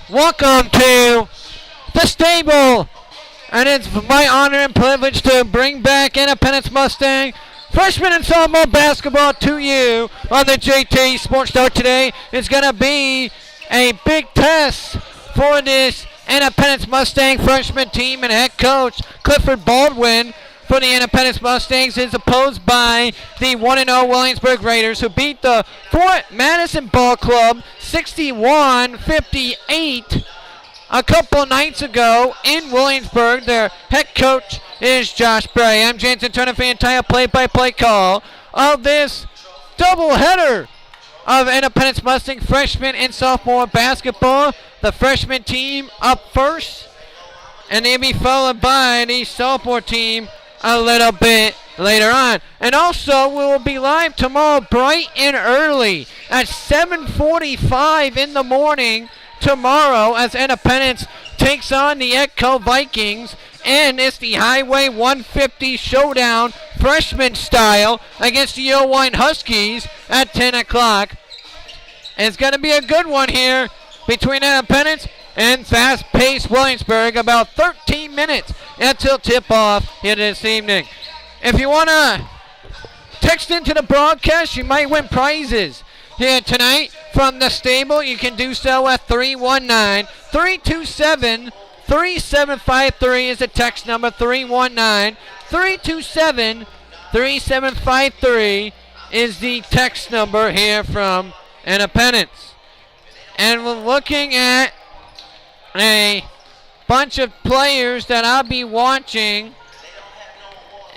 Welcome to the stable. And it's my honor and privilege to bring back Independence Mustang freshman and sophomore basketball to you on the JT Sports Star today. It's going to be a big test for this Independence Mustang freshman team, and head coach Clifford Baldwin for the Independence Mustangs is opposed by the 1-0 Williamsburg Raiders, who beat the Fort Madison Ball Club 61-58 a couple nights ago in Williamsburg. Their head coach is Josh Bray. I'm Jansen Turner for the entire play-by-play call of this doubleheader of Independence Mustang freshman and sophomore basketball. The freshman team up first, and they'll be followed by the sophomore team a little bit later on. And also, we will be live tomorrow bright and early at 7:45 in the morning tomorrow as Independence takes on the Echo Vikings, and it's the Highway 150 showdown freshman style against the Irvine Huskies at 10 o'clock. It's going to be a good one here between Independence and fast-paced Williamsburg. About 13 minutes until tip-off here this evening. If you want to text into the broadcast, you might win prizes here tonight from the stable. You can do so at 319-327-3753 is the text number. 319-327-3753 is the text number here from Independence. And we're looking at a bunch of players that I'll be watching.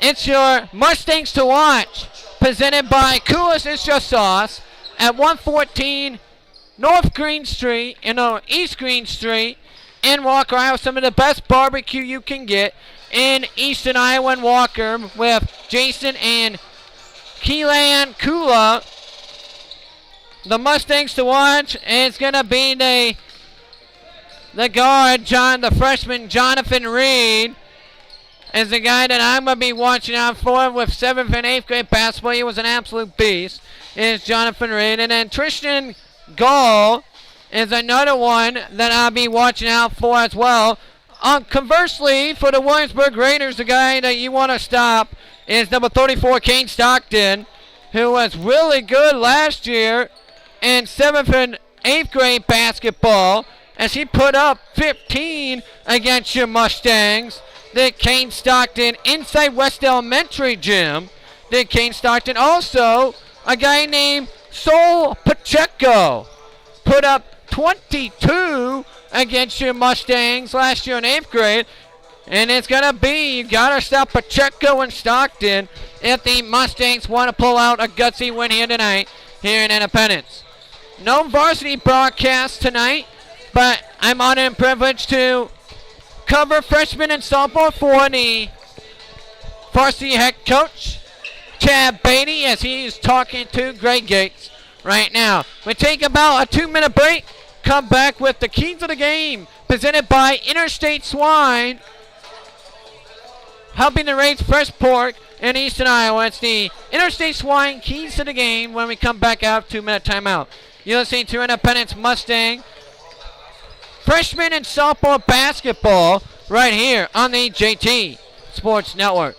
It's your Mustangs to watch, presented by Coolest Is Your Sauce at 114 North Green Street, East Green Street in Walker, Iowa. Some of the best barbecue you can get in Eastern Iowa and Walker, with Jason and Keelan Kula. The Mustangs to watch is going to be the guard, the freshman Jonathan Reed, is the guy that I'm going to be watching out for with 7th and 8th grade basketball. He was an absolute beast, is Jonathan Reed. And then Tristan Gall is another one that I'll be watching out for as well. Conversely, for the Williamsburg Raiders, the guy that you want to stop is number 34, Kane Stockton, who was really good last year in 7th and 8th grade basketball, as he put up 15 against your Mustangs. The Kane Stockton inside West Elementary Gym. The Kane Stockton, also a guy named Sol Pacheco, put up 22 against your Mustangs last year in 8th grade. And it's going to be, you got to stop Pacheco and Stockton if the Mustangs want to pull out a gutsy win here tonight here in Independence. No varsity broadcast tonight, but I'm honored and privileged to cover freshman and sophomore for the varsity head coach, Chad Beatty, as he's talking to Greg Gates right now. We take about a 2-minute break, come back with the keys of the game, presented by Interstate Swine, helping to raise fresh pork in Eastern Iowa. It's the Interstate Swine keys to the game when we come back out. 2-minute timeout. You're listening to Independence Mustang freshman and sophomore basketball right here on the JT Sports Network.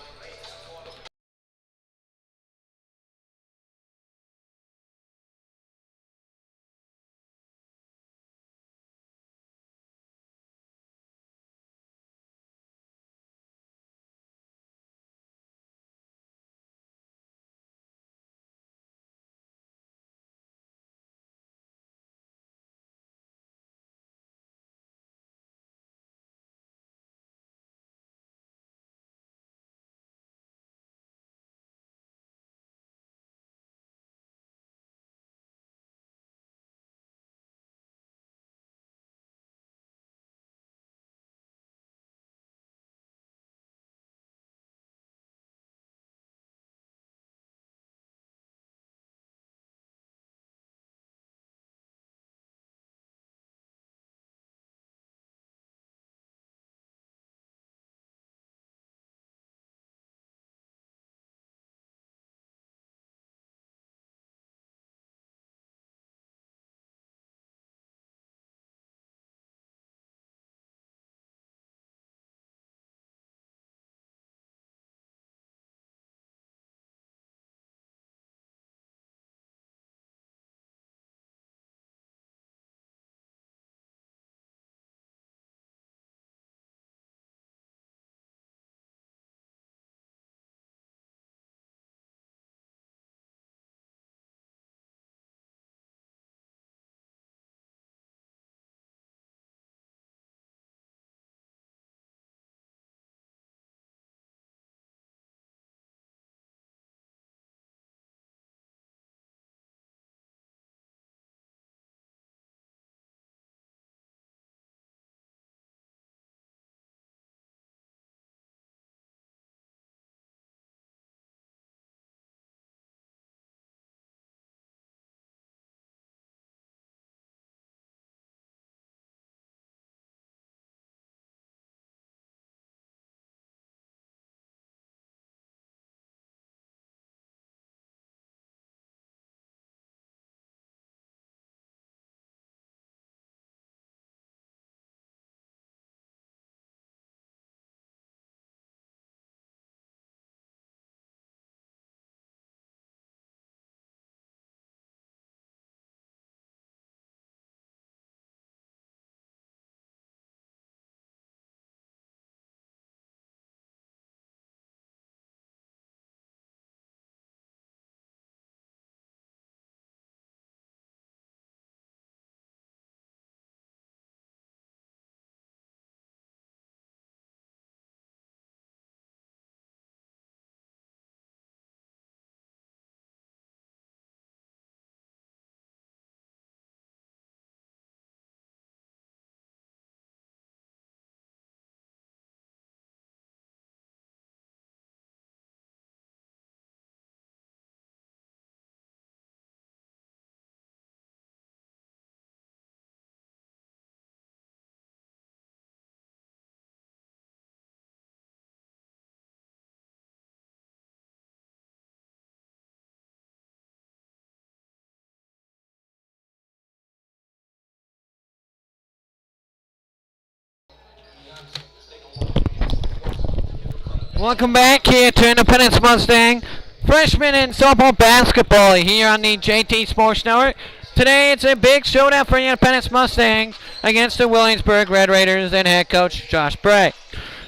Welcome back here to Independence Mustang freshman and softball basketball here on the JT Sports Network. Today it's a big showdown for the Independence Mustangs against the Williamsburg Red Raiders and head coach Josh Bray.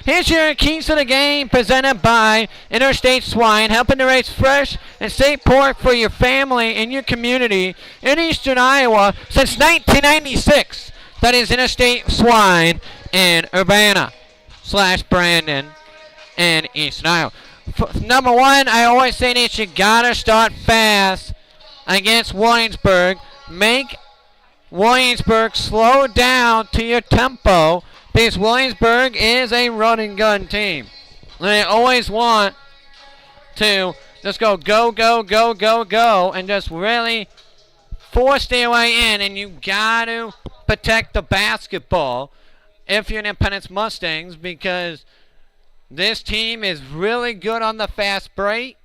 Here's your keys to the game presented by Interstate Swine, helping to raise fresh and safe pork for your family and your community in eastern Iowa since 1996. That is Interstate Swine in Urbana/Brandon in eastern Iowa. Number one, I always say that you gotta start fast against Williamsburg. Make Williamsburg slow down to your tempo because Williamsburg is a run and gun team. They always want to just go, and just really force their way in, and you got to protect the basketball if you're Independence Mustangs because this team is really good on the fast break.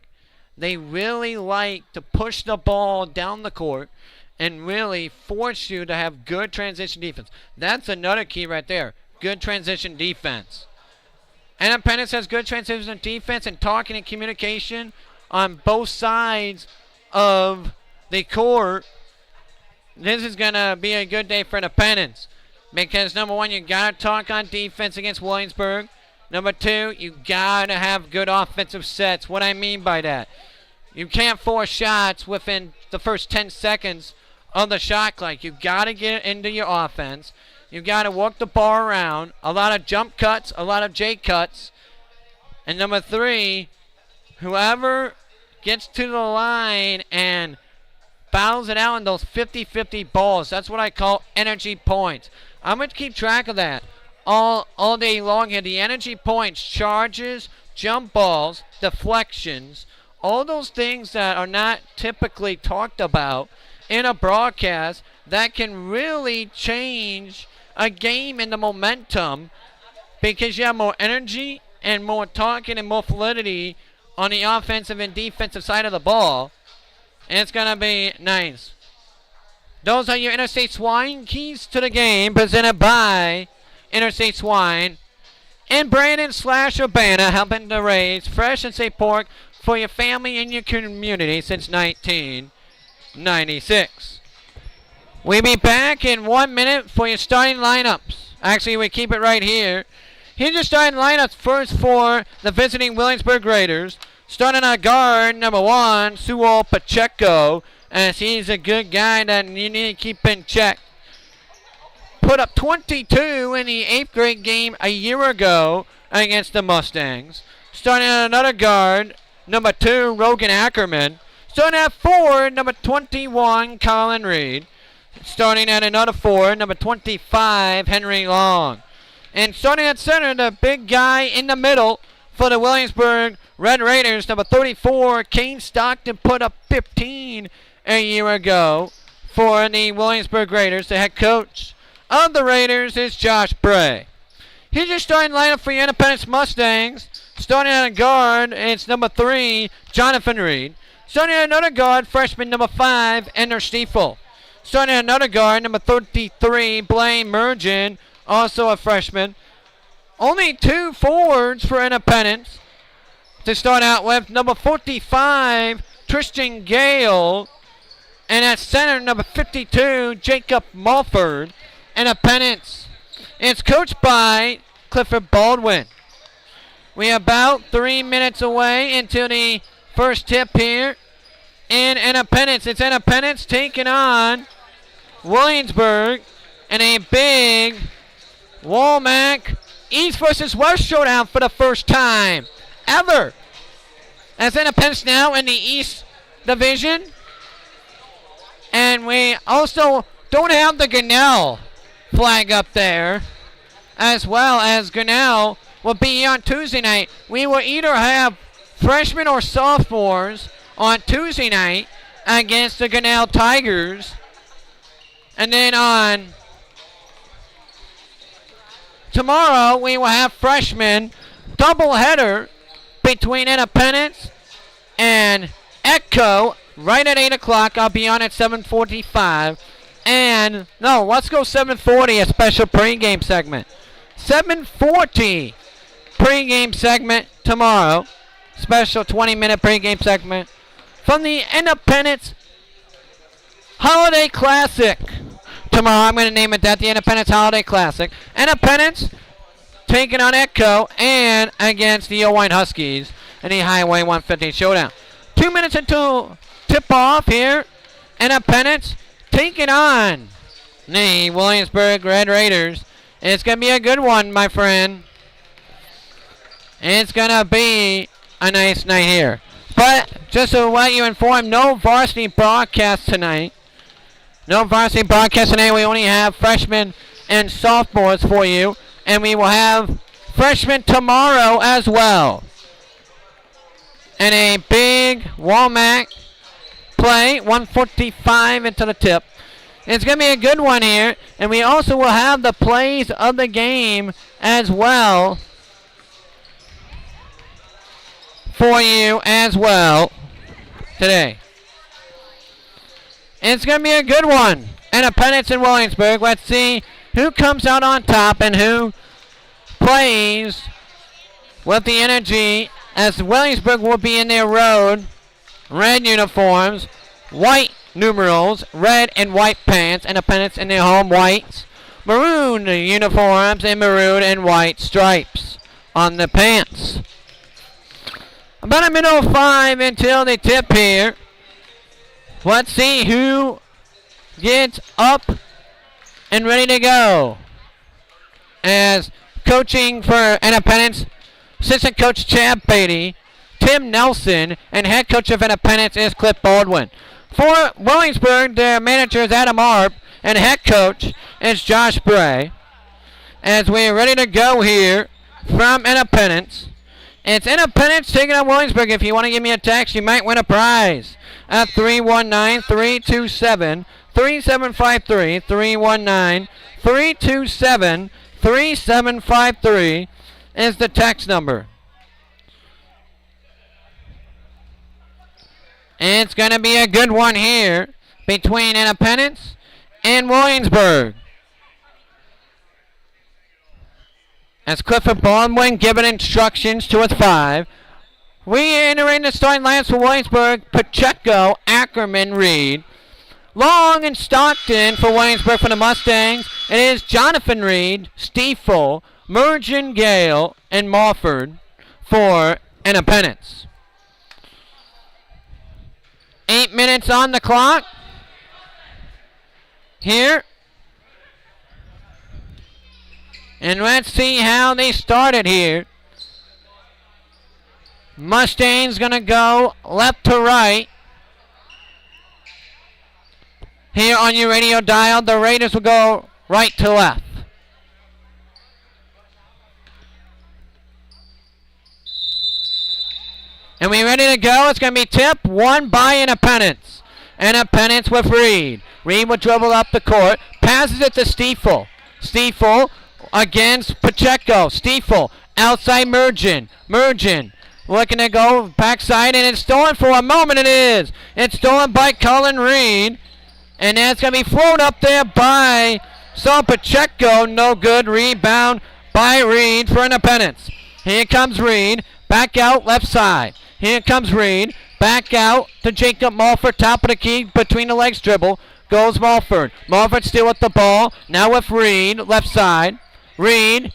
They really like to push the ball down the court and really force you to have good transition defense. That's another key right there. Good transition defense. Independence has good transition defense and talking and communication on both sides of the court. This is going to be a good day for Independence because, number one, you got to talk on defense against Williamsburg. Number two, you got to have good offensive sets. What I mean by that, you can't force shots within the first 10 seconds of the shot clock. You got to get into your offense. You got to work the ball around. A lot of jump cuts, a lot of J cuts. And number three, whoever gets to the line and fouls it out in those 50-50 balls, that's what I call energy points. I'm going to keep track of that all day long here. The energy points, charges, jump balls, deflections, all those things that are not typically talked about in a broadcast that can really change a game in the momentum because you have more energy and more talking and more fluidity on the offensive and defensive side of the ball. And it's going to be nice. Those are your Interstate Swine keys to the game presented by Interstate Swine in Brandon/Urbana, helping to raise fresh and safe pork for your family and your community since 1996. We'll be back in 1 minute for your starting lineups. Actually, we keep it right here. Here's your starting lineups first for the visiting Williamsburg Raiders. Starting on guard, number one, Sewell Pacheco, as he's a good guy that you need to keep in check. Put up 22 in the 8th grade game a year ago against the Mustangs. Starting at another guard, number 2, Rogan Ackerman. Starting at 4, number 21, Colin Reed. Starting at another 4, number 25, Henry Long. And starting at center, the big guy in the middle for the Williamsburg Red Raiders, number 34, Kane Stockton, put up 15 a year ago for the Williamsburg Raiders. The head coach of the Raiders is Josh Bray. Here's your starting lineup for your Independence Mustangs. Starting at a guard, it's number 3, Jonathan Reed. Starting at another guard, freshman number 5, Ender Stiefel. Starting at another guard, number 33, Blaine Mergen, also a freshman. Only 2 forwards for Independence to start out with. Number 45, Tristan Gale. And at center, number 52, Jacob Mulford. Independence. It's coached by Clifford Baldwin. We're about 3 minutes away until the first tip here in Independence. It's Independence taking on Williamsburg in a big Walmack East versus West showdown for the first time ever. As Independence now in the East Division. And we also don't have the Grinnell flag up there, as well as Grinnell will be on Tuesday night. We will either have freshmen or sophomores on Tuesday night against the Grinnell Tigers. And then on tomorrow, we will have freshmen doubleheader between Independence and Echo right at 8 o'clock. I'll be on at 7:45. And, no, let's go 7:40, a special pregame segment. 7:40 pregame segment tomorrow. Special 20-minute pregame segment from the Independence Holiday Classic. Tomorrow I'm going to name it that, the Independence Holiday Classic. Independence taking on Echo and against the Owine Huskies in the Highway 150 showdown. 2 minutes until tip-off here. Independence taking on the Williamsburg Red Raiders. It's going to be a good one, my friend. It's going to be a nice night here. But just to let you inform, no varsity broadcast tonight. No varsity broadcast tonight. We only have freshmen and sophomores for you. And we will have freshmen tomorrow as well. And a big Walmart play, 145 into the tip. It's going to be a good one here. And we also will have the plays of the game as well for you as well today. It's going to be a good one. Independence in Williamsburg. Let's see who comes out on top and who plays with the energy, as Williamsburg will be in their road. Red uniforms, white numerals, red and white pants. Independence in their home whites. Maroon uniforms and maroon and white stripes on the pants. About a minute 05 until they tip here. Let's see who gets up and ready to go. As coaching for Independence, assistant coach Chad Beatty, Tim Nelson, and head coach of Independence is Cliff Baldwin. For Williamsburg, their manager is Adam Arp, and head coach is Josh Bray. As we're ready to go here from Independence. It's Independence taking on Williamsburg. If you want to give me a text, you might win a prize at 319-327-3753. 319-327-3753 is the text number. It's going to be a good one here between Independence and Williamsburg. As Clifford Baldwin giving instructions to his 5. We entering the starting lines for Williamsburg: Pacheco, Ackerman, Reed. Long and Stockton for Williamsburg for the Mustangs. It is Jonathan Reed, Stiefel, Mergen Gale, and Morford for Independence. 8 minutes on the clock here. And let's see how they started here. Mustangs going to go left to right. Here on your radio dial, the Raiders will go right to left. And we ready to go. It's going to be tip won by Independence. Independence with Reed. Reed will dribble up the court. Passes it to Stiefel. Stiefel against Pacheco. Stiefel outside Mergen. Mergen looking to go backside, and it's stolen for a moment. It is. It's stolen by Cullen Reed. And that's going to be thrown up there by Saul Pacheco. No good. Rebound by Reed for Independence. Here comes Reed. Back out left side. Here comes Reed. Back out to Jacob Mulford. Top of the key. Between the legs dribble. Goes Mulford. Mulford still with the ball. Now with Reed. Left side. Reed.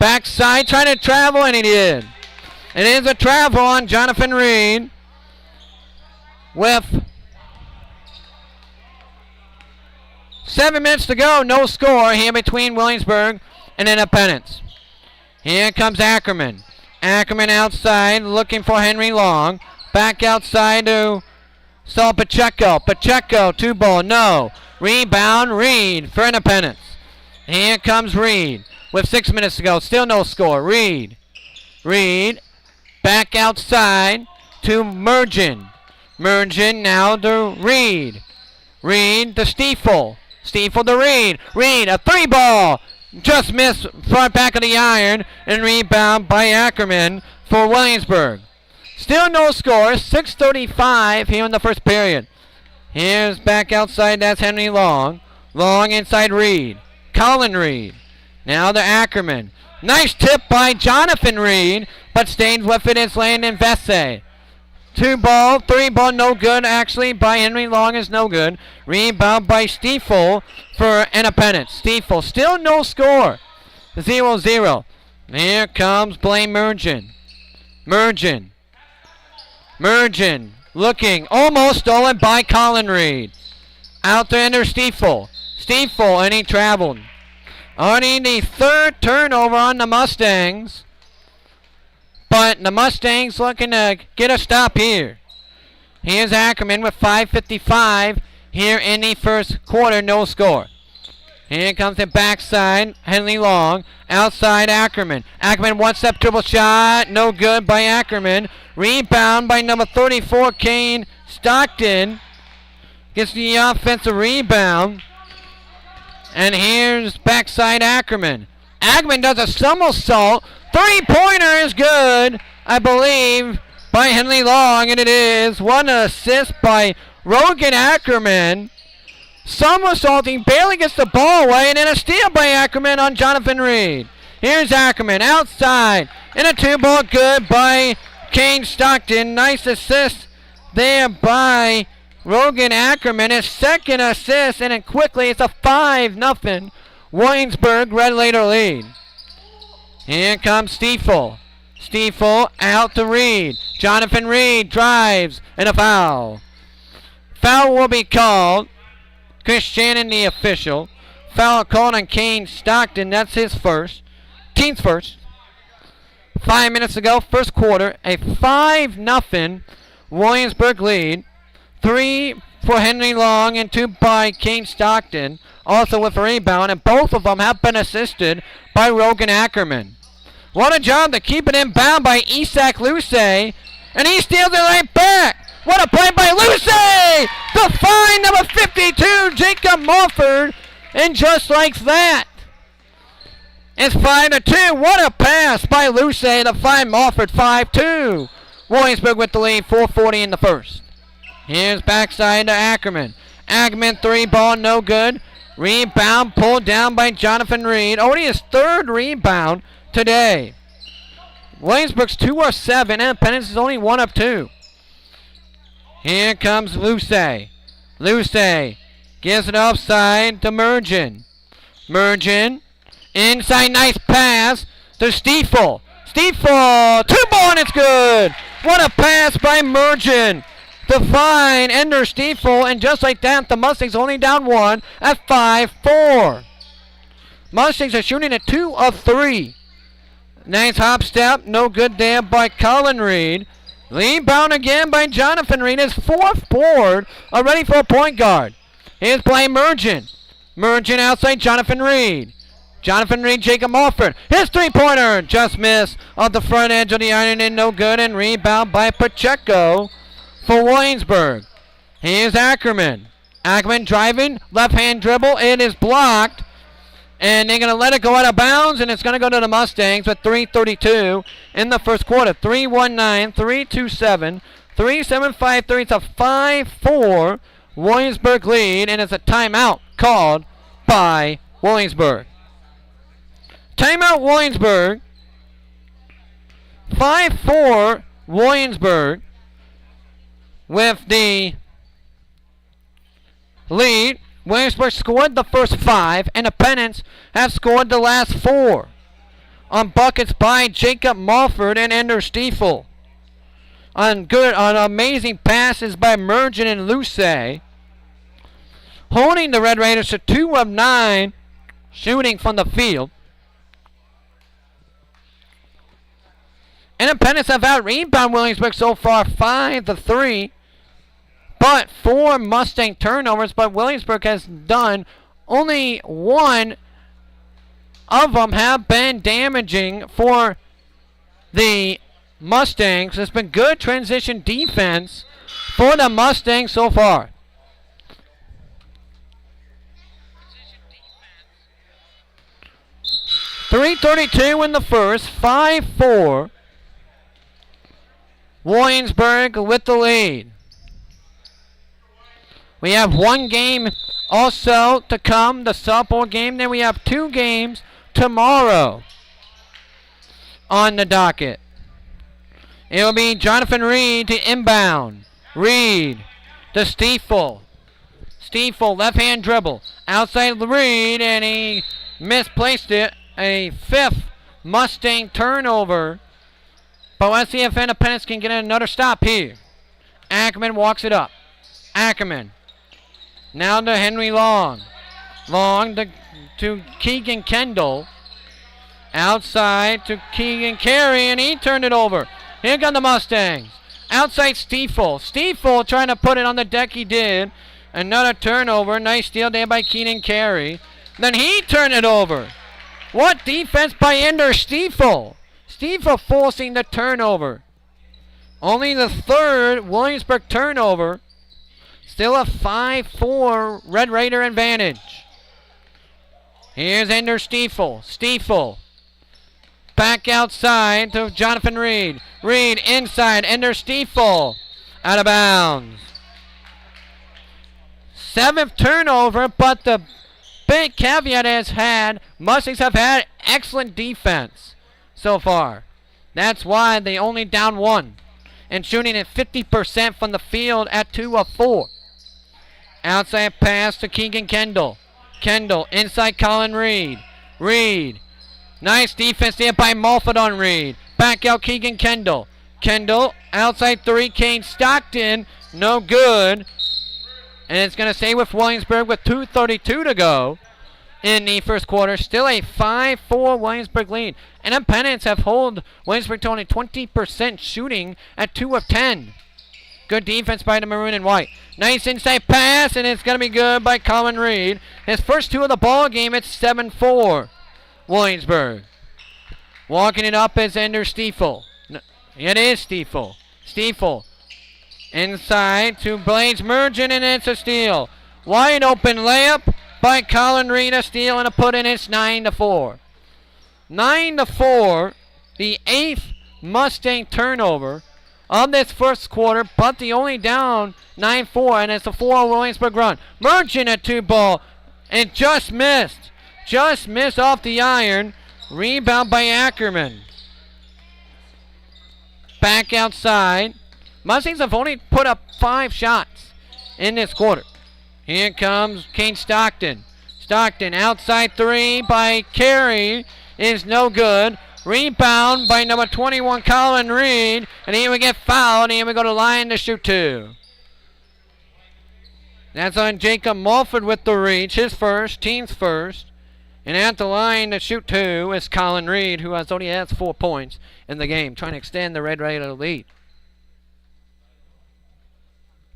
Backside. Trying to travel, and he did. It is a travel on Jonathan Reed. With 7 minutes to go. No score here between Williamsburg and Independence. Here comes Ackerman. Ackerman outside looking for Henry Long. Back outside to Saul Pacheco. Pacheco, 2-ball, no. Rebound, Reed for Independence. Here comes Reed with 6 minutes to go. Still no score. Reed. Reed back outside to Mergen. Mergen now to Reed. Reed to Stiefel. Stiefel to Reed. Reed, a 3-ball. Just missed front back of the iron, and rebound by Ackerman for Williamsburg. Still no score. 6:35 here in the first period. Here's back outside. That's Henry Long. Long inside Reed. Colin Reed. Now to Ackerman. Nice tip by Jonathan Reed, but stays with it is Landon Vesey. 2 ball, 3 ball, no good. Actually, by Henry Long is no good. Rebound by Stiefel for Independence. Stiefel, still no score. 0-0. Here comes Blaine Mergen. Mergen looking, almost stolen by Colin Reed. Out to enter Stiefel. Stiefel, and he traveled. Already the 3rd turnover on the Mustangs. But the Mustangs looking to get a stop here. Here's Ackerman with 5:55 here in the first quarter, no score. Here comes the backside, Henley Long. Outside Ackerman. Ackerman one-step dribble shot, no good by Ackerman. Rebound by number 34, Kane Stockton. Gets the offensive rebound. And here's backside Ackerman. Ackerman does a somersault. 3-pointer is good, I believe, by Henley Long, and it is. 1 assist by Rogan Ackerman. Somersaulting, barely gets the ball away, and then a steal by Ackerman on Jonathan Reed. Here's Ackerman outside, and a 2-ball good by Kane Stockton. Nice assist there by Rogan Ackerman. His 2nd assist, and then quickly it's a 5-0 Williamsburg Red Raider lead. Here comes Stiefel. Stiefel out to Reed. Jonathan Reed drives, and a foul. Foul will be called. Chris Shannon, the official. Foul called on Kane Stockton. That's his first. Team's first. 5 minutes ago, first quarter, a 5-0 Williamsburg lead. 3 for Henry Long and 2 by Kane Stockton. Also with a rebound, and both of them have been assisted by Rogan Ackerman. What a job to keep it in bound by Isak Luce, and he steals it right back. What a play by Luce! The fine number 52, Jacob Mulford, and just like that, it's 5-2. What a pass by Luce, the fine Mulford, 5-2. Williamsburg with the lead, 4:40 in the first. Here's backside to Ackerman. Ackerman 3-ball, no good. Rebound pulled down by Jonathan Reed. Only his 3rd rebound today. Williamsburg's 2 of 7. Independence is only 1 of 2. Here comes Luce. Luce gives it offside to Mergen. Mergen inside, nice pass to Stiefel. Stiefel, 2-ball, and it's good. What a pass by Mergen. To find Ender Stiefel, and just like that, the Mustangs only down 1 at 5-4. Mustangs are shooting at 2 of 3. Nice hop step, no good there by Colin Reed. Rebound again by Jonathan Reed, his 4th board, ready for a point guard. Here's Blaine Mergen. Mergen outside Jonathan Reed. Jonathan Reed, Jacob Mulford. His 3-pointer just missed off the front edge of the iron, and no good, and rebound by Pacheco for Williamsburg. Here's Ackerman. Ackerman driving, left-hand dribble. It is blocked, and they're going to let it go out of bounds, and it's going to go to the Mustangs with 3:32 in the first quarter. 3:19, 3:27, 3:7:53. It's a 5-4 Williamsburg lead, and it's a timeout called by Williamsburg. Timeout Williamsburg. 5-4 Williamsburg with the lead. Williamsburg scored the first 5, and Independence have scored the last 4 on buckets by Jacob Mulford and Ender Stiefel. On amazing passes by Mergen and Luce, holding the Red Raiders to 2 of 9 shooting from the field. Independence have out-rebound Williamsburg so far 5-3. But 4 Mustang turnovers, but Williamsburg has done only 1 of them have been damaging for the Mustangs. It's been good transition defense for the Mustangs so far. .332 in the first, 5-4. Williamsburg with the lead. We have 1 game also to come, the softball game. Then we have 2 games tomorrow. on the docket. It will be Jonathan Reed to inbound. Reed to Stiefel. Stiefel, left-hand dribble. Outside Reed, and he misplaced it. A 5th Mustang turnover. But let's see if Independence can get another stop here. Ackerman walks it up. Ackerman. Now to Henry Long. Long to Keegan Kendall. Outside to Keegan Carey, and he turned it over. Here come the Mustangs. Outside Stiefel. Stiefel trying to put it on the deck. He did. Another turnover. Nice steal there by Keenan Carey. Then he turned it over. What defense by Ender Stiefel? Stiefel forcing the turnover. Only the 3rd Williamsburg turnover. Still a 5-4 Red Raider advantage. Here's Ender Stiefel. Stiefel. Back outside to Jonathan Reed. Reed inside. Ender Stiefel. Out of bounds. 7th turnover, but the big caveat has had Mustangs have had excellent defense so far. That's why they only down 1. And shooting at 50% from the field at 2 of 4. Outside pass to Keegan Kendall. Kendall inside Colin Reed. Reed. Nice defense there by Mulford on Reed. Back out Keegan Kendall. Kendall outside 3. Kane Stockton. No good. And it's going to stay with Williamsburg with 2:32 to go in the first quarter. Still a 5-4 Williamsburg lead. And Independence have held Williamsburg to only 20% shooting at 2 of 10. Good defense by the Maroon and White. Nice inside pass, and it's going to be good by Colin Reed. His first 2 of the ball game, it's 7-4 Williamsburg. Walking it up is Ender Stiefel. It is Stiefel. Stiefel. Inside to Blaze Mergen, and it's a steal. Wide open layup by Colin Reed. A steal and a put in. It's 9-4. 9-4. The 8th Mustang turnover of this first quarter, but the only down 9-4, and it's a 4 Williamsburg run. Mergen a 2 ball, and just missed. Just missed off the iron. Rebound by Ackerman. Back outside. Mustangs have only put up 5 shots in this quarter. Here comes Kane Stockton. Stockton outside 3 by Carey is no good. Rebound by number 21 Colin Reed. And here we get fouled. And here we go to line to shoot 2. That's on Jacob Mulford with the reach. His first, team's first. And at the line to shoot 2 is Colin Reed, who only has 4 points in the game, trying to extend the Red Raider lead.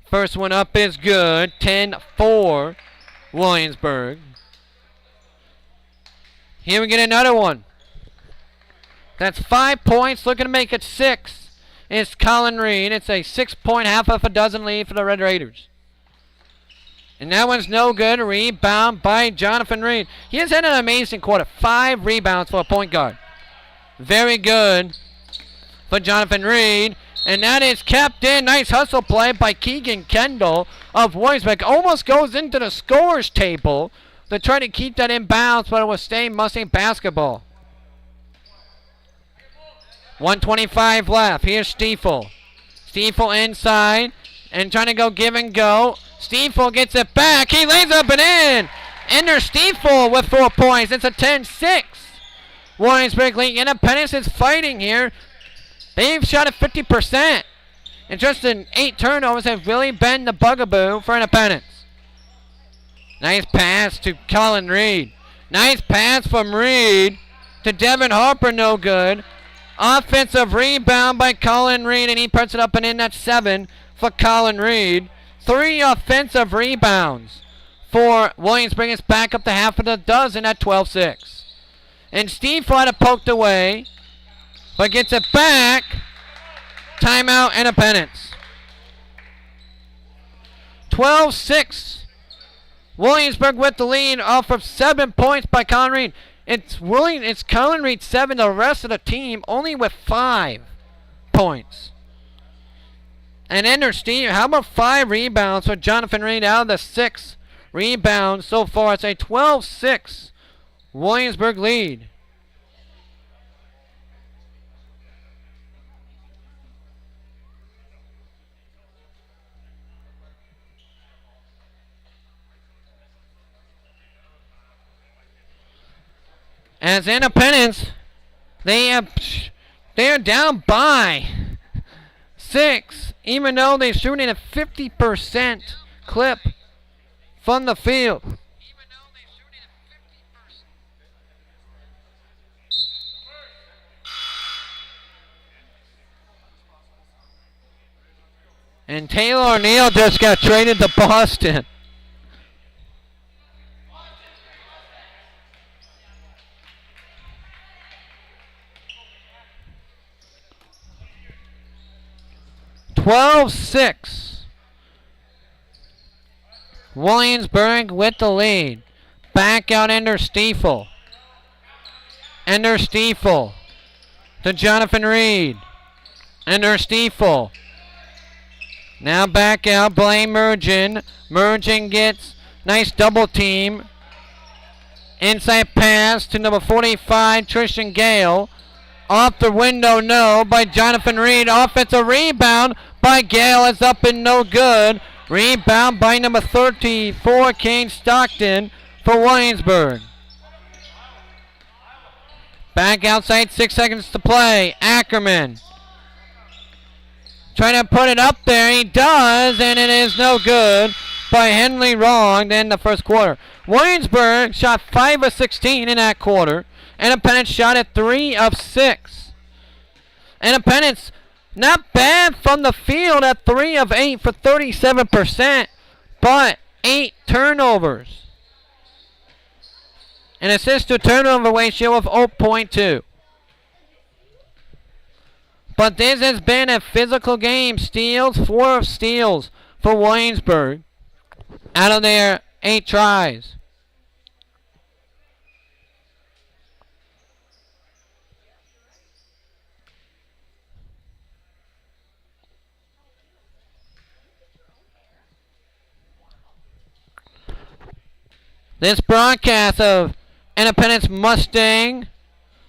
First one up is good. 10-4 Williamsburg. Here we get another one. That's 5 points. Looking to make it 6. It's Colin Reed. It's a 6-point, half of a dozen lead for the Red Raiders. And that one's no good. Rebound by Jonathan Reed. He has had an amazing quarter. 5 rebounds for a point guard. Very good for Jonathan Reed. And that is kept in. Nice hustle play by Keegan Kendall of Williamsburg. Almost goes into the scorer's table to try to keep that in bounds, but it will stay Mustang basketball. 1:25 left. Here's Stiefel. Stiefel inside and trying to go give and go. Stiefel gets it back. He lays up and in. Ender Stiefel with 4 points. It's a 10-6. Williamsburg League Independence is fighting here. They've shot at 50%. And just in 8 turnovers have really been the bugaboo for Independence. Nice pass to Colin Reed. Nice pass from Reed to Devin Harper. No good. Offensive rebound by Colin Reed, and he puts it up and in. That's 7 for Colin Reed. 3 offensive rebounds for Williamsburg. It's back up to half of a dozen at 12-6. And Steve Flood it poked away, but gets it back. Timeout, Independence. 12-6. Williamsburg with the lead off of 7 points by Colin Reed. It's Colin Reed 7. The rest of the team only with 5 points. And Ender Steve, how about 5 rebounds for Jonathan Reed out of the 6 rebounds so far? It's a 12-6 Williamsburg lead. As Independence, they're down by 6, even though they're shooting a 50% clip from the field. And Taylor O'Neal just got traded to Boston. (12-6). Williamsburg with the lead. Back out Ender Stiefel. Ender Stiefel to Jonathan Reed. Ender Stiefel. Now back out, Blaine Mergen. Mergen gets nice double team. Inside pass to number 45, Tristan Gale. Off the window, no, by Jonathan Reed. Offensive rebound by Gale is up and no good. Rebound by number 34, Kane Stockton for Williamsburg. Back outside, 6 seconds to play. Ackerman. Trying to put it up there. He does, and it is no good by Henley Wrong to end the first quarter. Williamsburg shot 5 of 16 in that quarter. Independence shot at 3 of 6. Independence not bad from the field at 3 of 8 for 37%, but 8 turnovers. An assist to turnover ratio of 0.2. But this has been a physical game. Steals, 4 steals for Williamsburg out of their 8 tries. This broadcast of Independence Mustang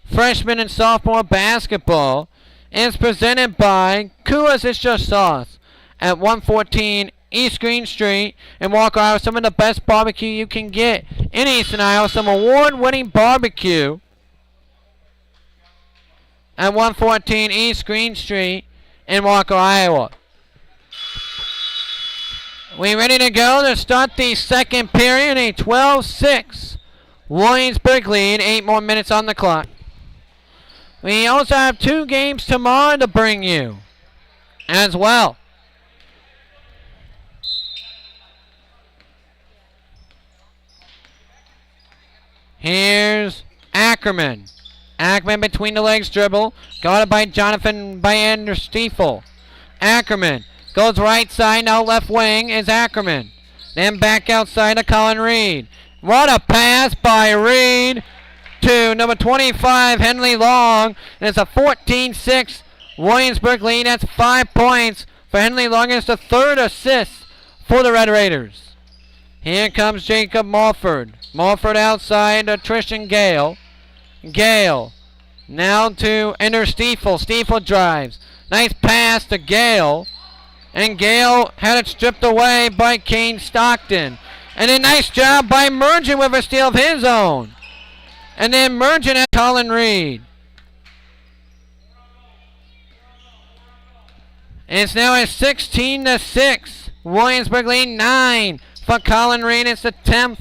freshman and sophomore basketball is presented by Kua's It's Just Sauce at 114 East Green Street in Walker, Iowa. Some of the best barbecue you can get in Eastern Iowa. Some award-winning barbecue at 114 East Green Street in Walker, Iowa. We ready to go to start the second period. A 12-6 Williamsburg lead. 8 more minutes on the clock. We also have 2 games tomorrow to bring you as well. Here's Ackerman. Ackerman between the legs dribble. Guarded by Jonathan by Ender Stiefel. Ackerman goes right side, now left wing is Ackerman. Then back outside to Colin Reed. What a pass by Reed to number 25, Henley Long. And it's a 14-6 Williamsburg lead. That's 5 points for Henley Long. It's the 3rd assist for the Red Raiders. Here comes Jacob Mulford. Mulford outside to Tristan Gale. Gale now to Ender Stiefel. Stiefel drives. Nice pass to Gale. And Gale had it stripped away by Kane Stockton. And a nice job by Mergen with a steal of his own. And then Mergen at Colin Reed. It's now a 16-6. Williamsburg lead 9 for Colin Reed. It's the 10th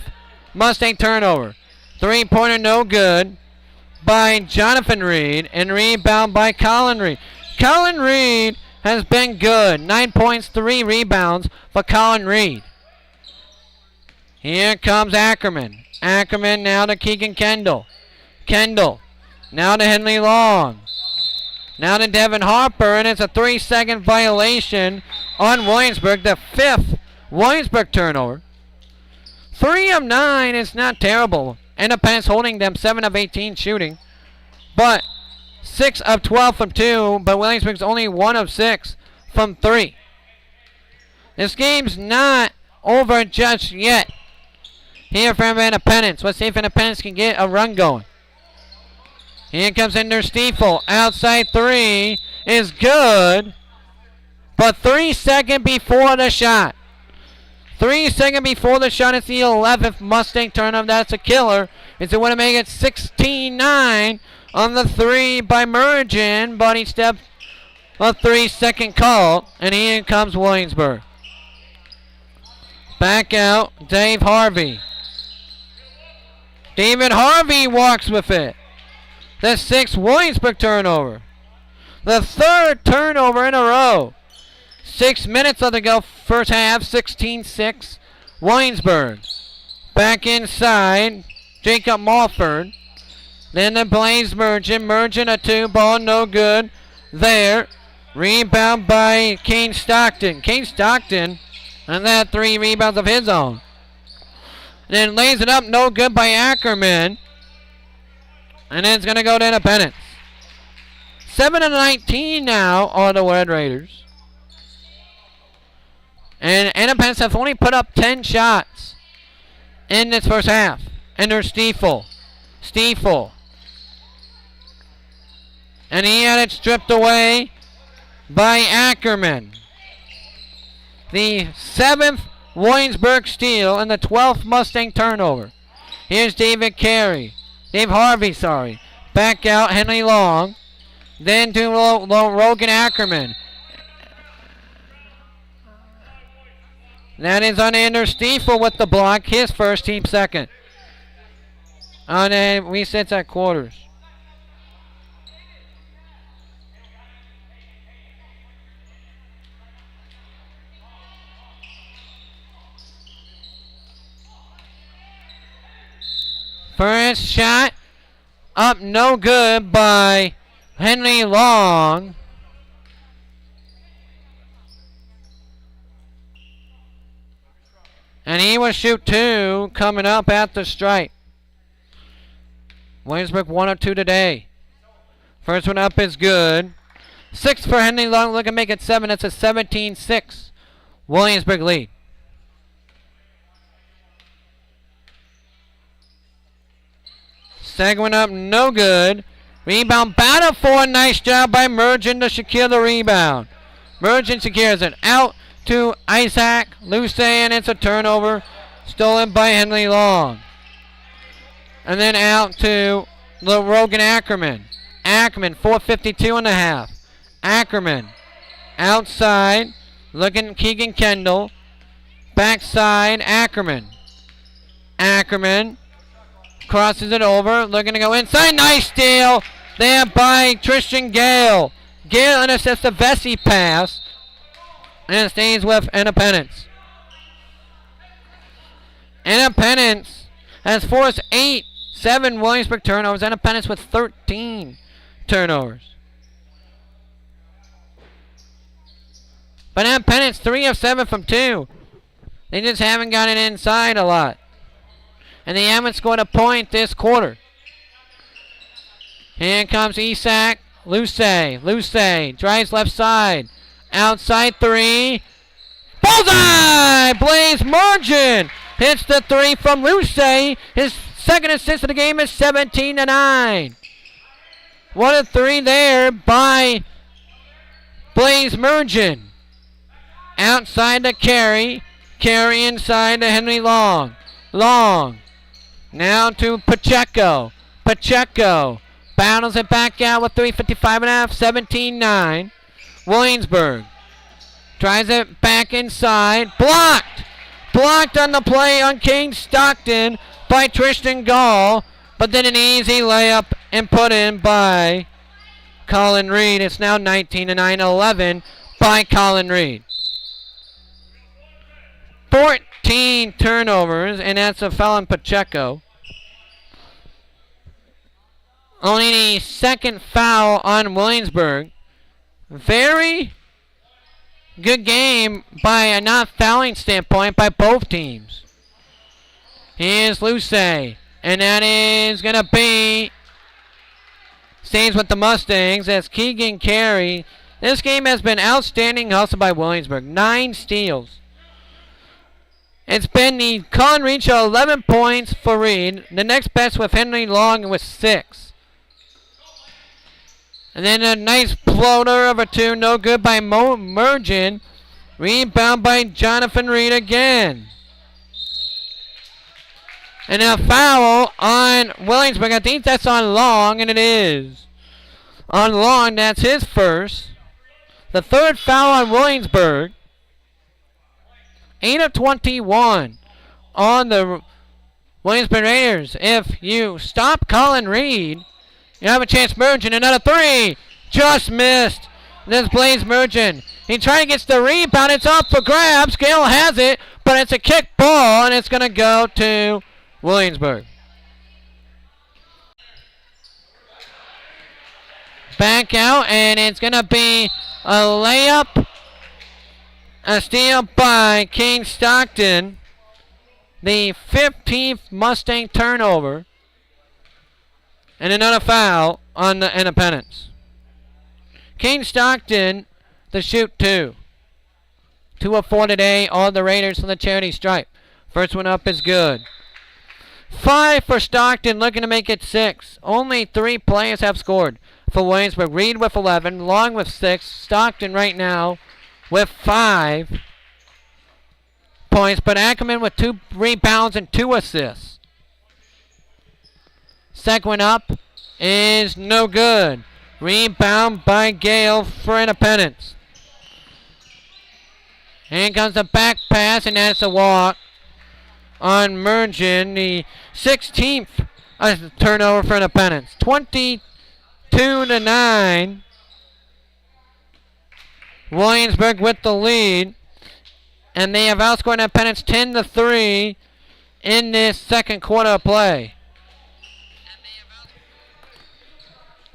Mustang turnover. 3-pointer no good by Jonathan Reed. And rebound by Colin Reed. Colin Reed has been good. 9 points, 3 rebounds for Colin Reed. Here comes Ackerman. Ackerman now to Keegan Kendall. Kendall now to Henley Long. Now to Devin Harper, and it's a 3-second violation on Williamsburg. The 5th Williamsburg turnover. 3 of 9 is not terrible. Independence holding them 7 of 18 shooting. But 6 of 12 from 2, but Williamsburg's only 1 of 6 from 3. This game's not over just yet. Here from Independence. Let's see if Independence can get a run going. Here comes Ender Stiefel. Outside 3 is good. But 3 seconds before the shot. 3 seconds before the shot. It's the 11th Mustang turnover. That's a killer. It's going to make it 16-9 on the 3 by Mergen, but he stepped a 3-second call, and in comes Williamsburg. Back out, Dave Harvey. David Harvey walks with it. The 6th Williamsburg turnover. The 3rd turnover in a row. 6 minutes left to go, first half, 16-6. Williamsburg. Back inside, Jacob Mulford. Then the Blaze Mergen. Mergen a 2 ball, no good. There. Rebound by Kane Stockton. Kane Stockton, and that 3 rebounds of his own. Then lays it up, no good by Ackerman. And then it's going to go to Independence. 7-19 now are the Red Raiders. And Independence have only put up 10 shots in this first half. And there's Stiefel. And he had it stripped away by Ackerman. The 7th Williamsburg steal and the 12th Mustang turnover. Here's Dave Harvey. Back out, Henry Long. Then to Logan Ackerman. That is on Anders Stiefel with the block. His first, team second. And then resets at quarters. First shot up, no good by Henry Long. And he will shoot 2 coming up at the stripe. Williamsburg 1 of 2 today. First one up is good. 6 for Henry Long. Look at make it 7. That's a 17-6 Williamsburg lead. Second one up, no good. Rebound battle for. Nice job by Mergen to secure the rebound. Mergen secures it. Out to Isaac Luce, and it's a turnover. Stolen by Henry Long. And then out to Rogan Ackerman. 4:52 and a half. Ackerman. Outside. Looking Keegan Kendall. Backside. Ackerman. Crosses it over, looking to go inside. Nice steal there by Tristan Gale. Gale intercepts the Vesey pass, and it stays with Independence. Independence has forced 7 Williamsburg turnovers. Independence with 13 turnovers. But Independence 3 of 7 from 2. They just haven't got it inside a lot. And they haven't scored a point this quarter. Here comes Isaac Luce. Drives left side. Outside 3. Bullseye! Blaze Mergen hits the 3 from Luce. His second assist of the game is 17-9. What a 3 there by Blaze Mergen. Outside to Carey. Carey inside to Henry Long. Now to Pacheco. Battles it back out with 3:55 and a half. 17-9. Williamsburg tries it back inside. Blocked on the play on Kane Stockton by Tristan Gall. But then an easy layup and put in by Colin Reed. It's now 19-9. 11 by Colin Reed. 14 turnovers, and that's a foul on Pacheco. Only the second foul on Williamsburg. Very good game by a not fouling standpoint by both teams. Here's Luce, and that is going to be stays with the Mustangs as Keegan Carey. This game has been outstanding hustle by Williamsburg. 9 steals. It's been the Colin Reed show, 11 points for Reed. The next best with Henry Long with 6. And then a nice floater of a 2, no good by Mergen. Rebound by Jonathan Reed again. And a foul on Williamsburg. I think that's on Long, and it is. On Long, that's his first. The third foul on Williamsburg. 8 of 21 on the Williamsburg Raiders. If you stop Colin Reed, you have a chance. Mergen, another three. Just missed. This Blaze Mergen. He trying to get the rebound. It's up for grabs. Gale has it, but it's a kick ball, and it's going to go to Williamsburg. Back out, and it's going to be a layup. A steal by King Stockton. The 15th Mustang turnover. And another foul on the Independents. King Stockton to shoot 2. 2 of 4 today on the Raiders from the charity stripe. First one up is good. 5 for Stockton, looking to make it 6. Only 3 players have scored for Williamsburg. Reed with 11, Long with 6. Stockton right now with 5 points, but Ackerman with 2 rebounds and 2 assists. Second one up is no good. Rebound by Gale for Independence. Here comes the back pass, and that's a walk on Mergen. The 16th turnover for Independence. 22-9. Williamsburg with the lead. And they have outscored Independence 10-3 in this second quarter of play.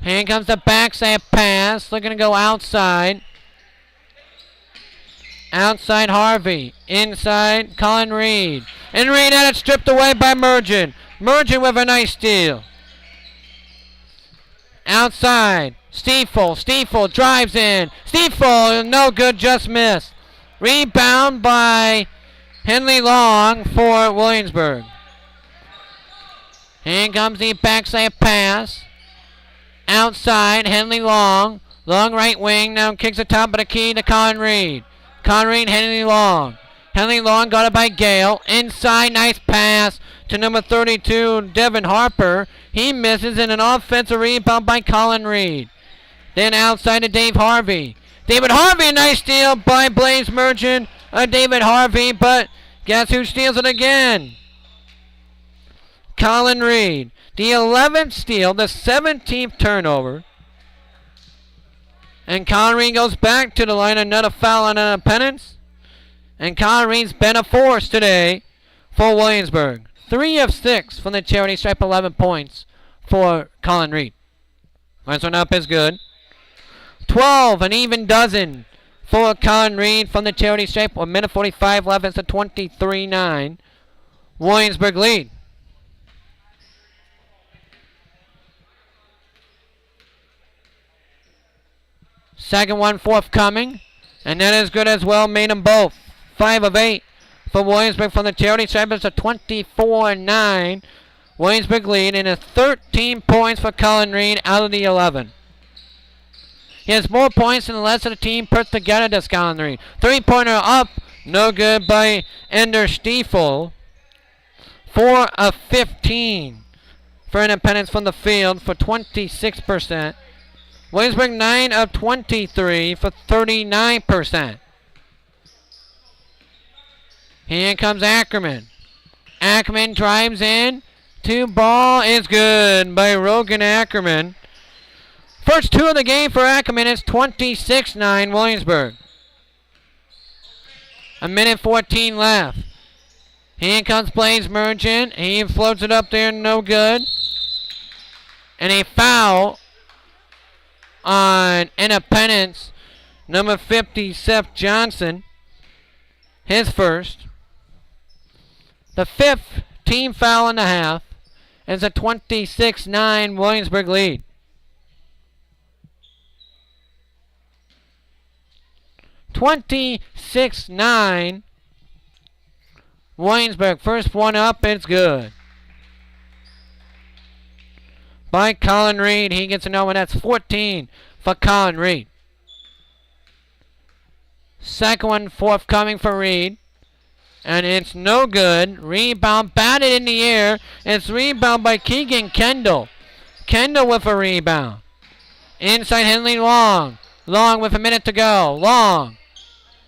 Here comes the backside pass. Looking to go outside. Outside Harvey. Inside Colin Reed. And Reed had it stripped away by Mergen. Mergen with a nice steal. Outside. Stiefel drives in. Stiefel, no good, just missed. Rebound by Henley Long for Williamsburg. Here comes the backside pass. Outside, Henley Long. Long right wing, now kicks the top of the key to Colin Reed. Colin Reed, Henley Long. Henley Long got it by Gale. Inside, nice pass to number 32, Devin Harper. He misses in an offensive rebound by Colin Reed. Then outside to Dave Harvey. David Harvey, a nice steal by Blaze Merchant. David Harvey, but guess who steals it again? Colin Reed. The 11th steal, the 17th turnover. And Colin Reed goes back to the line. Another foul on Independence. And Colin Reed's been a force today for Williamsburg. 3 of 6 from the charity stripe, 11 points for Colin Reed. First one up is good. 12, an even dozen for Colin Reed from the charity stripe. 1 minute 45 left. It's a 23-9 Williamsburg lead. Second one forthcoming. And that is good as well. Made them both. 5 of 8 for Williamsburg from the charity stripe. It's a 24-9 Williamsburg lead. And a 13 points for Colin Reed out of the 11. He has more points than the rest of the team put together, this Colin Reed. 3-pointer up. No good by Ender Stiefel. 4 of 15 for Independence from the field for 26%. Williamsburg 9 of 23 for 39%. Here comes Ackerman. Ackerman drives in. 2 ball is good by Rogan Ackerman. First 2 of the game for Ackerman is 26-9 Williamsburg. 1 minute 14 left. Here comes Blaze Merchant. He floats it up there, no good. And a foul on Independence, number 50, Seth Johnson. His first. The 5th team foul in the half. It's a 26-9 Williamsburg lead. (26-9) Williamsburg. First one up, it's good. By Colin Reed. He gets another one. That's 14 for Colin Reed. Second one forthcoming for Reed. And it's no good. Rebound batted in the air. It's rebound by Keegan Kendall. Kendall with a rebound. Inside Henley Long. Long with a minute to go. Long.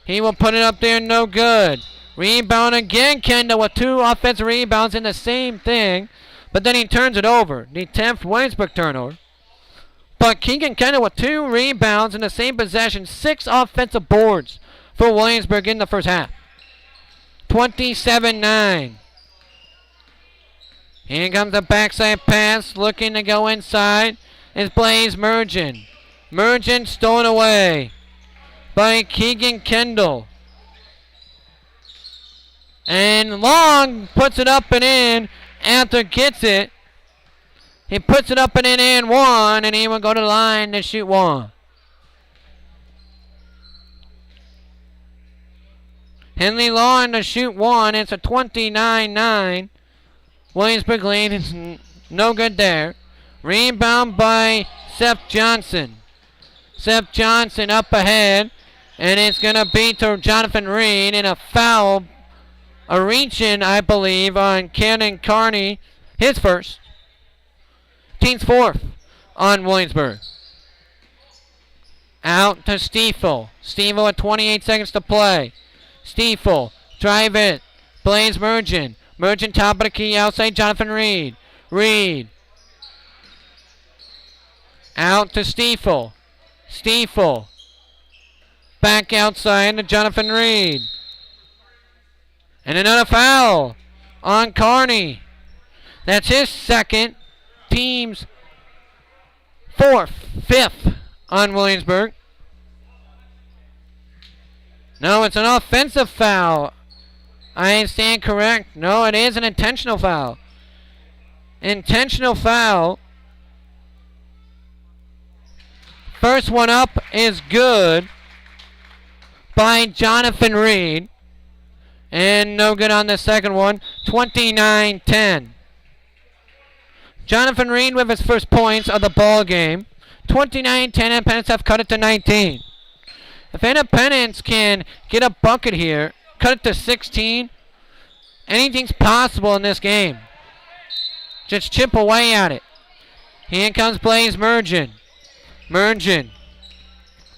He will put it up there, no good. Rebound again, Kendall with 2 offensive rebounds in the same thing. But then he turns it over. The 10th Williamsburg turnover. But Keegan Kendall with 2 rebounds in the same possession. 6 offensive boards for Williamsburg in the first half. 27-9. Here comes the backside pass. Looking to go inside is Blaze Mergen. Mergen stolen away by Keegan Kendall. And Long puts it up and in after gets it. He puts it up and in and one, and he will go to the line to shoot one. Henley Long to shoot one. It's a 29-9. Williamsburg lead is no good there. Rebound by Seth Johnson. Seth Johnson up ahead. And it's going to be to Jonathan Reed in a foul. A reach-in, I believe, on Cannon Carney. His first. Team's fourth on Williamsburg. Out to Stiefel. Stiefel with 28 seconds to play. Stiefel, drive it. Blaze Mergen. Mergen top of the key outside Jonathan Reed. Reed. Out to Stiefel. Stiefel. Back outside to Jonathan Reed. And another foul on Carney. That's his second. Team's fifth on Williamsburg. No, it's an offensive foul. I stand correct. No, it is an intentional foul. Intentional foul. First one up is good by Jonathan Reed. And no good on the second one. 29-10. Jonathan Reed with his first points of the ball game. 29-10, Independence have cut it to 19. If Independence can get a bucket here, cut it to 16, anything's possible in this game. Just chip away at it. Here comes Blaze Mergen. Mergen,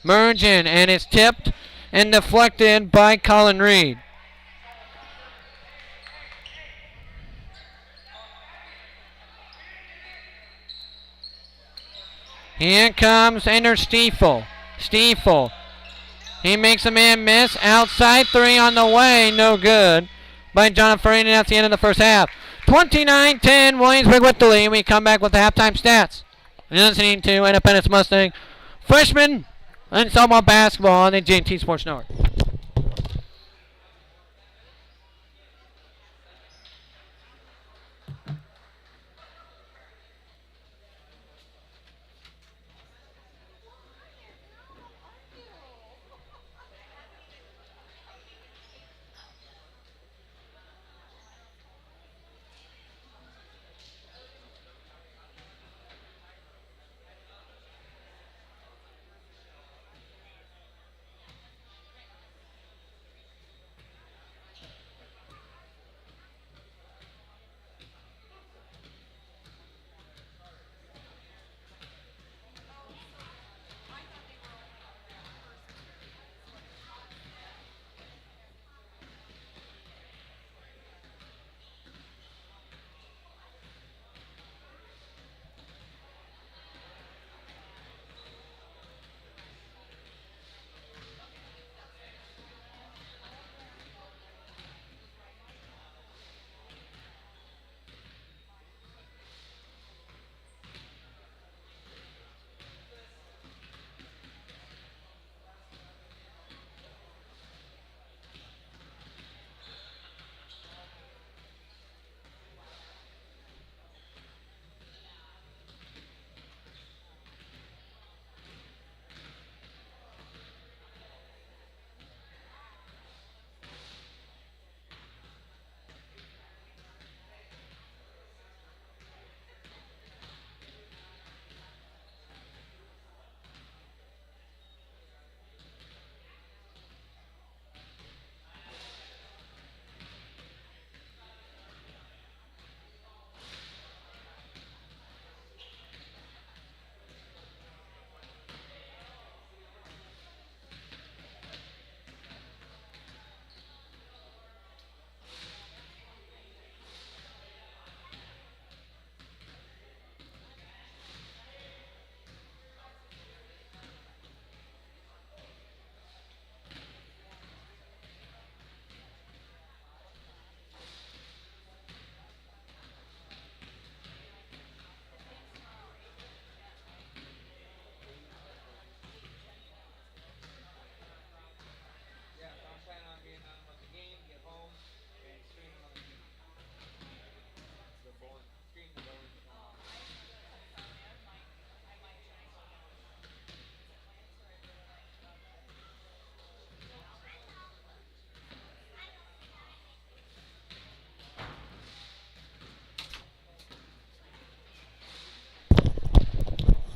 and it's tipped and deflected by Colin Reed. Here comes Ender Stiefel. Stiefel. He makes a man miss. Outside 3 on the way. No good by Jonathan Reed. And that's the end of the first half. 29-10. Williamsburg with the lead. We come back with the halftime stats. You're listening to Independence Mustang freshman and softball basketball on the J&T Sports Network.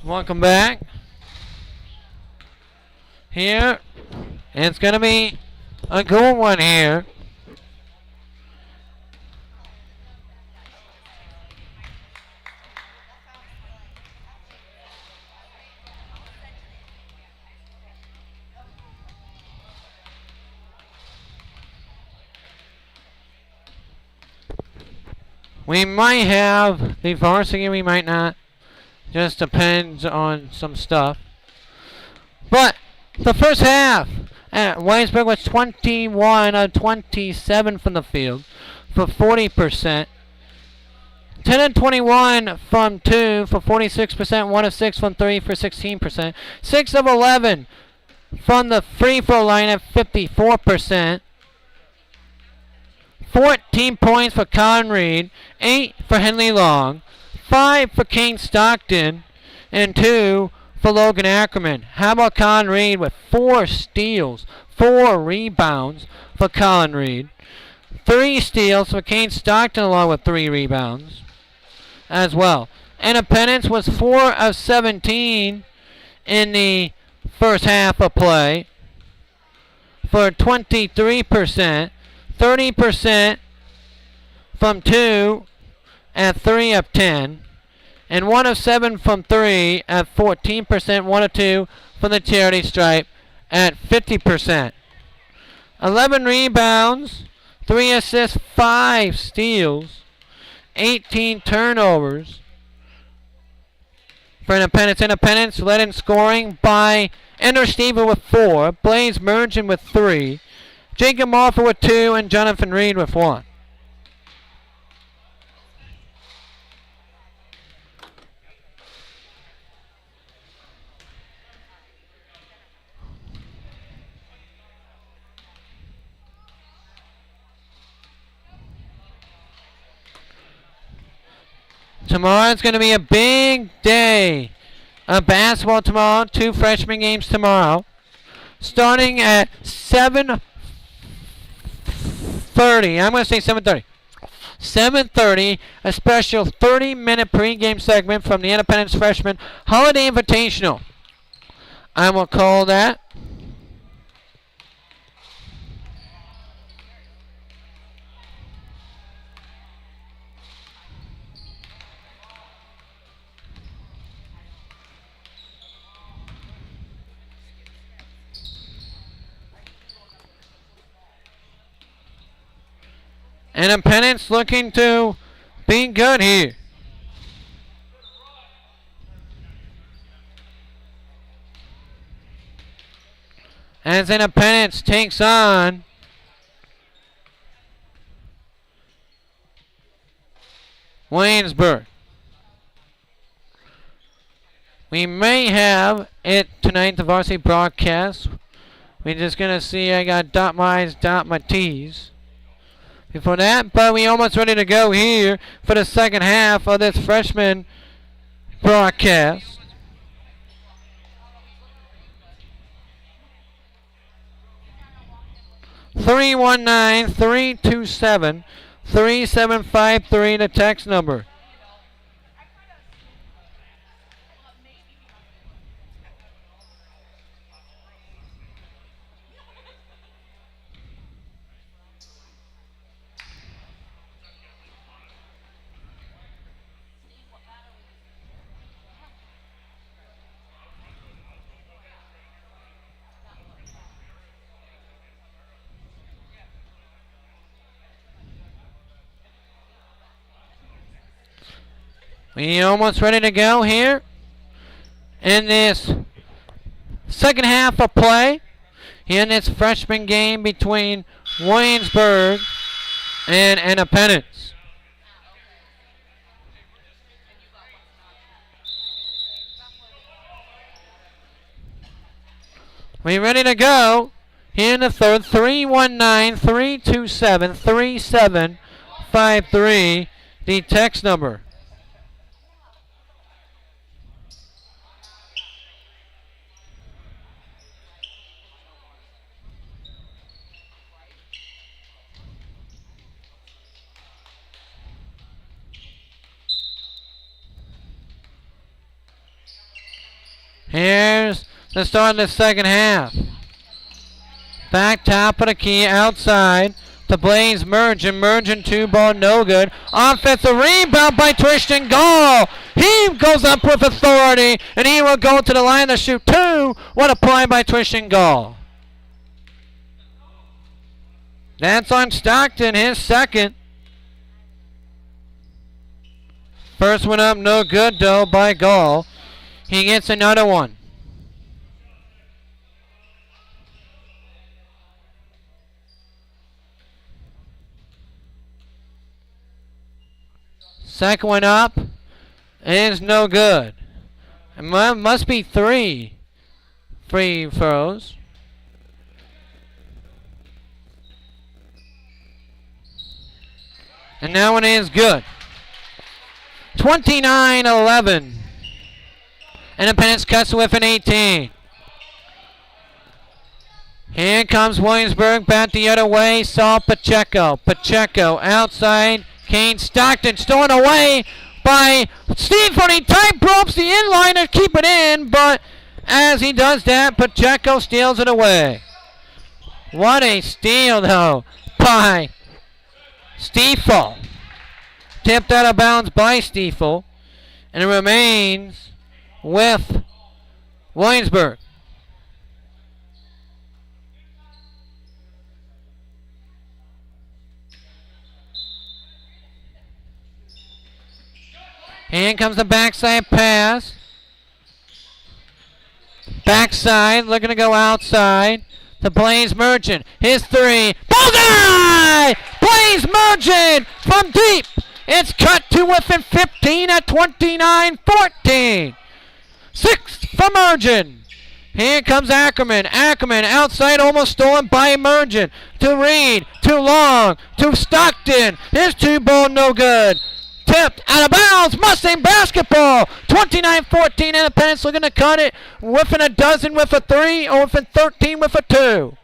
Welcome back. Here. And it's going to be a good one here. We might have the varsity, we might not. Just depends on some stuff. But the first half, Williamsburg was 21 of 27 from the field for 40%. 10 of 21 from 2 for 46%. 1 of 6 from 3 for 16%. 6 of 11 from the free throw line at 54%. 14 points for Colin Reed, 8 for Henley Long, 5 for Kane Stockton, and 2 for Logan Ackerman. How about Colin Reed with 4 steals, 4 rebounds for Colin Reed, 3 steals for Kane Stockton along with 3 rebounds as well. Independence was 4 of 17 in the first half of play for 23%. 30% from 2 at 3 of 10. And 1 of 7 from 3 at 14%. 1 of 2 from the charity stripe at 50%. 11 rebounds, 3 assists, 5 steals, 18 turnovers for Independence. Independence led in scoring by Ender Steven with 4, Blaze Mergen with 3, Jacob Marfa with 2, and Jonathan Reed with 1. Tomorrow's going to be a big day of basketball tomorrow. 2 freshman games tomorrow. Starting at 7:30. I'm going to say 7:30. 7:30, a special 30-minute pregame segment from the Independence Freshman Holiday Invitational. I will call that. Independence looking to be good here. As Independence takes on Williamsburg. We may have it tonight, the varsity broadcast. We're just going to see. I got dot my I's, dot my T's before that, but we almost ready to go here for the second half of this freshman broadcast. Three 327-3753, the text number. We almost ready to go here in this second half of play in this freshman game between Williamsburg and Independence. We ready to go here in the third. 319-327-3753, the text number. Here's the start of the second half. Back top of the key outside to Blaze Mergen. Mergen 2-ball, no good. Offensive rebound by Tristan Gall. He goes up with authority, and he will go to the line to shoot 2. What a play by Tristan Gall. That's on Stockton, his second. First one up, no good though by Gall. He gets another one. Second one up is no good. It must be 3 free throws. And that one is good. 29-11. Independence cuts with an 18. Here comes Williamsburg back the other way. Saul Pacheco. Pacheco outside. Kane Stockton stolen away by Steve He tight ropes the inline to keep it in, but as he does that, Pacheco steals it away. What a steal though by Stiefel. Tipped out of bounds by Stiefel, and it remains with Williamsburg. In comes the backside pass. Backside, looking to go outside to Blaze Merchant. His 3. Bullseye! Blaze Merchant from deep. It's cut to within 15 at 29-14. 6 for Merchant. Here comes Ackerman. Ackerman outside, almost stolen by Merchant. To Reed. Too long. To Stockton. His 2-ball, no good. Tipped out of bounds. Mustang basketball. 29-14. Independence looking to cut it. Within a dozen with a 3, or within 13 with a 2.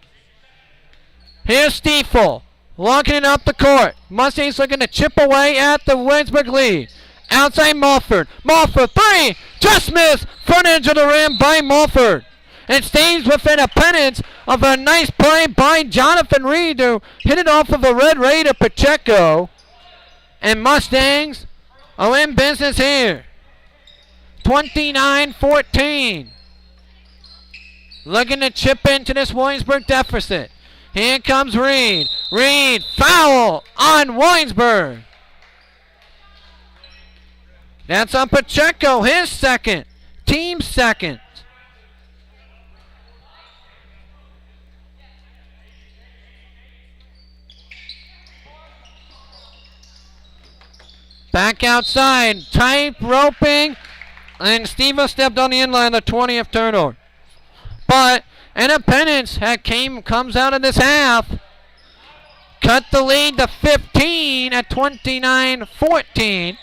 Here's Stiefel. Locking it up the court. Mustangs looking to chip away at the Williamsburg lead. Outside Mulford. Mulford 3. Just missed. Front edge of the rim by Mulford. It stays within a penance of a nice play by Jonathan Reed to hit it off of a Red Raider Pacheco. And Mustangs are in business here. 29-14. Looking to chip into this Williamsburg deficit. Here comes Reed. Reed, foul on Williamsburg. That's on Pacheco, his second. Team second. Back outside, tight roping, and Steve stepped on the inline, the 20th turnover. But Independence comes out of this half, cut the lead to 15 at 29-14.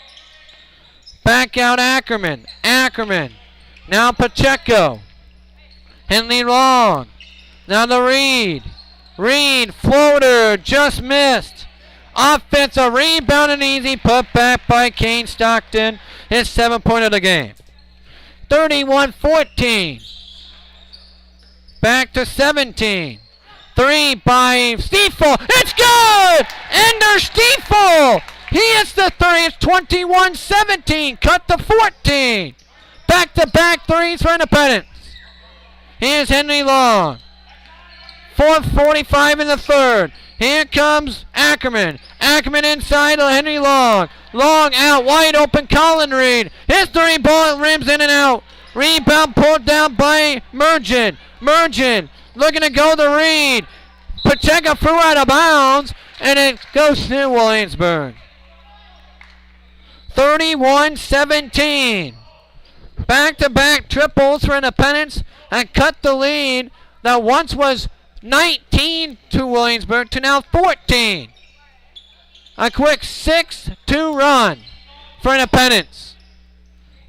Back out Ackerman. Ackerman, now Pacheco. Henley Long, now the Reed. Reed, floater, just missed. Offensive rebound and easy put back by Kane Stockton. His 7-point of the game. 31-14. Back to 17. 3 by Stiefel. It's good! Ender Stiefel! He hits the 3. It's 21-17. Cut to 14. Back-to-back 3s for Independence. Here's Henry Long. 4:45 in the third. Here comes Ackerman. Ackerman inside to Henry Long. Long out, wide open, Colin Reed. His 3-ball rims in and out. Rebound pulled down by Mergen. Mergen looking to go to Reed. Pacheco threw out of bounds, and it goes to Williamsburg. 31-17. Back-to-back triples for Independence and cut the lead that once was 19 to Williamsburg to now 14. A quick 6-2 run for Independence.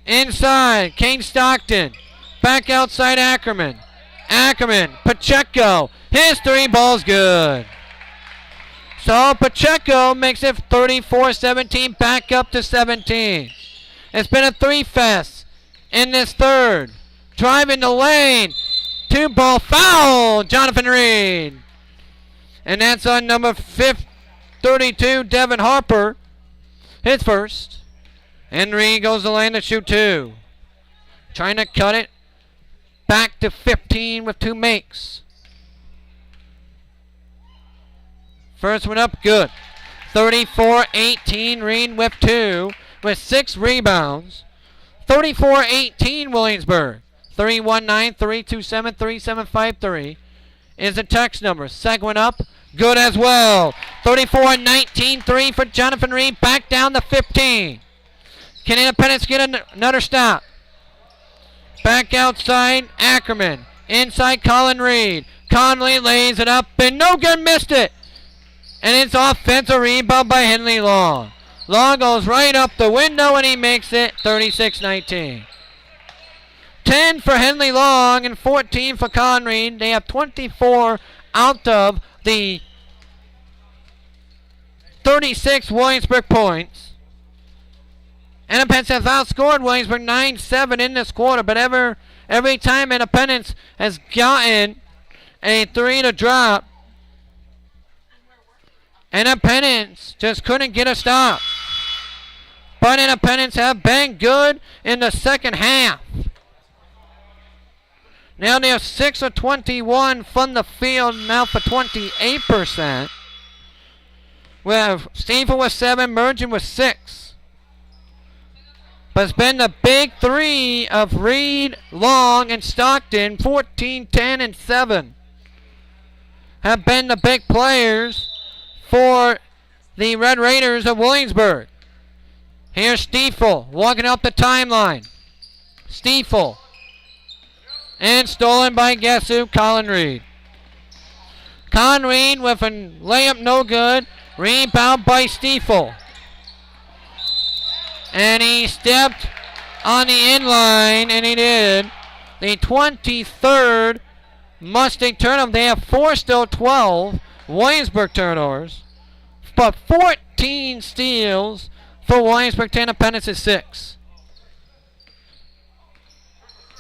Inside, Kane Stockton. Back outside Ackerman. Ackerman, Pacheco. His 3-ball's good. So Pacheco makes it 34-17, back up to 17. It's been a 3 fest in this third. Driving the lane. 2-ball foul. Jonathan Reed. And that's on number 32, Devin Harper. His first. And Reed goes the lane to shoot 2. Trying to cut it back to 15 with 2 makes. First one up, good. 34-18, Reed with 2 with 6 rebounds. 34-18, Williamsburg. 319-327-3753 is the text number. Second one up, good as well. 34-19, 3 for Jonathan Reed. Back down to 15. Can Independence get another stop? Back outside, Ackerman. Inside, Colin Reed. Conley lays it up and no good, missed it. And it's offensive rebound by Henley Long. Long goes right up the window and he makes it 36-19. 10 for Henley Long and 14 for Colin Reed. They have 24 out of the 36 Williamsburg points. Independence has outscored Williamsburg 9-7 in this quarter, but every time Independence has gotten a 3 to drop, Independence just couldn't get a stop. But Independence have been good in the second half. Now they have 6 of 21 from the field, now for 28%. We have Steven with 7, Mergen with 6. But it's been the big 3 of Reed, Long, and Stockton, 14, 10, and 7. Have been the big players for the Red Raiders of Williamsburg. Here's Stiefel walking up the timeline. Stiefel. And stolen by guess who? Colin Reed. Colin Reed with a layup no good. Rebound by Stiefel. And he stepped on the inline, and he did. The 23rd Mustang turnover. They have 4 still, 12 Williamsburg turnovers. But 14 steals for Williamsburg. Independence is 6.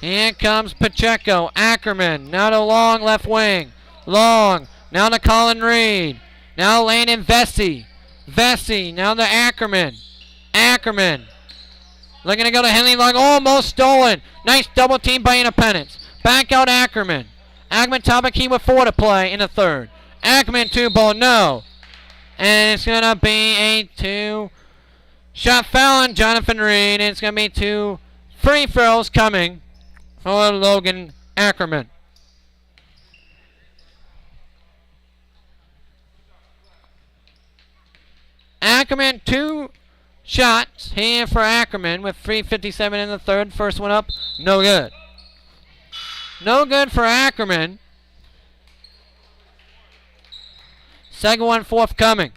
Here comes Pacheco. Ackerman. Now to Long, left wing. Long. Now to Colin Reed. Now Landon Vesey. Vesey. Now to Ackerman. Ackerman. Looking to go to Henley Long. Almost stolen. Nice double team by Independence. Back out Ackerman. Ackerman top of key with 4 to play in the third. Ackerman 2-ball. No. And it's going to be a 2-shot foul on Jonathan Reed. And it's going to be 2 free throws coming for Logan Ackerman. Ackerman 2 shots here for Ackerman with 3:57 in the third. First one up, no good. No good for Ackerman. Second one forthcoming.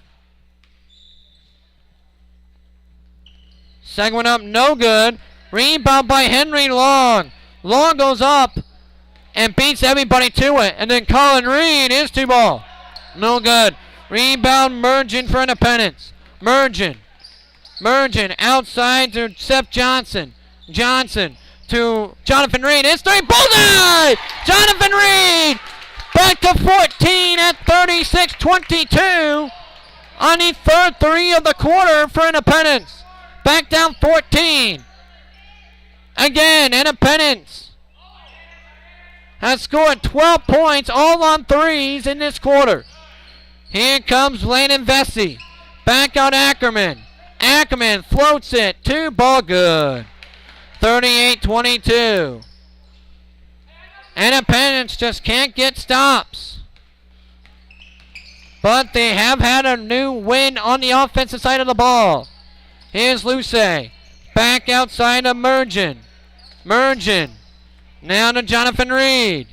Second one up, no good. Rebound by Henry Long. Long goes up and beats everybody to it. And then Colin Reed is 2-ball. No good. Rebound Mergen for Independence. Mergen outside to Seth Johnson. Johnson to Jonathan Reed. It's 3. Bullseye! Jonathan Reed back to 14 at 36-22 on the third 3 of the quarter for Independence. Back down 14. Again, Independence has scored 12 points, all on 3s in this quarter. Here comes Landon Vesey. Back out Ackerman. Ackerman floats it. 2-ball good. 38-22. Independence just can't get stops. But they have had a new win on the offensive side of the ball. Here's Luce. Back outside of Mergen. Now to Jonathan Reed.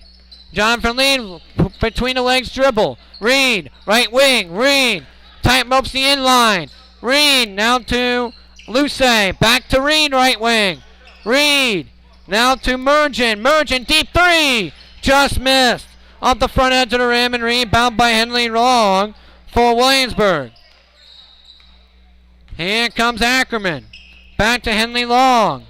Jonathan Reed between the legs dribble. Reed, right wing. Reed tight ropes the inline. Reed now to Luce. Back to Reed, right wing. Reed now to Mergen. Mergen deep 3. Just missed. Off the front edge of the rim and rebound by Henley Long for Williamsburg. Here comes Ackerman. Back to Henley Long.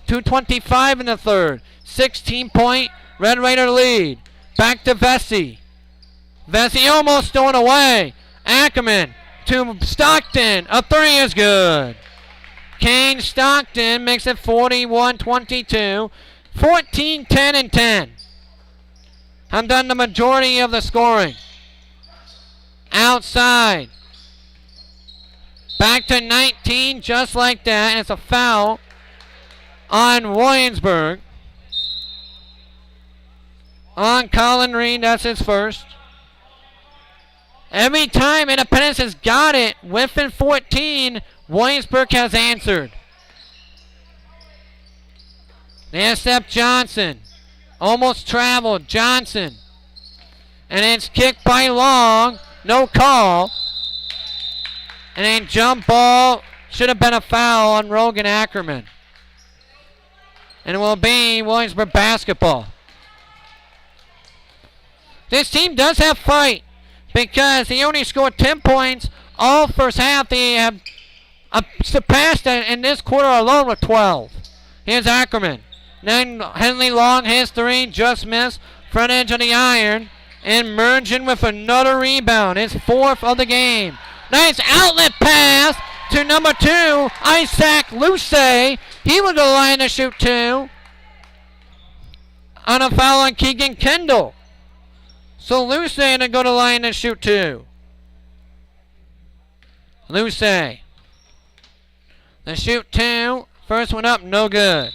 2:25 in the third. 16-point Red Raider lead. Back to Vesey. Vesey almost thrown away. Ackerman to Stockton. A three is good. Kane Stockton makes it 41-22. 14, 10, and 10. I'm done the majority of the scoring. Outside. Back to 19, just like that. And it's a foul on Williamsburg. On Colin Reed, that's his first. Every time Independence has got it within 14, Williamsburg has answered. There's Steph Johnson. Almost traveled. Johnson. And it's kicked by Long. No call. And then jump ball. Should have been a foul on Rogan Ackerman. And it will be Williamsburg basketball. This team does have fight because they only scored 10 points all first half. They have surpassed it in this quarter alone with 12. Here's Ackerman. Then Henley Long, his three, just missed. Front edge of the iron. And Mergen with another rebound. His fourth of the game. Nice outlet pass to number 2, Isaac Luce. He will go line to shoot 2. On a foul on Keegan Kendall. So Luce to go to line to shoot 2. Luce. The shoot 2. First one up, no good.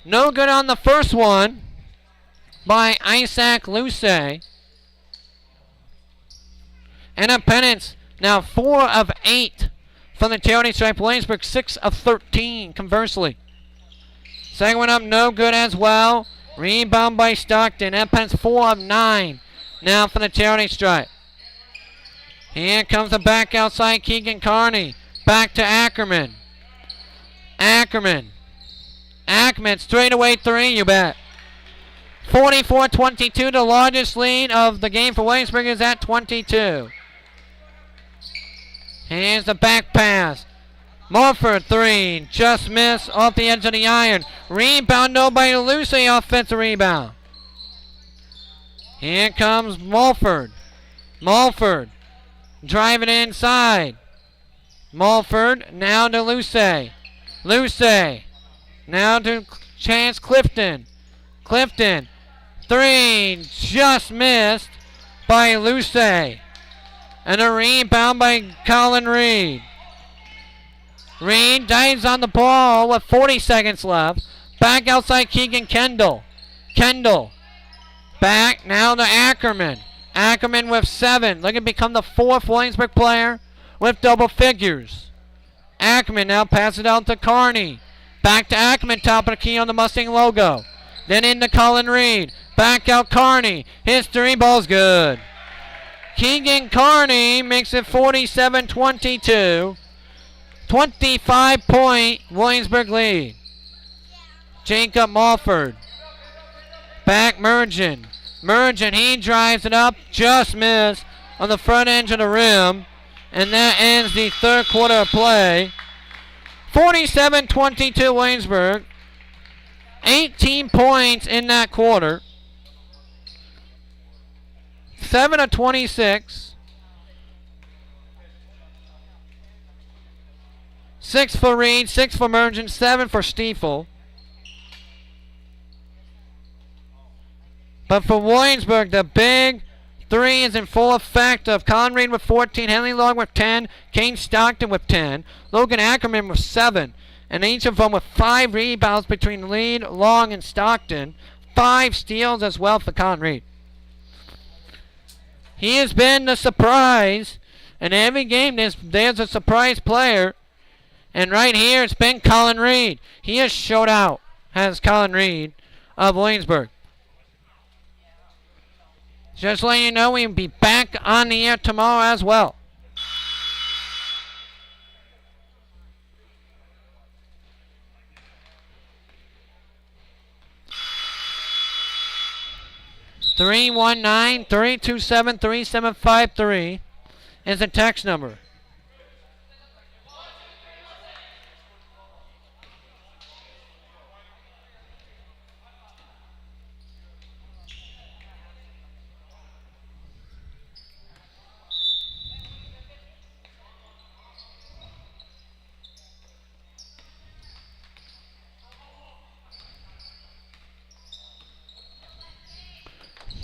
No good on the first one by Isaac Luce. Independence now 4 of 8 from the charity stripe. Williamsburg 6 of 13, conversely. Second one up, no good as well. Rebound by Stockton. Independence 4 of 9 now from the charity stripe. Here comes the back outside Keegan Carney. Back to Ackerman. Ackerman straight away 3, you bet. 44-22, the largest lead of the game for Williamsburg is at 22. Here's the back pass. Morford 3, just missed off the edge of the iron. Rebound though by Luce, offensive rebound. Here comes Mulford. Mulford driving inside. Mulford now to Luce. Luce now to Chance Clifton. Clifton 3, just missed by Luce. And a rebound by Colin Reed. Reed dives on the ball with 40 seconds left. Back outside Keegan Kendall. Kendall. Back now to Ackerman. Ackerman with 7. Looking to become the 4th Williamsburg player with double figures. Ackerman now passes it out to Carney. Back to Ackerman, top of the key on the Mustang logo. Then into Colin Reed. Back out Carney. His 3 ball's good. Keegan Carney makes it 47-22. 25-point Williamsburg lead. Jacob Mulford. Back Mergen. Mergen, he drives it up. Just missed on the front edge of the rim. And that ends the third quarter of play. 47-22 Williamsburg. 18 points in that quarter. 7 of 26. 6 for Reed, 6 for Mergen, 7 for Stiefel. But for Williamsburg, the big 3 is in full effect of Colin Reed with 14, Henley Long with 10, Kane Stockton with 10, Logan Ackerman with 7, and each of them with 5 rebounds between Reed, Long, and Stockton. 5 steals as well for Colin Reed. He has been the surprise. In every game, there's a surprise player. And right here, it's been Colin Reed. He has showed out, has Colin Reed of Williamsburg. Just letting you know, we'll be back on the air tomorrow as well. (319-327-3753) is the text number.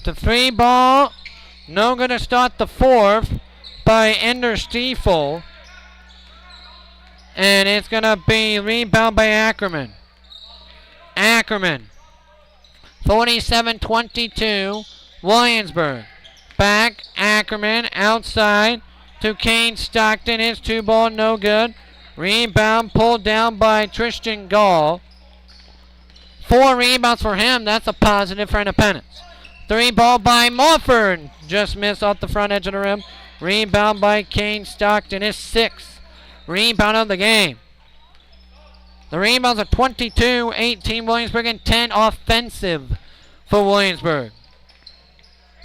The 3 ball. No good to start the 4th by Ender Stiefel. And it's going to be rebound by Ackerman. Ackerman. 47-22. Williamsburg. Back. Ackerman outside to Kane Stockton. His 2 ball no good. Rebound pulled down by Tristan Gall. 4 rebounds for him. That's a positive for Independence. 3 ball by Morford. Just missed off the front edge of the rim. Rebound by Kane Stockton. His 6th rebound of the game. The rebounds are 22-18 Williamsburg and 10 offensive for Williamsburg.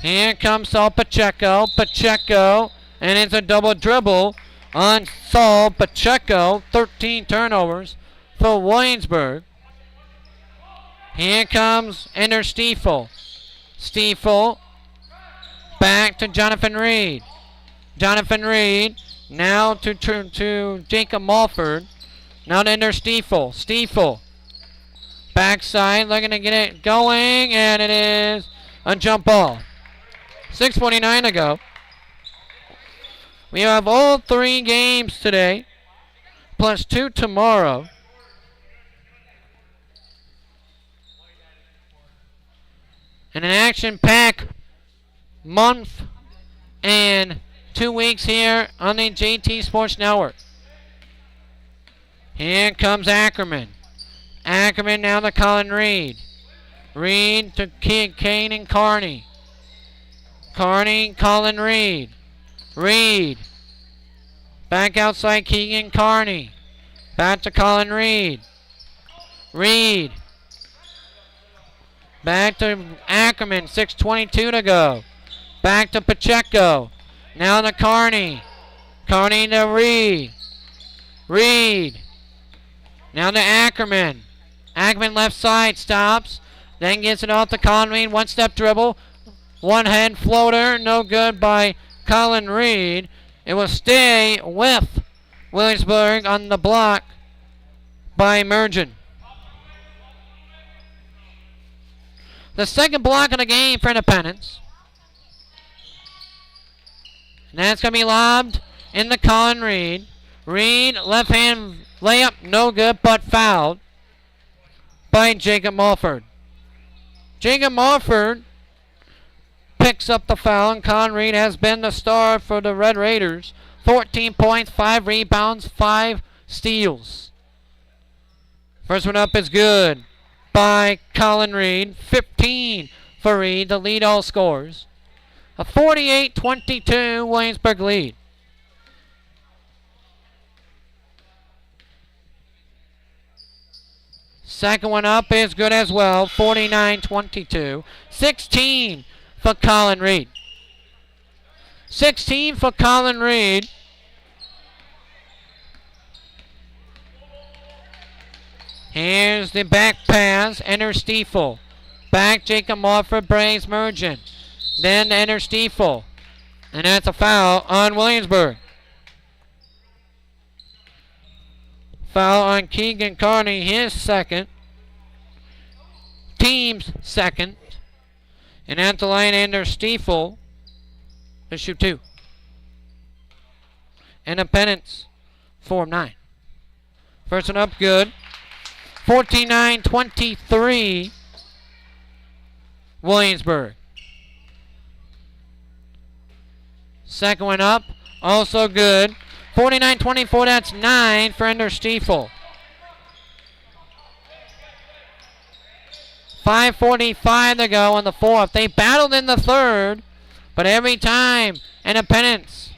Here comes Saul Pacheco. Pacheco, and it's a double dribble on Saul Pacheco. 13 turnovers for Williamsburg. Here comes Ender Stiefel. Stiefel back to Jonathan Reed. Jonathan Reed now to Jacob Mulford. Now to Ender Stiefel. Stiefel backside looking to get it going, and it is a jump ball. 6:49 to go. We have all 3 games today, plus 2 tomorrow. And an action-packed month and 2 weeks here on the JT Sports Network. Here comes Ackerman. Ackerman now to Colin Reed. Reed to Kane and Carney. Carney, Colin Reed. Reed. Back outside Keegan Carney. Back to Colin Reed. Reed. Back to Ackerman. 6:22 to go. Back to Pacheco. Now to Carney. Carney to Reed. Reed. Now to Ackerman. Ackerman left side stops. Then gets it off to Colin Reed. 1-step dribble. 1-hand floater. No good by Colin Reed. It will stay with Williamsburg on the block by Mergen. The second block of the game for Independence. And that's going to be lobbed in the Colin Reed. Reed, left hand layup, no good, but fouled by Jacob Mulford. Jacob Mulford picks up the foul, and Colin Reed has been the star for the Red Raiders. 14 points, 5 rebounds, 5 steals. First one up is good by Colin Reed. 15 for Reed to lead all scores. A 48-22 Williamsburg lead. Second one up is good as well. 49-22. 16 for Colin Reed. 16 for Colin Reed. Here's the back pass. Enter Stiefel. Back Jacob Morford, Braves Mergen. Then enter Stiefel. And that's a foul on Williamsburg. Foul on Keegan Carney, his second. Team's second. And at the line, enter Stiefel to shoot 2. Independence, 4-9. First one up, good. 49-23, Williamsburg. Second one up, also good. 49-24, that's 9 for Ender Stiefel. 5:45 to go in the fourth. They battled in the third, but every time Independence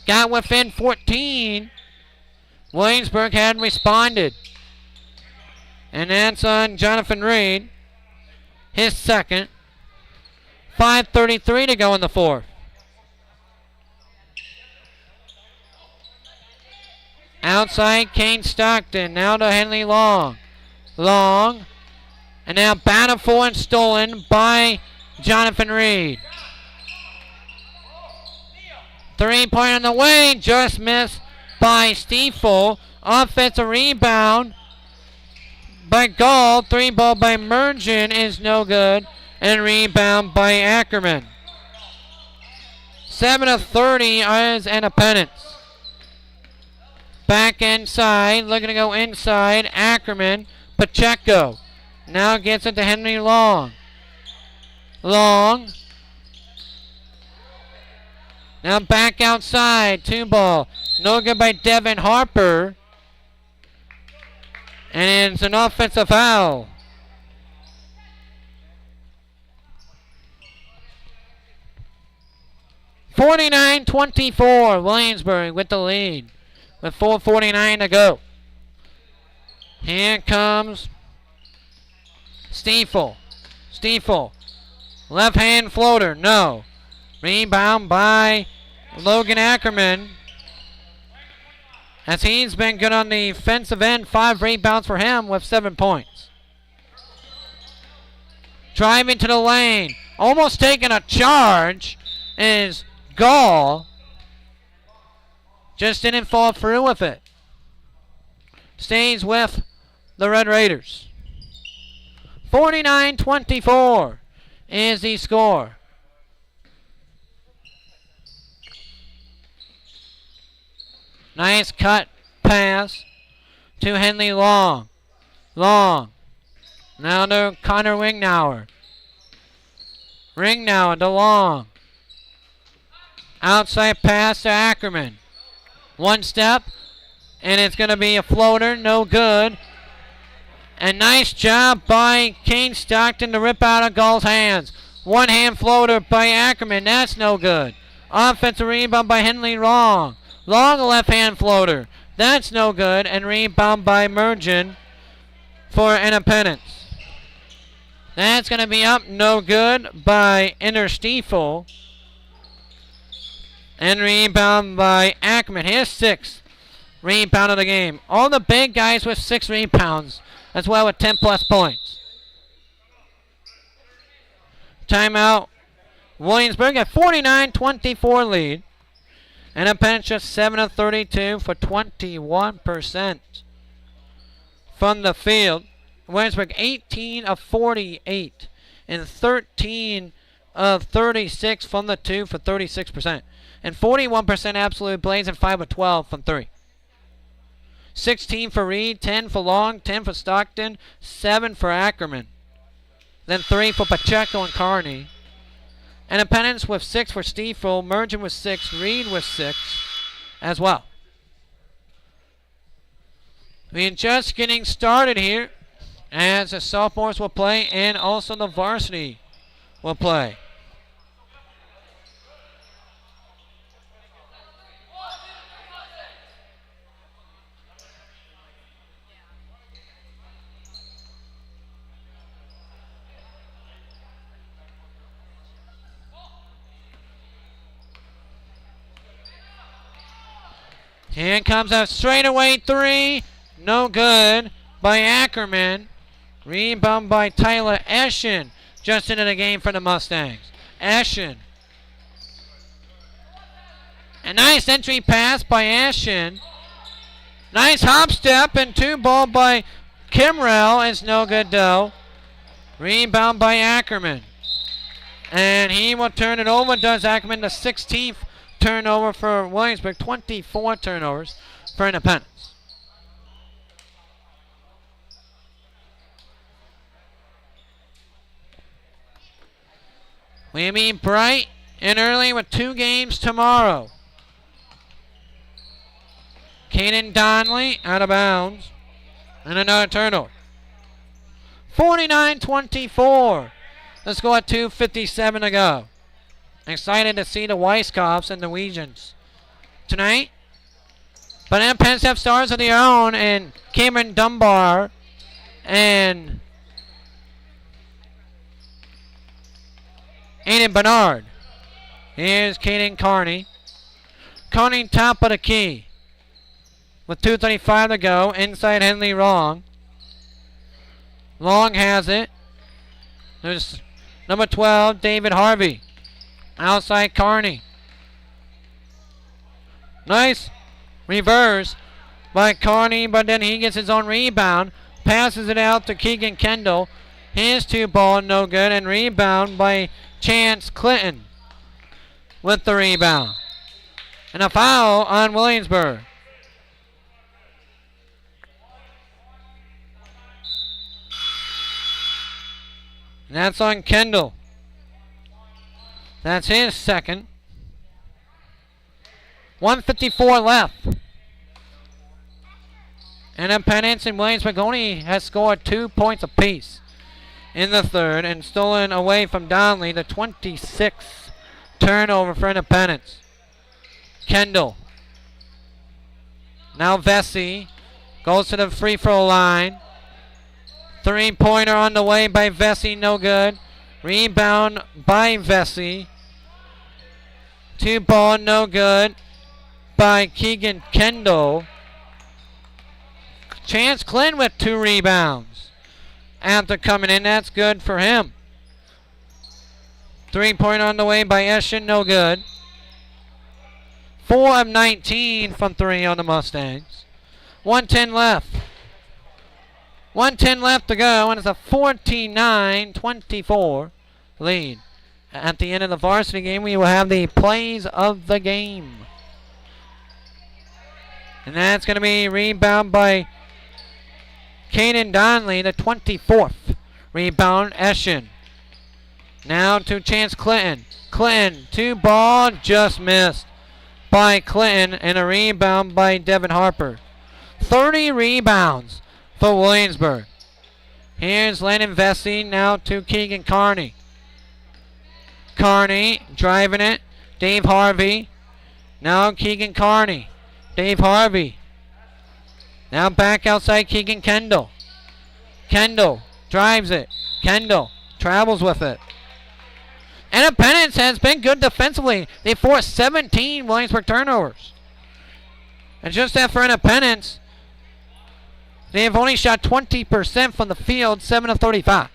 got within 14, Williamsburg had responded. And that's on Jonathan Reed, his second. 5:33 to go in the fourth. Outside Kane Stockton, now to Henley Long. Long, and now batted for and stolen by Jonathan Reed. 3-point on the way, just missed by Stiefel. Offensive rebound by Gall. 3 ball by Mergen is no good. And rebound by Ackerman. 7 of 30 as Independence. Back inside, looking to go inside. Ackerman, Pacheco. Now gets it to Henry Long. Long. Now back outside. 2 ball. No good by Devin Harper. And it's an offensive foul. (49-24). Williamsburg with the lead. With 4:49 to go. Here comes Stiefel. Stiefel. Left hand floater. No. Rebound by Logan Ackerman. As he's been good on the offensive end. 5 rebounds for him with 7 points. Driving to the lane. Almost taking a charge is Gall. Just didn't fall through with it. Stays with the Red Raiders. 49-24 is the score. Nice cut pass to Henley Long. Long. Now to Connor Ringnauer. Ringnauer to Long. Outside pass to Ackerman. 1 step, and it's going to be a floater, no good. And nice job by Kane Stockton to rip out of Gall's hands. 1-hand floater by Ackerman, that's no good. Offensive rebound by Henley Long. Long left-hand floater, that's no good. And rebound by Mergen for Independence. That's going to be up, no good by Stiefel. And rebound by Ackerman. His 6th rebound of the game. All the big guys with 6 rebounds as well with 10-plus points. Timeout. Williamsburg at 49-24 lead. And Independence just 7 of 32 for 21% from the field. Williamsburg 18 of 48 and 13 of 36 from the 2 for 36%. And 41% absolute plays and 5 of 12 from 3. 16 for Reed, 10 for Long, 10 for Stockton, 7 for Ackerman. Then 3 for Pacheco and Carney. And Independence with 6 for Stiefel, Mergen with 6, Reed with 6 as well. We're just getting started here as the sophomores will play and also the varsity will play. Here comes a straightaway 3. No good by Ackerman. Rebound by Tyler Eschen. Just into the game for the Mustangs. Eschen. A nice entry pass by Eschen. Nice hop step and 2 ball by Kimrell. It's no good though. Rebound by Ackerman. And he will turn it over. Does Ackerman, the 16th turnover for Williamsburg. 24 turnovers for Independence. We be bright and early with 2 games tomorrow. Caden Donnelly out of bounds. And another turnover. 49-24. Let's go at 2:57 to go. Excited to see the Weisskopfs and the Norwegians tonight. But Independence have stars of their own, and Cameron Dunbar and Aiden Bernard. Here's Caden Carney. Carney top of the key. With 2:35 to go. Inside Henley Long. Long has it. There's number 12, David Harvey. Outside Carney. Nice reverse by Carney, but then he gets his own rebound. Passes it out to Keegan Kendall. His 2 ball, no good, and rebound by Chance Clinton with the rebound. And a foul on Williamsburg. And that's on Kendall. That's his second. 1:54 left. Independence and Williamsburg only has scored 2 points apiece in the third and stolen away from Donnelly, the 26th turnover for Independence. Kendall. Now Vesey goes to the free throw line. 3-pointer on the way by Vesey, no good. Rebound by Vesey. 2 ball, no good by Keegan Kendall. Chance Clinton with 2 rebounds after coming in. That's good for him. 3-pointer on the way by Eschen, no good. 4 of 19 from 3 on the Mustangs. 1:10 left. 1:10 left to go, and it's a 49-24 lead. At the end of the varsity game, we will have the plays of the game. And that's going to be rebound by Caden Donnelly, the 24th. Rebound, Eschen. Now to Chance Clinton. Clinton, 2 ball, just missed by Clinton, and a rebound by Devin Harper. 30 rebounds for Williamsburg. Here's Landon Vesey now to Keegan Carney. Carney driving it. Dave Harvey. Now Keegan Carney. Dave Harvey. Now back outside Keegan Kendall. Kendall drives it. Kendall travels with it. Independence has been good defensively. They forced 17 Williamsburg turnovers. And just after Independence, they have only shot 20% from the field, 7 of 35.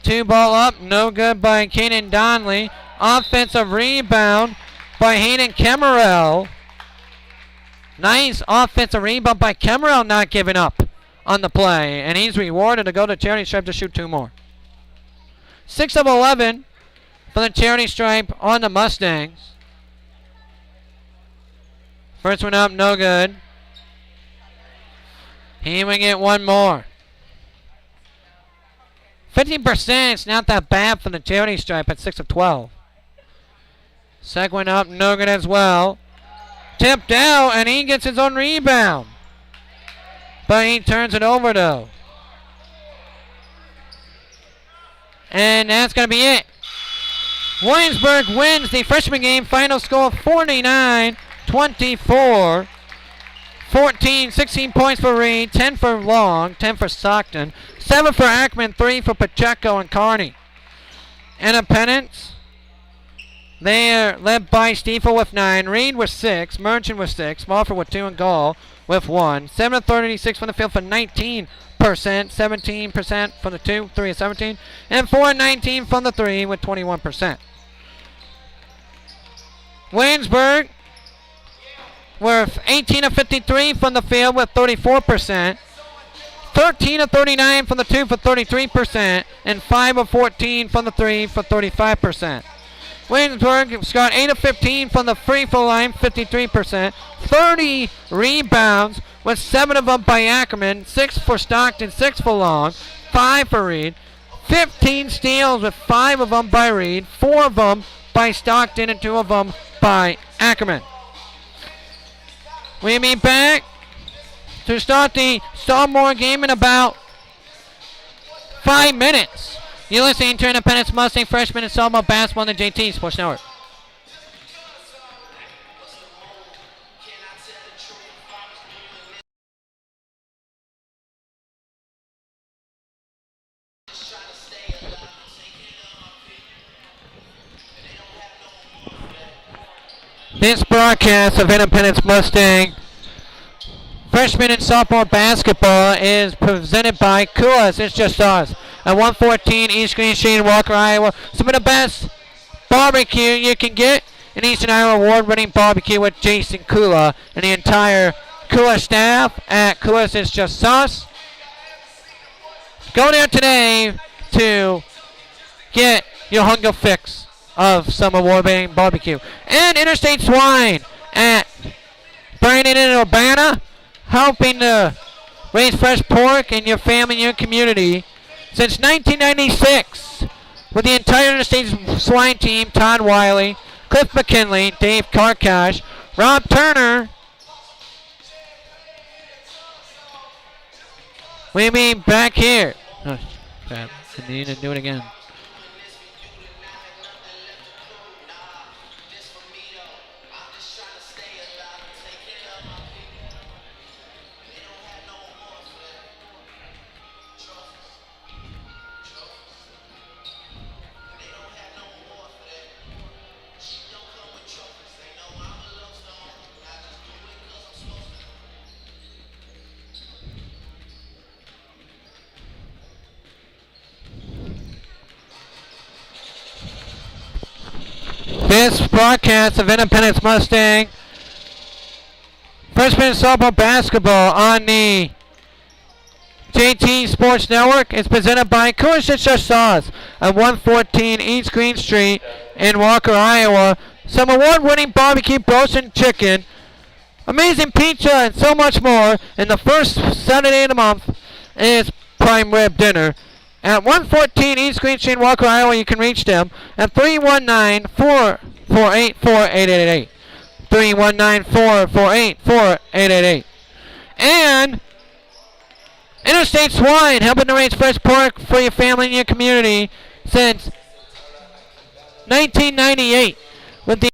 2 ball up, no good by Kaden Donnelly. Offensive rebound by Hayden Kemerell. Nice offensive rebound by Kemerell, not giving up on the play. And he's rewarded to go to charity stripe to shoot 2 more. 6 of 11 for the charity stripe on the Mustangs. First one up, no good. Here we get 1 more. 50%, it's not that bad for the charity stripe at 6 of 12. Second one up, no good as well. Tipped out, and he gets his own rebound. But he turns it over, though. And that's going to be it. Williamsburg wins the freshman game. Final score 49-24. 16 points for Reed, 10 for Long, 10 for Stockton, 7 for Ackman, 3 for Pacheco and Carney. Independence, they are led by Stiefel with 9, Reed with 6, Merchant with 6, Smallford with 2, and Gall with 1. 7 of 36 from the field for 19%, 17% from the 2, 3 of 17, and 4 of 19 from the 3 with 21%. Williamsburg were 18 of 53 from the field with 34%, 13 of 39 from the 2 for 33%, and 5 of 14 from the 3 for 35%. Williamsburg got 8 of 15 from the free throw line, 53%, 30 rebounds with 7 of them by Ackerman, 6 for Stockton, 6 for Long, 5 for Reed, 15 steals with 5 of them by Reed, 4 of them by Stockton, and 2 of them by Ackerman. We'll be back to start the sophomore game in about 5 minutes. You're listening to Independence Mustang freshman and sophomore basketball on the JT Sports Network. This broadcast of Independence Mustang freshman and sophomore basketball is presented by Coolers. It's just us. At 114 East Green Street in Walker, Iowa. Some of the best barbecue you can get in Eastern Iowa, award-winning barbecue with Jason Kula and the entire Kula staff at Coolers. It's just us. Go there today to get your hunger fix of some award-winning barbecue. And Interstate Swine at Brandon and Urbana, helping to raise fresh pork in your family and your community since 1996. With the entire Interstate Swine team, Todd Wiley, Cliff McKinley, Dave Karkash, Rob Turner. We mean back here. Oh, crap. I need to do it again. This broadcast of Independence Mustang freshman softball basketball on the JT Sports Network is presented by Coors Sauce at 114 East Green Street in Walker, Iowa. Some award-winning barbecue roasted chicken, amazing pizza, and so much more. And the first Saturday of the month is prime rib dinner. At 114 East Green Street, Walker, Iowa, you can reach them at 319-448-4888. 319-448-4888. And Interstate Swine, helping to raise fresh pork for your family and your community since 1998 with the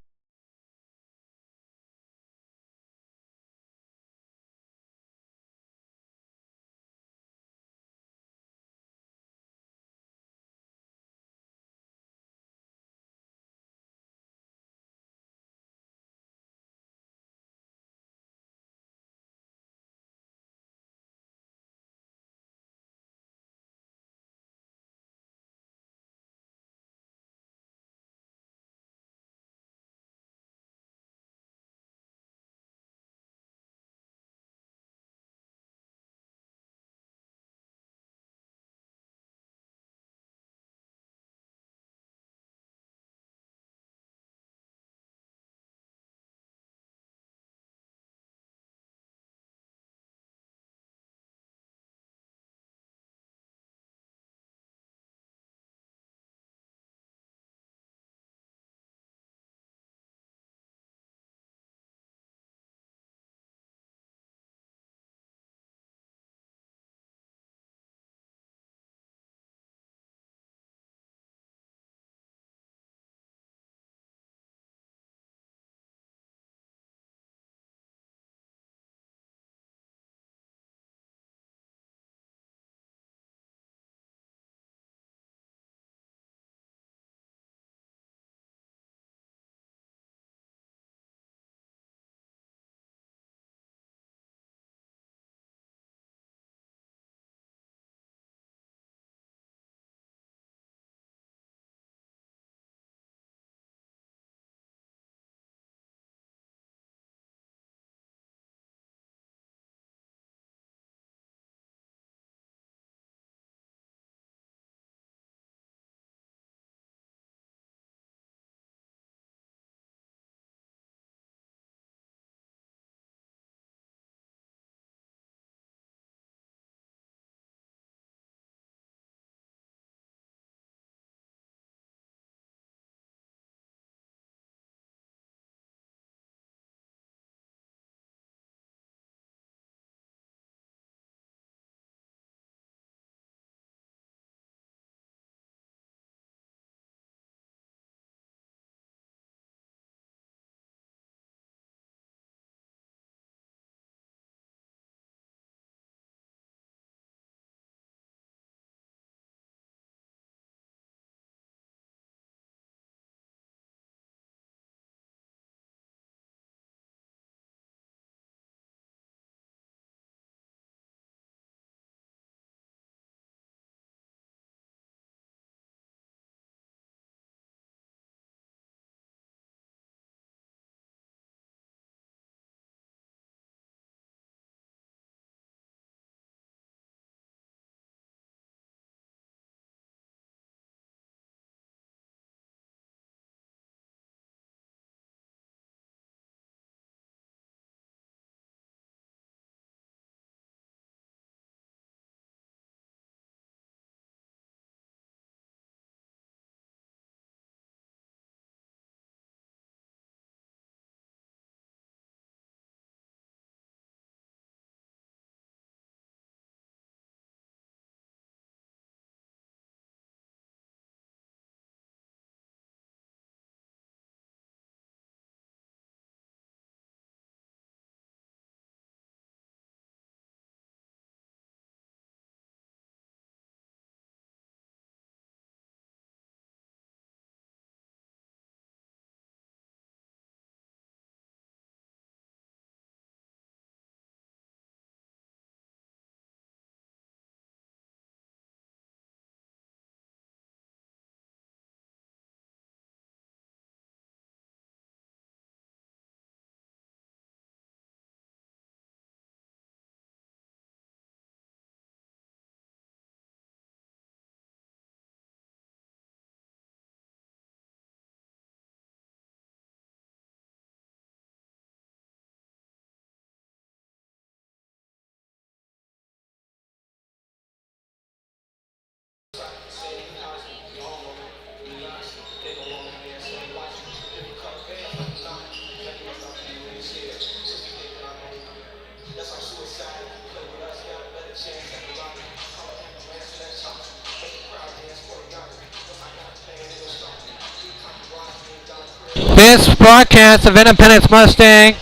This broadcast of Independence Mustang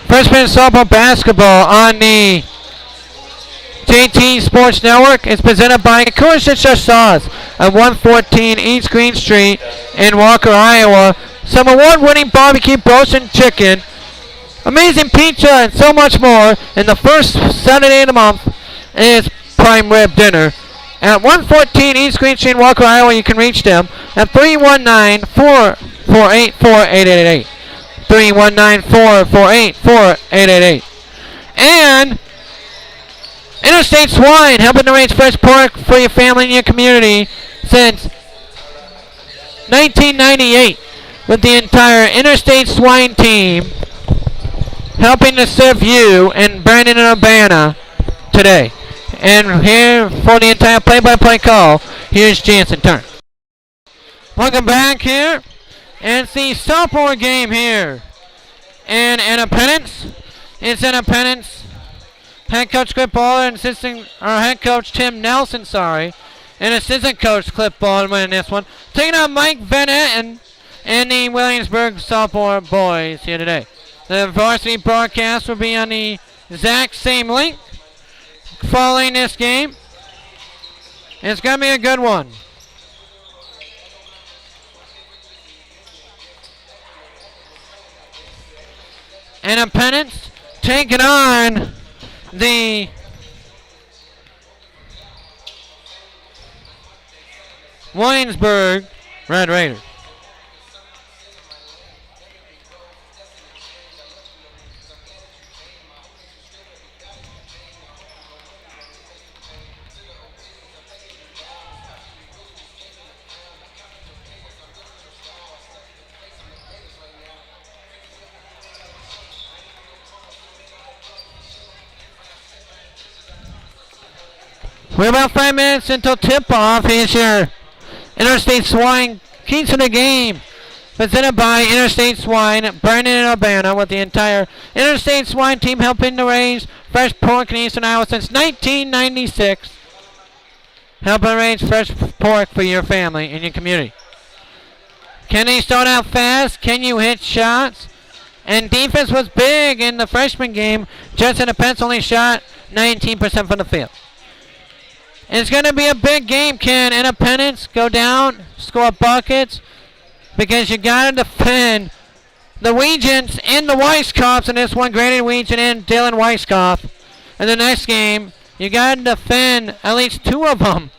freshman softball basketball on the JT Sports Network is presented by Courage Sauce at 114 East Green Street in Walker, Iowa. Some award-winning barbecue roasted chicken, amazing pizza, and so much more. And the first Saturday of the month is prime rib dinner. At 114 East Green Street in Walker, Iowa, you can reach them at 319-448-4888. 319-448-4888. And Interstate Swine, helping to raise fresh pork for your family and your community since 1998, with the entire Interstate Swine team helping to serve you in Brandon and Urbana today. And here for the entire play-by-play call, here's Jansen Turner. Welcome back here. And it's the sophomore game here in Independence. It's Independence. Head coach Cliff Baller and head coach Tim Nelson, and assistant coach Cliff Baller winning this one. Taking on Mike Bennett and the Williamsburg sophomore boys here today. The varsity broadcast will be on the exact same link following this game. It's going to be a good one. Independence taking on the Williamsburg Red Raiders. We're about 5 minutes until tip-off. Here's your Interstate Swine keys to the game. Presented by Interstate Swine, Brandon and Urbana, with the entire Interstate Swine team helping to raise fresh pork in Eastern Iowa since 1996. Helping to raise fresh pork for your family and your community. Can they start out fast? Can you hit shots? And defense was big in the freshman game. Just Independence only shot 19% from the field. It's going to be a big game. Can Independence go down, score buckets? Because you got to defend the Weegians and the Weisskopfs in this one. Graded Weegan and Dylan Weisskopf. In the next game, you got to defend at least two of them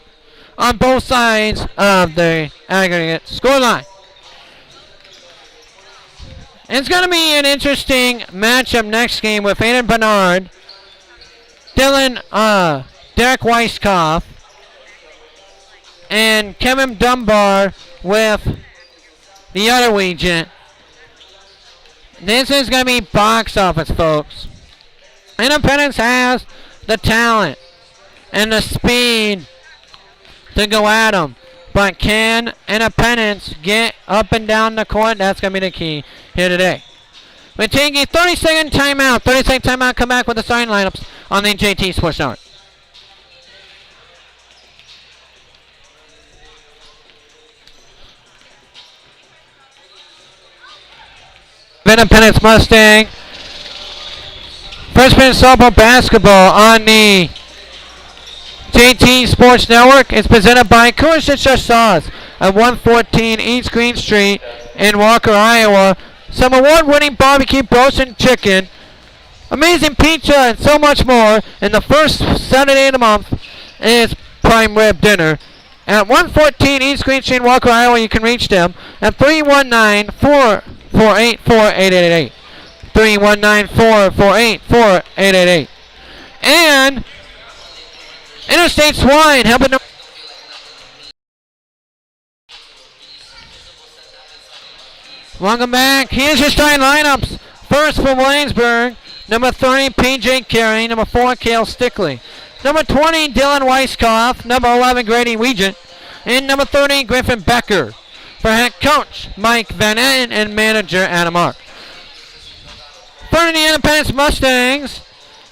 on both sides of the aggregate scoreline. It's going to be an interesting matchup next game with Aiden Bernard, Derek Weisskopf, and Kevin Dunbar with the other Weegan. This is going to be box office, folks. Independence has the talent and the speed to go at them. But can Independence get up and down the court? That's going to be the key here today. We're taking a 30-second timeout. 30-second timeout. Come back with the starting lineups on the JT Sports Network. Independence Mustang freshman softball basketball on the JT Sports Network is presented by Courage Sauce at 114 East Green Street in Walker, Iowa. Some award-winning barbecue roasted chicken, amazing pizza, and so much more. And the first Saturday of the month is prime rib dinner. At 114 East Green Street in Walker, Iowa, you can reach them at 319-448-4888. 319-448-4888. And Interstate Swine helping them. Welcome back. Here's your starting lineups. First for Williamsburg, number 30, P.J. Carey. Number 4, Cale Stickley. Number 20, Dylan Weisskopf. Number 11, Grady Weegan. And number 30, Griffin Becker. For head coach, Mike Van Etten, and manager, Adam Ark. For the Independence Mustangs,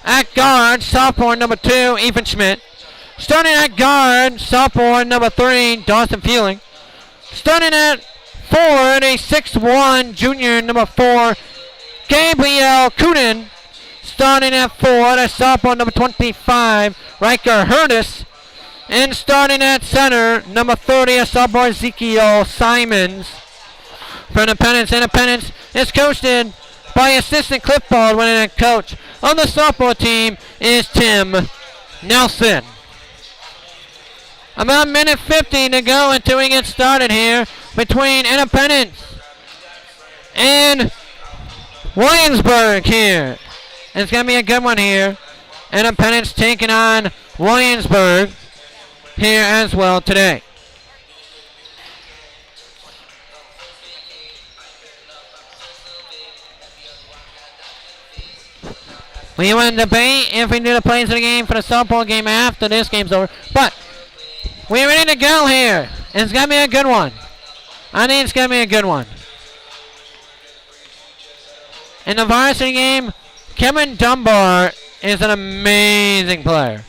at guard, sophomore number 2, Ethan Schmidt. Starting at guard, sophomore number 3, Dawson Feeling. Starting at forward, a 6'1" junior, number 4, Gabriel Kunin. Starting at forward, a sophomore, number 25, Riker Hurtis. And starting at center, number 30, a sophomore, Ezekiel Simons. For Independence, Independence is coached by assistant Cliff Baldwin, and a coach on the sophomore team is Tim Nelson. About a minute 50 to go until we get started here between Independence and Williamsburg here. It's going to be a good one here. Independence taking on Williamsburg here as well today. We want to debate if we do the plays of the game for the softball game after this game's over. But we're ready to go here. It's going to be a good one. I think it's going to be a good one. In the varsity game, Kevin Dunbar is an amazing player.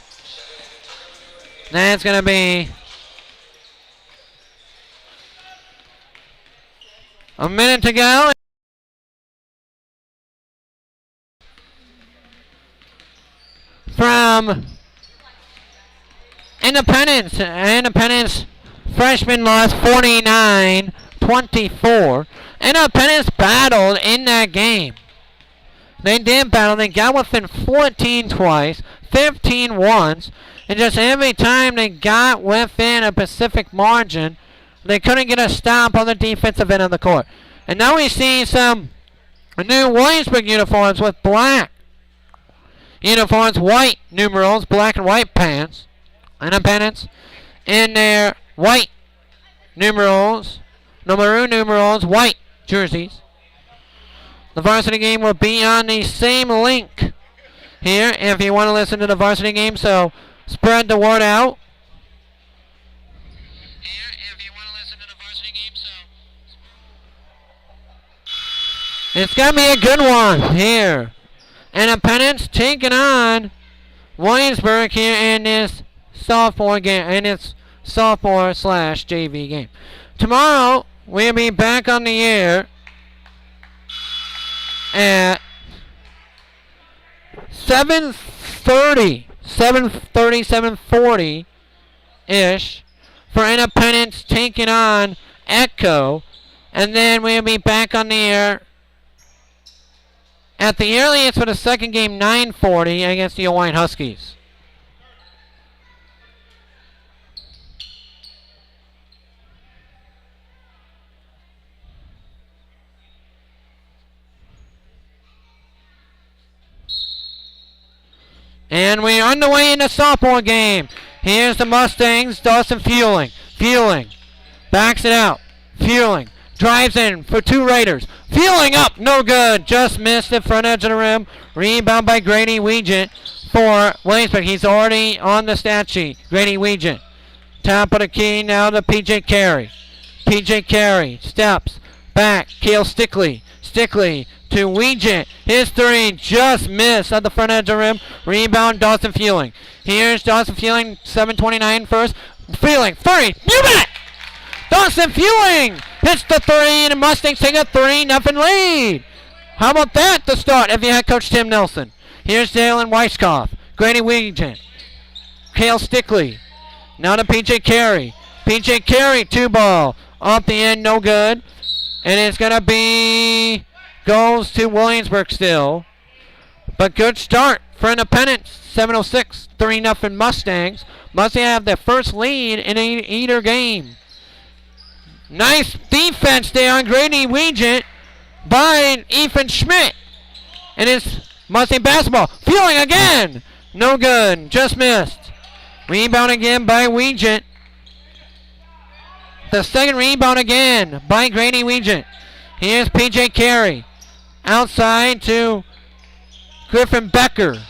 That's going to be a minute to go. From Independence. Independence freshman lost 49-24. Independence battled in that game. They did battle. They got within 14 twice, 15 once, and just every time they got within a Pacific margin, they couldn't get a stop on the defensive end of the court. And now we see some new Williamsburg uniforms with black uniforms, white numerals, black and white pants. Independence in their white numerals, no maroon numerals, white jerseys. The varsity game will be on the same link here if you want to listen to the varsity game, so spread the word out. It's going to be a good one here. Independence taking on Williamsburg here in this sophomore game, in its sophomore/JV game. Tomorrow we'll be back on the air at 7:40-ish for Independence taking on Echo, and then we'll be back on the air at the earliest for the second game, 9:40 against the Hawaiian Huskies. And we're underway in the sophomore game. Here's the Mustangs. Dawson Fueling. Fueling. Backs it out. Fueling. Drives in for two Raiders. Fueling up. No good. Just missed the front edge of the rim. Rebound by Grady Weegent for Williamsburg. He's already on the stat sheet. Grady Weegent. Top of the key now to P.J. Carey. P.J. Carey steps back. Kale Stickley. Stickley to Weegent. His three just missed at the front edge of the rim. Rebound Dawson Fueling. Here's Dawson Fueling. 7:29 first. Fueling. Three. You bet! Dawson Fueling hits the three, and the Mustangs take a 3-0 lead. How about that to start if you had Coach Tim Nelson? Here's Dalen Weisskopf. Grady Weegent. Kale Stickley. Now to P.J. Carey. P.J. Carey, two ball. Off the end, no good. And it's going to be, goes to Williamsburg still. But good start for Independence. 7:06, 3-0 Mustangs. Mustangs have their first lead in either game. Nice defense there on Grady Weegent by Ethan Schmidt. And it's Mustang basketball. Fueling again. No good. Just missed. Rebound again by Weegent. The second rebound again by Grady Weegent. Here's P.J. Carey. Outside to Griffin Becker.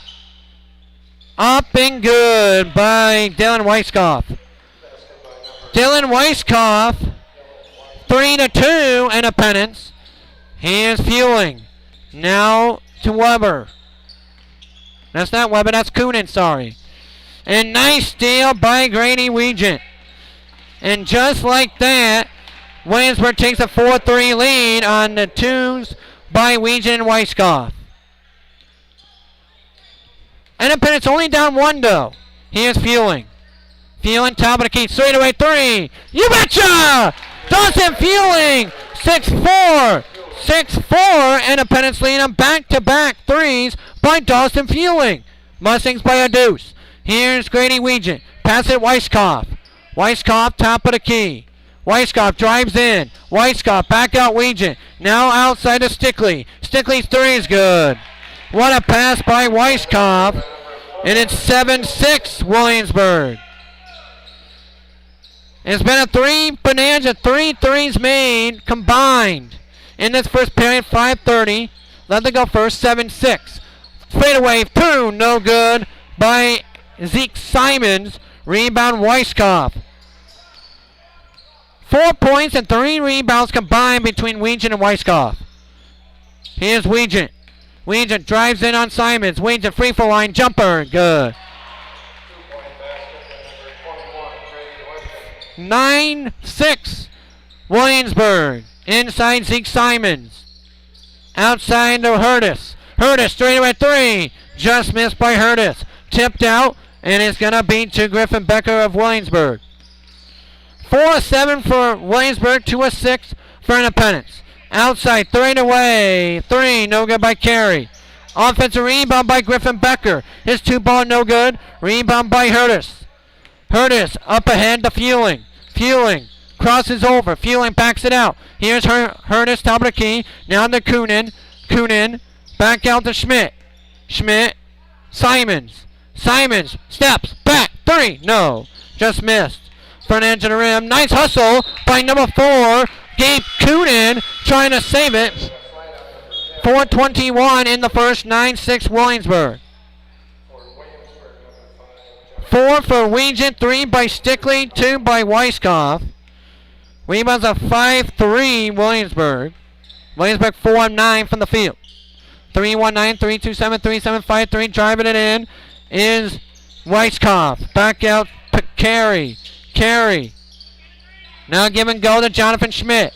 Up and good by Dylan Weisskopf. Dylan Weisskopf. 3-2 Independence. Here's Fueling. Now to Weber. That's not Weber, that's Coonan, sorry. And nice steal by Grady Weegent. And just like that, Williamsburg takes a 4-3 lead on the twos by Weegan and Weiskopf. Independence only down 1 though. Here's Fueling. Fueling, top of the key, straightaway 3. You betcha! Dawson Fueling, 6-4. 6-4. Independence lead on back-to-back threes by Dawson Fueling. Mustangs by a deuce. Here's Grady Weegan. Pass it Weiskopf. Weiskopf, top of the key. Weiskopf drives in. Weiskopf back out Weegan. Now outside to Stickley. Stickley's 3 is good. What a pass by Weiskopf. And it's 7-6 Williamsburg. It's been a 3 bonanza, 3 threes made combined. In this first period, 5:30. Let them go first, 7-6. Fadeaway, 2, no good by Zeke Simons. Rebound Weiskopf. 4 points and 3 rebounds combined between Weegan and Weiskopf. Here's Weegan. Weegan drives in on Simons. Weegan free throw line jumper. Good. 9-6 Williamsburg. Inside Zeke Simons. Outside to Hurtis. Hurtis straight away 3. Just missed by Hurtis. Tipped out, and it's going to be to Griffin Becker of Williamsburg. 4-7 for Williamsburg, 2-6 for Independence. Outside, 3 away. 3, no good by Carey. Offensive rebound by Griffin Becker. His 2-ball, no good. Rebound by Hurtis. Hurtis up ahead to Fueling. Fueling crosses over. Fueling backs it out. Here's Hurtis, top of the key. Now to Coonan. Coonan back out to Schmidt. Schmidt. Simons. Simons steps back. 3. No. Just missed. Front edge of the rim. Nice hustle by number 4. Gabe Coonan trying to save it. 4:21 in the first. 9-6 Williamsburg. 4 for Weegan, 3 by Stickley, 2 by Weiskopf. Rebounds a 5-3 Williamsburg. Williamsburg 4-9 from the field. 3-1-9, 3-2-7, 3-7-5, 3 driving it in is Weiskopf. Back out to Carey. Carey. Now give and go to Jonathan Schmidt.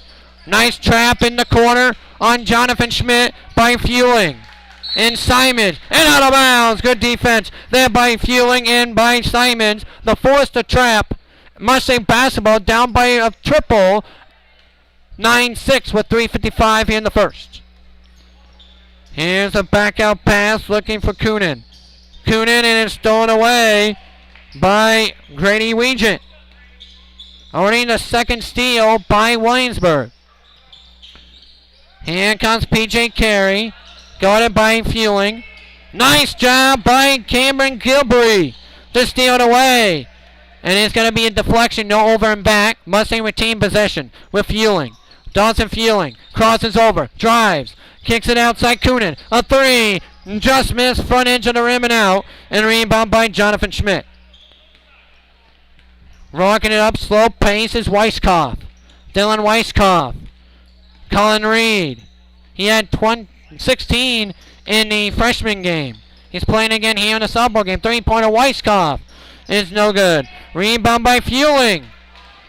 Nice trap in the corner on Jonathan Schmidt by Fueling. And Simons. And out of bounds. Good defense there by Fueling and by Simons. The force to trap. Mustang basketball down by a triple. 9-6 with 3:55 here in the first. Here's a back out pass looking for Coonan. Coonan, and it's stolen away by Grady Weegan. Already the second steal by Williamsburg. Here comes P.J. Carey. Guarded by Fueling. Nice job by Cameron Gilbrey to steal it away. And it's going to be a deflection, no over and back. Mustang retain possession with Fueling. Dawson Fueling crosses over, drives, kicks it outside Coonan. A 3, just missed, front edge of the rim and out. And rebound by Jonathan Schmidt. Rocking it up, slow pace is Weiskopf. Dylan Weiskopf. Colin Reed. He had 16 in the freshman game. He's playing again here in the sophomore game. 3-pointer Weiskopf is no good. Rebound by Fueling.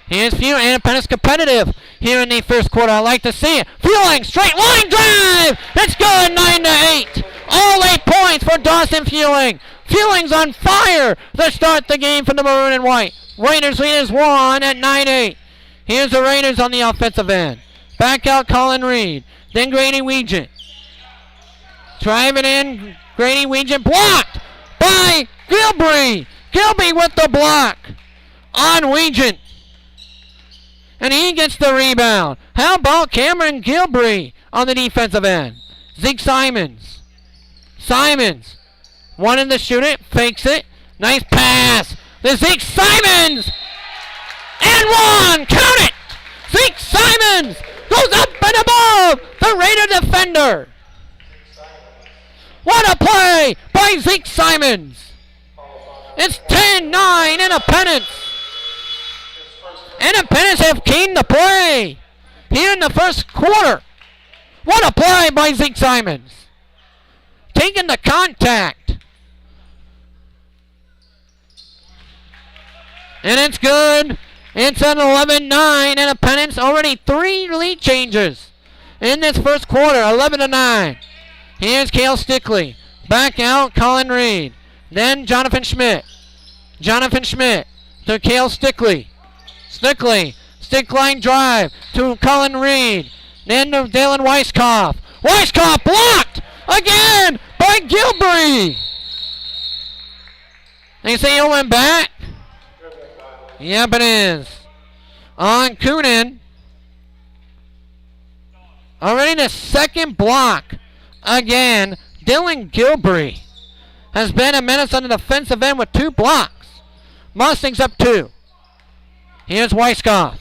Here's Fueling. Independence competitive here in the first quarter. I like to see it. Fueling, straight line drive. It's good, 9-8. All 8 points for Dawson Fueling. Fueling's on fire to start the game for the Maroon and White. Raiders lead is 1 at 9-8. Here's the Raiders on the offensive end. Back out Colin Reed. Then Grady Weegan. Driving in, Grady Weegan blocked by Gilbrey. Gilbrey with the block on Weegan. And he gets the rebound. How about Cameron Gilbrey on the defensive end? Zeke Simons. Simons wanted to shoot it, fakes it. Nice pass to Zeke Simons. And 1, count it. Zeke Simons goes up and above the Raider defender. What a play by Zeke Simons. It's 10-9 Independence. Independence have keen the play here in the first quarter. What a play by Zeke Simons. Taking the contact. And it's good. It's an 11-9 Independence. Already 3 lead changes in this first quarter. 11-9. Here's Cale Stickley. Back out, Colin Reed. Then Jonathan Schmidt. Jonathan Schmidt to Cale Stickley. Stickley. Stick line drive to Colin Reed. Then to Dalen Weiskopf. Weiskopf blocked again by Gilbury. They say he went back. Yep, it is. On Coonan. Already the second block. Again, Dylan Gilbury has been a menace on the defensive end with 2 blocks. Mustangs up 2. Here's Weiskopf.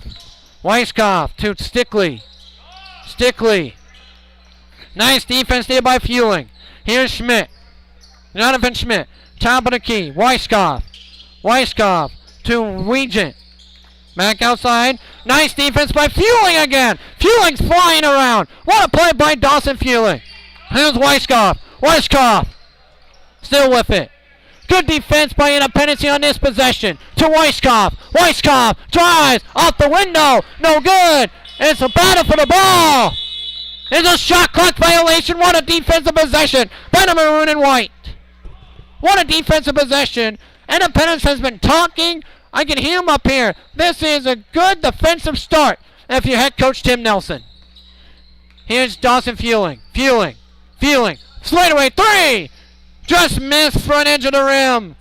Weiskopf to Stickley. Stickley. Nice defense there by Fueling. Here's Schmidt. Jonathan Schmidt. Top of the key. Weiskopf. Weiskopf to Weegent. Back outside. Nice defense by Fueling again. Fueling's flying around. What a play by Dawson Fueling. Here's Weiskopf. Weiskopf. Still with it. Good defense by Independence on this possession. To Weiskopf. Weiskopf drives off the window. No good. It's a battle for the ball. It's a shot clock violation. What a defensive possession by the Maroon and White. What a defensive possession. Independence has been talking. I can hear him up here. This is a good defensive start if you're head coach Tim Nelson. Here's Dawson Fueling. Fueling. Slide away. 3. Just missed front edge of the rim.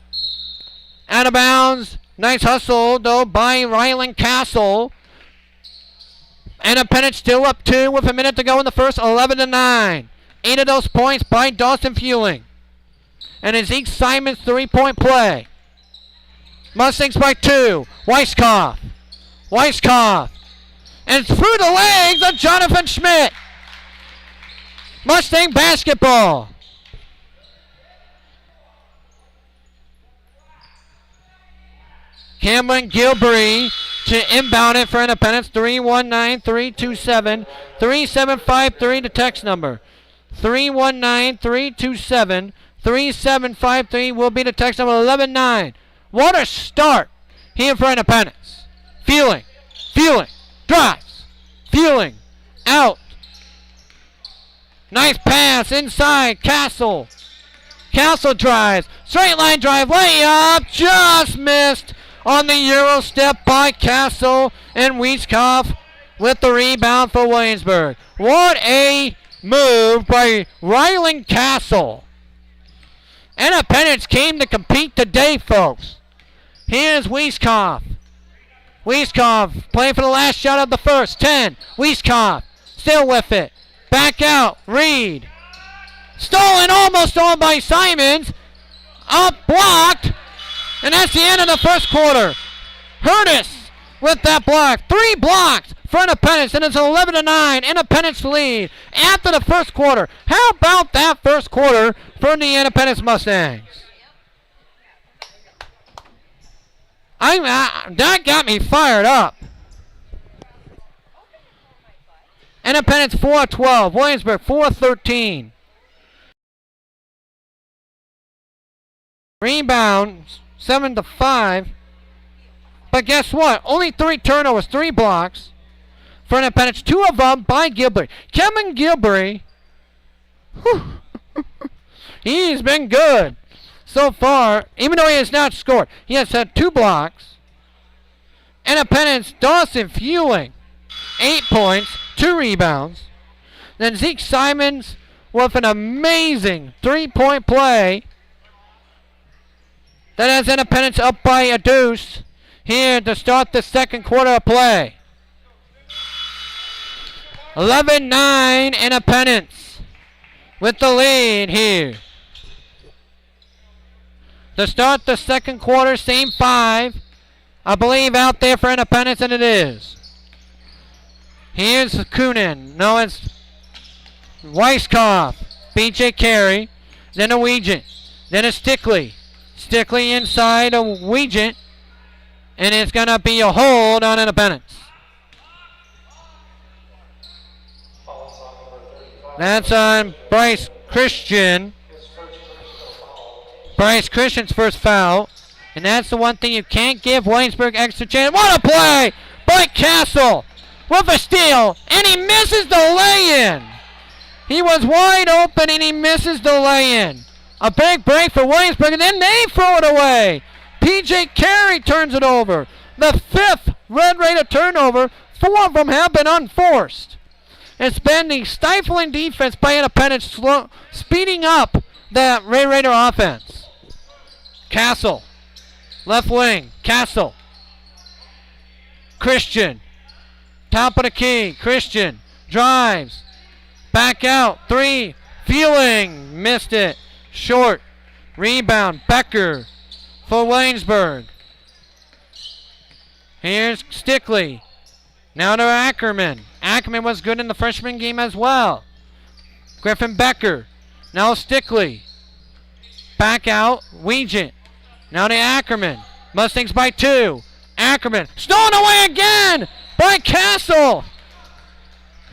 Out of bounds. Nice hustle, though, by Ryland Castle. Independence still up 2 with a minute to go in the first. 11-9. 8 of those points by Dawson Fueling. And it's Zeke Simon's 3-point play. Mustangs by 2. Weiskopf. And through the legs of Jonathan Schmidt. Mustang basketball. Cameron Gilbury to inbound it for Independence. 319-327. 3753 the text number. 319-327. 3753 will be the text number. 11-9. What a start here for Independence. Fueling. Drives. Fueling. Out. Nice pass inside. Castle drives. Straight line drive. Layup. Just missed on the Euro step by Castle. And Weiskopf with the rebound for Williamsburg. What a move by Ryland Castle. Independence came to compete today, folks. Here's Weiskopf. Playing for the last shot of the first. 10. Weiskopf still with it. Back out. Reed. Stolen, almost stolen by Simons. Up, blocked. And that's the end of the first quarter. Hurtis with that block. 3 blocks for Independence, and it's 11-9. Independence lead after the first quarter. How about that first quarter for the Independence Mustangs? That got me fired up. Independence 4-12. Williamsburg 4-13. Rebounds 7-5. But guess what? Only 3 turnovers, 3 blocks for Independence. 2 of them by Gilbury. Kevin Gilbury, he's been good so far, even though he has not scored. He has had 2 blocks. Independence, Dawson Fueling, 8 points, 2 rebounds. Then Zeke Simons with an amazing 3-point play that has Independence up by a deuce here to start the second quarter of play. 11-9 Independence with the lead here. To start the second quarter, same 5, I believe, out there for Independence, and it is. Here's Coonan. No, it's Weiskopf. B.J. Carey. Then a Weegent. Then a Stickley. Stickley inside a Weegent. And it's going to be a hold on Independence. That's on Bryce Christian. Bryce Christian's first foul. And that's the one thing you can't give Williamsburg extra chance. What a play by Castle with a steal. And he misses the lay-in. He was wide open and he misses the lay-in. A big break for Williamsburg, and then they throw it away. P.J. Carey turns it over. The 5th Red Raider turnover. 4 of them have been unforced. It's been the stifling defense by Independence speeding up the Red Raider offense. Castle. Left wing. Castle. Christian. Top of the key. Christian. Drives. Back out. 3. Fueling. Missed it. Short. Rebound. Becker for Williamsburg. Here's Stickley. Now to Ackerman. Ackerman was good in the freshman game as well. Griffin Becker. Now Stickley. Back out. Weegent. Now to Ackerman. Mustangs by 2. Ackerman. Stolen away again by Castle.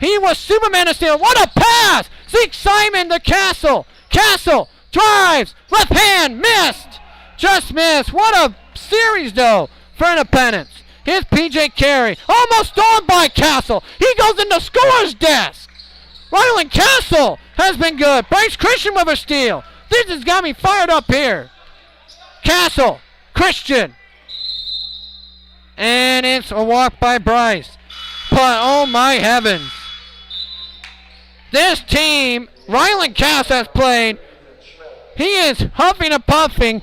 He was Superman to steal. What a pass. Zeke Simon to Castle. Castle drives. Left hand. Missed. Just missed. What a series, though, for Independence. Here's P.J. Carey. Almost stolen by Castle. He goes in the scorer's desk. Ryland Castle has been good. Bryce Christian with a steal. This has got me fired up here. Castle. Christian. And it's a walk by Bryce. But, oh my heavens. This team, Ryland Castle has played. He is huffing and puffing.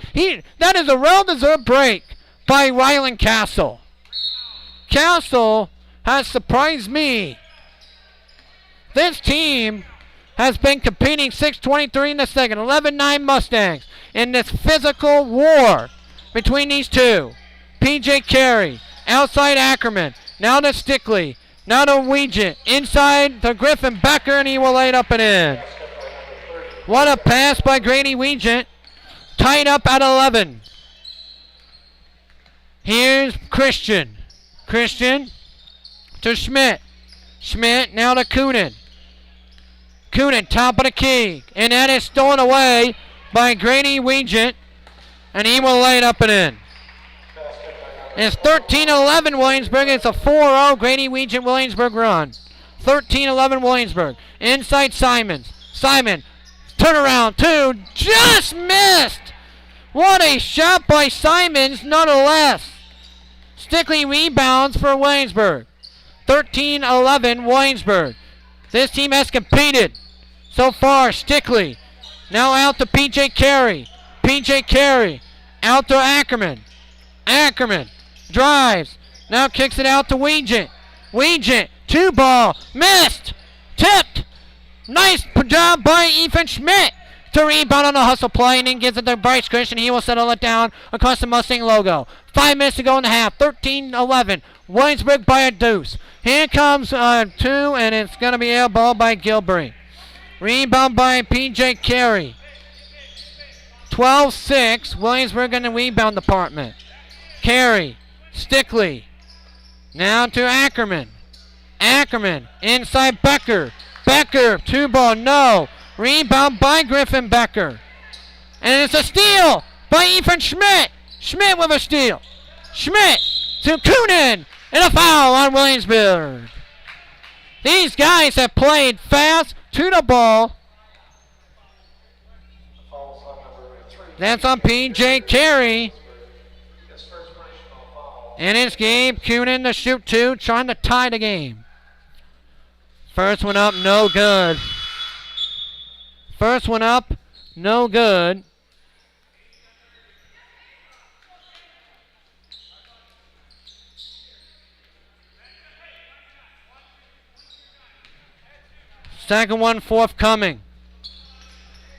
That is a well-deserved break by Ryland Castle. Castle has surprised me. This team has been competing 6:23 in the second. 11-9 Mustangs in this physical war between these two. P.J. Carey, outside Ackerman. Now to Stickley. Now to Weegent. Inside to Griffin Becker, and he will lay it up and in. What a pass by Grady Weegent. Tied up at 11. Here's Christian. Christian to Schmidt. Schmidt now to Coonan. Coonan, top of the key. And that is stolen away by Grady Weegent. And he will lay it up and in. It's 13-11 Williamsburg. It's a 4-0 Grady Weegent Williamsburg run. 13-11 Williamsburg. Inside Simons. Simon, turnaround 2. Just missed. What a shot by Simons nonetheless. Stickley rebounds for Williamsburg. 13-11 Williamsburg. This team has competed so far. Stickley. Now out to P.J. Carey. P.J. Carey. Out to Ackerman. Ackerman. Drives. Now kicks it out to Weegent. Weegent. 2 ball. Missed. Tipped. Nice job by Ethan Schmidt to rebound on the hustle play, and then gives it to Bryce Christian. He will settle it down across the Mustang logo. 5 minutes to go in the half. 13-11. Williamsburg by a deuce. Here comes 2, and it's going to be air ball by Gilbury. Rebound by P.J. Carey. 12-6. Williamsburg in the rebound department. Carey. Stickley. Now to Ackerman. Ackerman. Inside Becker. Becker. 2 ball. No. Rebound by Griffin Becker. And it's a steal by Ethan Schmidt. Schmidt with a steal. Schmidt to Coonan. And a foul on Williamsburg. These guys have played fast to the ball. That's on P.J. Carey. And it's Gabe Coonan to shoot 2, trying to tie the game. First one up, no good. First one up, no good. Second one forthcoming.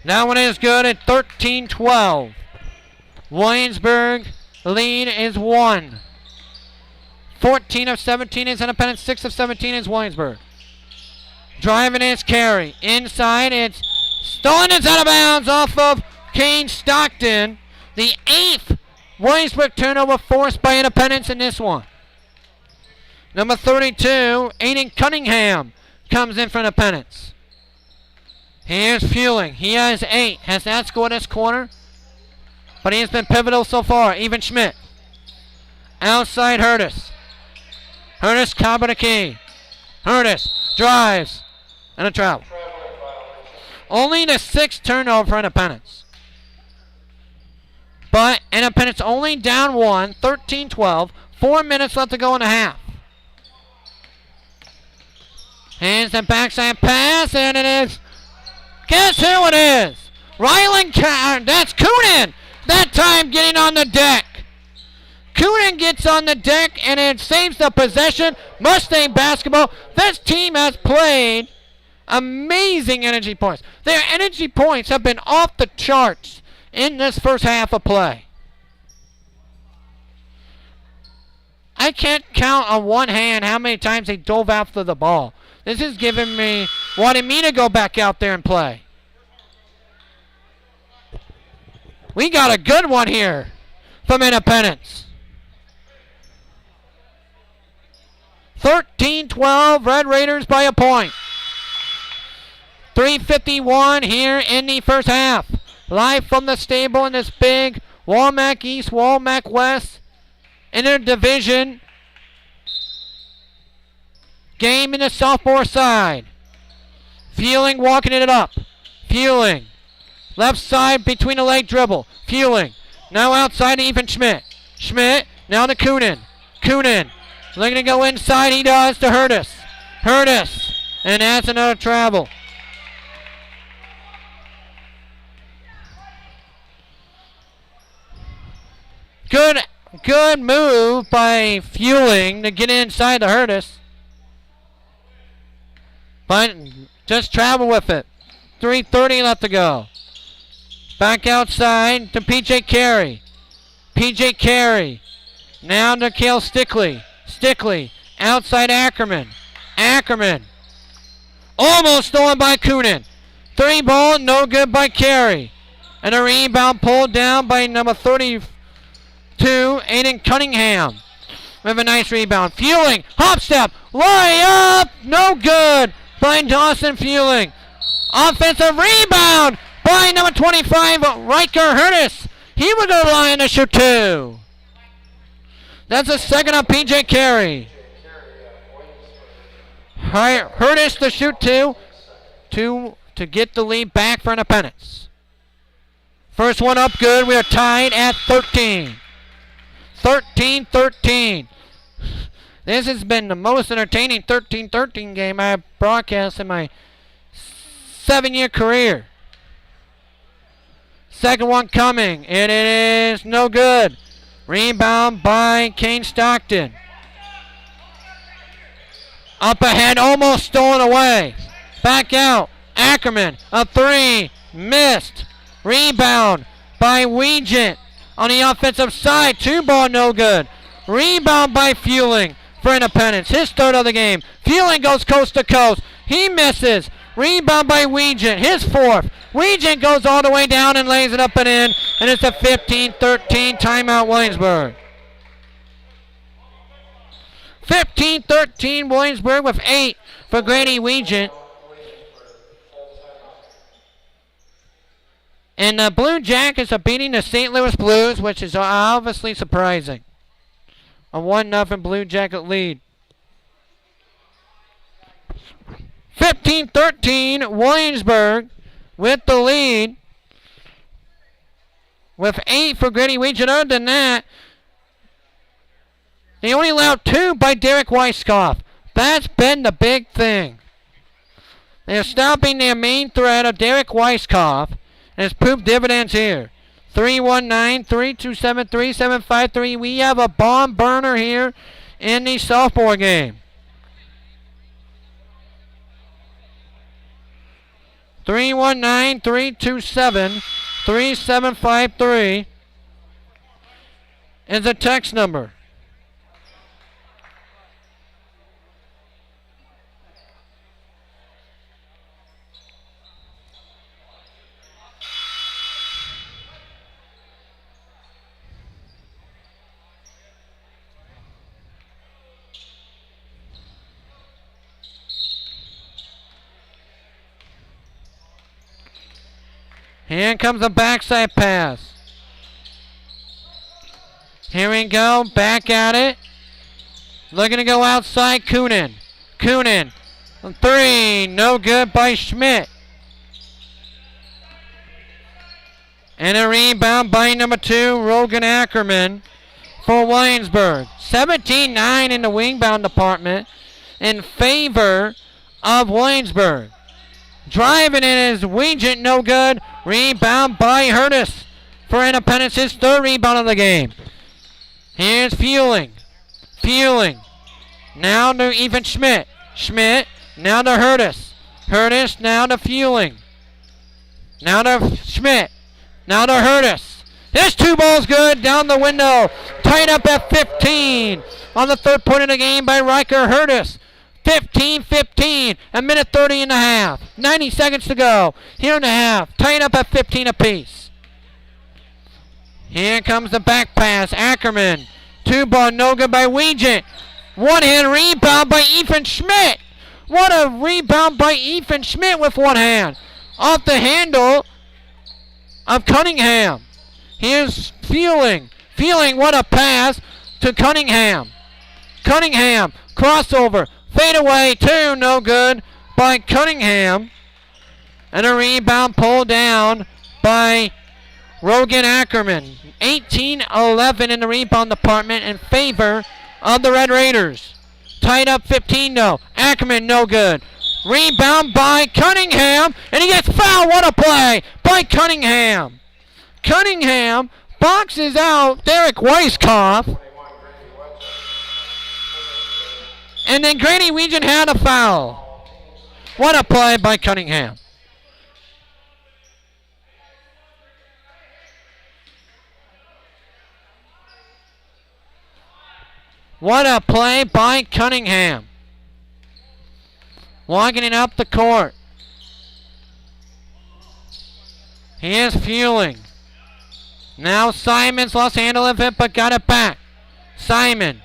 That one is good at 13-12. Williamsburg lead is 1. 14 of 17 is Independence. 6 of 17 is Williamsburg. Driving is Carey. Inside it's stolen. It's out of bounds off of Kane Stockton. The 8th Williamsburg turnover forced by Independence in this one. Number 32, Aiden Cunningham comes in for Independence. Here's Fueling. He has 8. Has that scored this quarter? but he has been pivotal so far. Even Schmidt. Outside Hurtis. Hurtis, top of the key. Hurtis drives. And a travel. Only the 6th turnover for Independence. But Independence only down 1, 13-12. 4 minutes left to go in the half. Hands the backside pass, and it is. Guess who it is? Ryland. That's Coonan. That time getting on the deck. Coonan gets on the deck, and it saves the possession. Mustang basketball. This team has played amazing energy points. Their energy points have been off the charts in this first half of play. I can't count on one hand how many times they dove after the ball. This is wanting me to go back out there and play. We got a good one here from Independence. 13-12, Red Raiders by a point. 3:51 here in the first half. Live from the stable in this big Walmack East, Walmack West interdivision game in the sophomore side. Fueling walking it up. Fueling. Left side between the leg dribble. Fueling. Now outside to Even Schmidt. Schmidt now to Coonan. Coonan looking to go inside. He does to Hurtis. Hurtis. And that's another travel. Good move by Fueling to get inside the Hurtis. But just travel with it. 3:30 left to go. Back outside to P.J. Carey. P.J. Carey. Now to Cale Stickley. Stickley. Outside Ackerman. Ackerman. Almost stolen by Coonan. 3 ball, no good by Carey. And a rebound pulled down by number 32, Aiden Cunningham. With a nice rebound. Fueling. Hop step. Layup. No good by Dawson Fueling. Offensive rebound by number 25, Riker Hurtis. He was the line to shoot 2. That's a second on P.J. Carey. Hurtis to shoot 2 to get the lead back for Independence. First one up good. We are tied at 13. 13-13. This has been the most entertaining 13-13 game I've broadcast in my 7-year career. Second one coming, and it is no good. Rebound by Kane Stockton. Up ahead, almost stolen away. Back out, Ackerman, a 3, missed. Rebound by Weegent on the offensive side. 2 ball, no good. Rebound by Fueling for Independence. His third of the game. Fueling goes coast to coast. He misses. Rebound by Weegent. His 4th. Weegent goes all the way down and lays it up and in. And it's a 15-13 timeout Williamsburg. 15-13 Williamsburg with 8 for Grady Weegent. And the Blue Jackets are beating the St. Louis Blues, which is obviously surprising. A 1-0 Blue Jacket lead. 15-13 Williamsburg with the lead. With 8 for Grady Weegent. Other than that, they only allowed 2 by Derek Weisskopf. That's been the big thing. They're stopping their main threat of Derek Weisskopf. And it's proved dividends here. 319-327-3753. We have a bomb burner here in the sophomore game. 319-327-3753 is the text number. Here comes the backside pass. Here we go. Back at it. Looking to go outside. Coonan. Three. No good by Schmidt. And a rebound by number 2, Rogan Ackerman for Williamsburg. 17-9 in the wingbound department in favor of Williamsburg. Driving it is Weegent, no good. Rebound by Hurtis for Independence, his 3rd rebound of the game. Here's Fueling. Now to even Schmidt. Now to Hurtis. Now to Fueling. Now to Schmidt. Now to Hurtis. This 2 ball's good. Down the window. Tied up at 15. On the 3rd point of the game by Riker Hurtis. 15-15. A minute 30 and a half. 90 seconds to go. Here in the half. Tied up at 15 apiece. Here comes the back pass. Ackerman. 2 ball. No good by Weegent. 1-hand rebound by Ethan Schmidt. What a rebound by Ethan Schmidt with 1 hand. Off the handle of Cunningham. Here's Fueling. What a pass to Cunningham. Crossover. Fade away. 2. No good by Cunningham. And a rebound pulled down by Rogan Ackerman. 18-11 in the rebound department in favor of the Red Raiders. Tied up 15 though. Ackerman no good. Rebound by Cunningham, and he gets fouled. What a play by Cunningham. Cunningham boxes out Derek Weiskopf. And then Grady Weegent had a foul. What a play by Cunningham. What a play by Cunningham. Walking it up the court. Here's Fueling. Now Simon's lost handle of it, but got it back. Simon.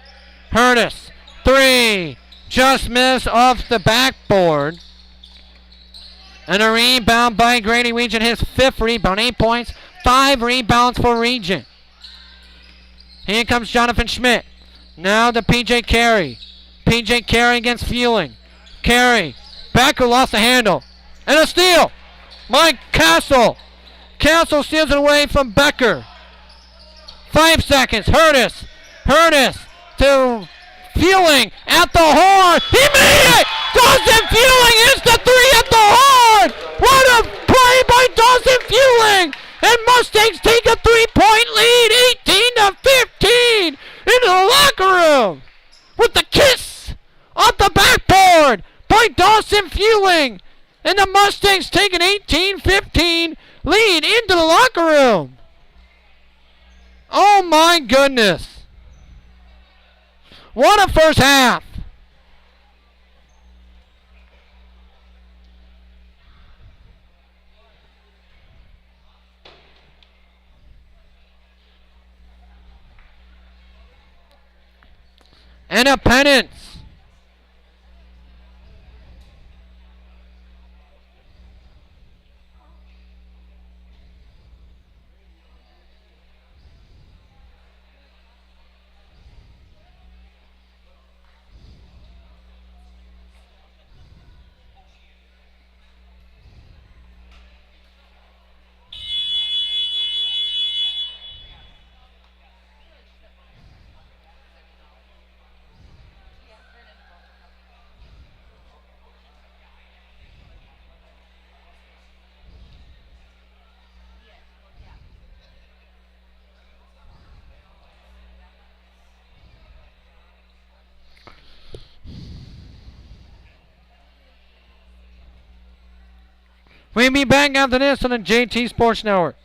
Hurtis. 3. Just missed off the backboard. And a rebound by Grady Weegent. His 5th rebound. 8 points. 5 rebounds for Weegent. Here comes Jonathan Schmidt. Now to P.J. Carey. P.J. Carey against Fueling. Carey. Becker lost the handle. And a steal. Mike Castle. Castle steals it away from Becker. 5 seconds. Hurtis to Fueling at the horn. He made it! Dawson Fueling hits the 3 at the horn! What a play by Dawson Fueling! And Mustangs take a 3-point lead, 18-15 into the locker room with the kiss off the backboard by Dawson Fueling. And the Mustangs take an 18-15 lead into the locker room. Oh my goodness. What a first half. And a pennant. We'll be back after this on the JT Sports Network.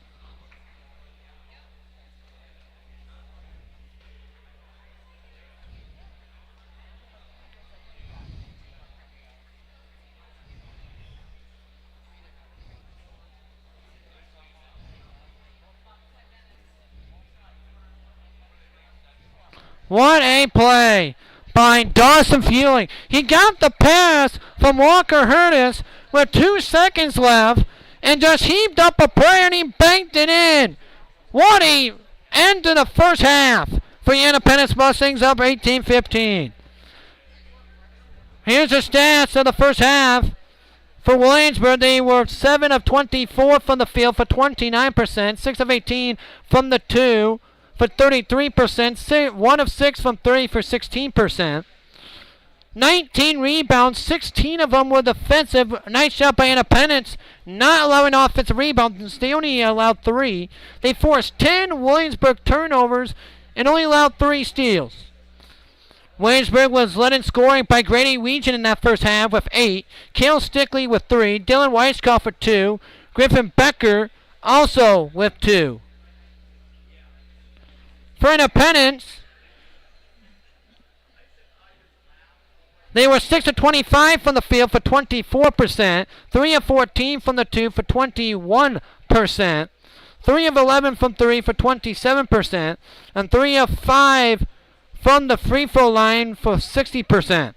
What a play by Dawson Fueling. He got the pass from Walker Hurtis with 2 seconds left and just heaved up a prayer and he banked it in. What a end to the first half. for the Independence Mustangs, up 18-15. Here's the stats of the first half. For Williamsburg, they were 7 of 24 from the field for 29%, 6 of 18 from the 2 for 33%, 1 of 6 from 3 for 16%. 19 rebounds, 16 of them were defensive. Nice shot by Independence, not allowing offensive rebounds. They only allowed 3. They forced 10 Williamsburg turnovers and only allowed 3 steals. Williamsburg was led in scoring by Grady Weegan in that first half with 8. Cale Stickley with 3. Dylan Weisskopf with 2. Griffin Becker also with 2. For Independence, they were 6 of 25 from the field for 24%. 3 of 14 from the 2 for 21%. 3 of 11 from 3 for 27%. And 3 of 5 from the free throw line for 60%.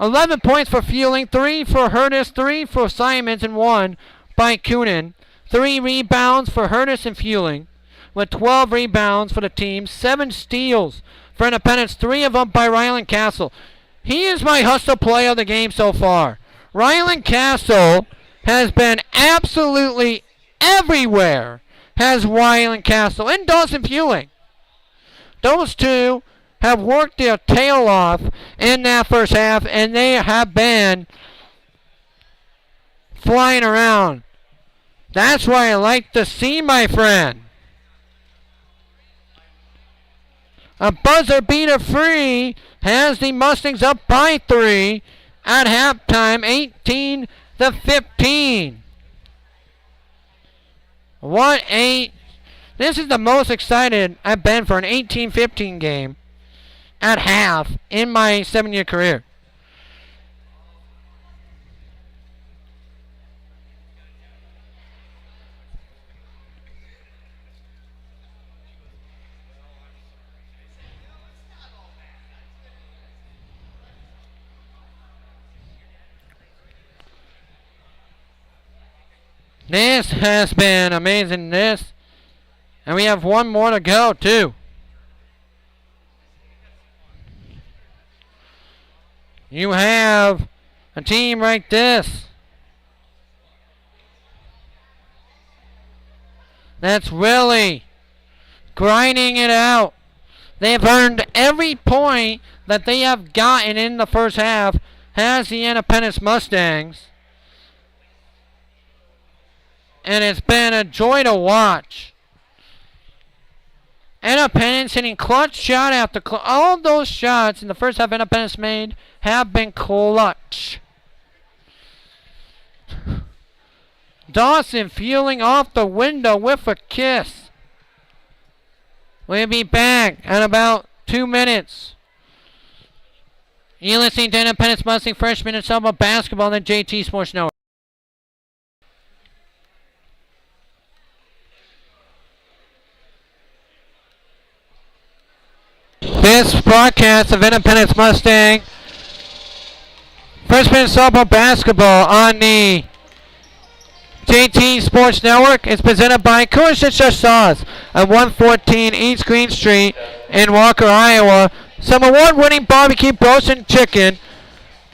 11 points for Fueling, 3 for Hurtis, 3 for Simons, and 1 by Coonan. 3 rebounds for Hurtis and Fueling, with 12 rebounds for the team. 7 steals for Independence, 3 of them by Ryland Castle. He is my hustle player of the game so far. Ryland Castle has been absolutely everywhere. Has Ryland Castle and Dawson Fueling. Those two have worked their tail off in that first half, and they have been flying around. That's what I like to see, my friend. A buzzer beater free has the Mustangs up by 3 at halftime, 18-15. This is the most excited I've been for an 18-15 game at half in my 7-year career. This has been amazing, and we have one more to go too. You have a team like this that's really grinding it out. They've earned every point that they have gotten in the first half, has the Independence Mustangs. And it's been a joy to watch. Independence hitting clutch shot after clutch. All of those shots in the first half Independence made have been clutch. Dawson Fueling off the window with a kiss. We'll be back in about 2 minutes. You're listening to Independence Mustang Freshman and Summer Basketball on the JT Sports Network. This broadcast of Independence Mustang Freshman Softball Basketball on the JT Sports Network is presented by Coors Sauce at 114 East Green Street in Walker, Iowa. Some award-winning barbecue roasted chicken,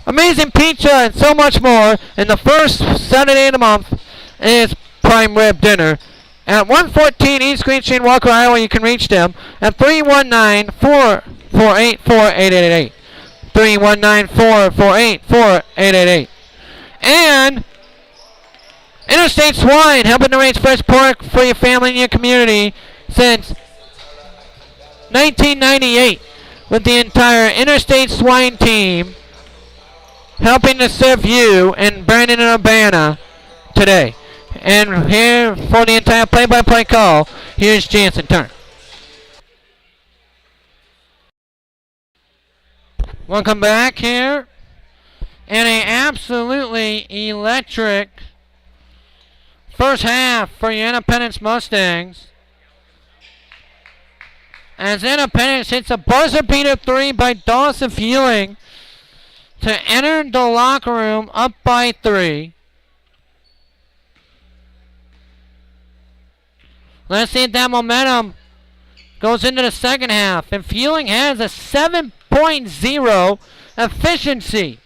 amazing pizza, and so much more. And the first Saturday of the month is prime rib dinner. At 114 East Green Street in Walker, Iowa, you can reach them at 319-448-4888. 319-448-4888. And Interstate Swine, helping to raise fresh pork for your family and your community since 1998, with the entire Interstate Swine team helping to serve you in Brandon and Urbana today. And here for the entire play-by-play call, here's Jansen Turner. Welcome back here. And an absolutely electric first half for your Independence Mustangs. As Independence hits a buzzer beater 3 by Dawson Fueling to enter the locker room up by 3. Let's see if that momentum goes into the second half. And Fueling has a 7.0 efficiency.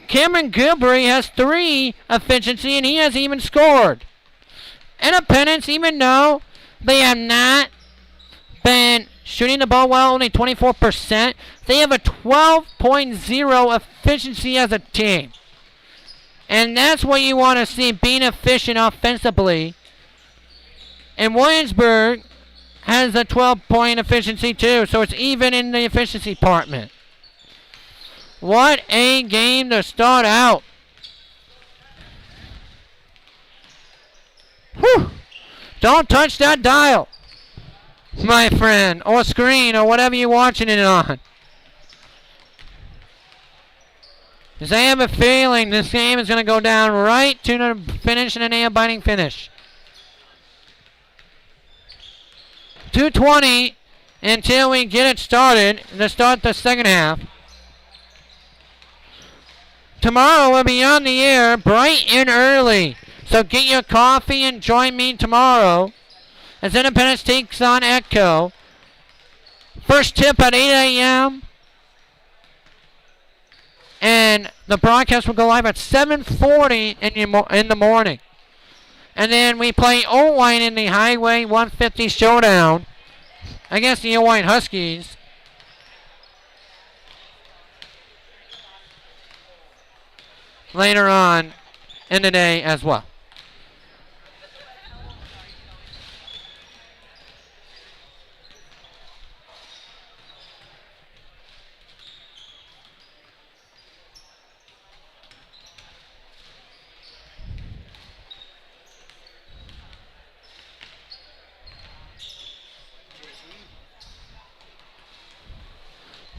Cameron Gilbury has 3 efficiency, and he hasn't even scored. Independence, even though they have not been shooting the ball well, only 24%, they have a 12.0 efficiency as a team. And that's what you want to see, being efficient offensively. And Williamsburg has a 12-point efficiency too, so it's even in the efficiency department. What a game to start out. Whew. Don't touch that dial, my friend, or screen, or whatever you're watching it on. Because I have a feeling this game is going to go down right to the finish and a nail-biting finish. 2:20 until we get it started to start the second half. Tomorrow we'll be on the air bright and early. So get your coffee and join me tomorrow as Independence takes on Echo. First tip at 8 a.m. And the broadcast will go live at 7:40 in the morning. And then we play Owine in the Highway 150 Showdown against the Owine Huskies. Later on in the day as well.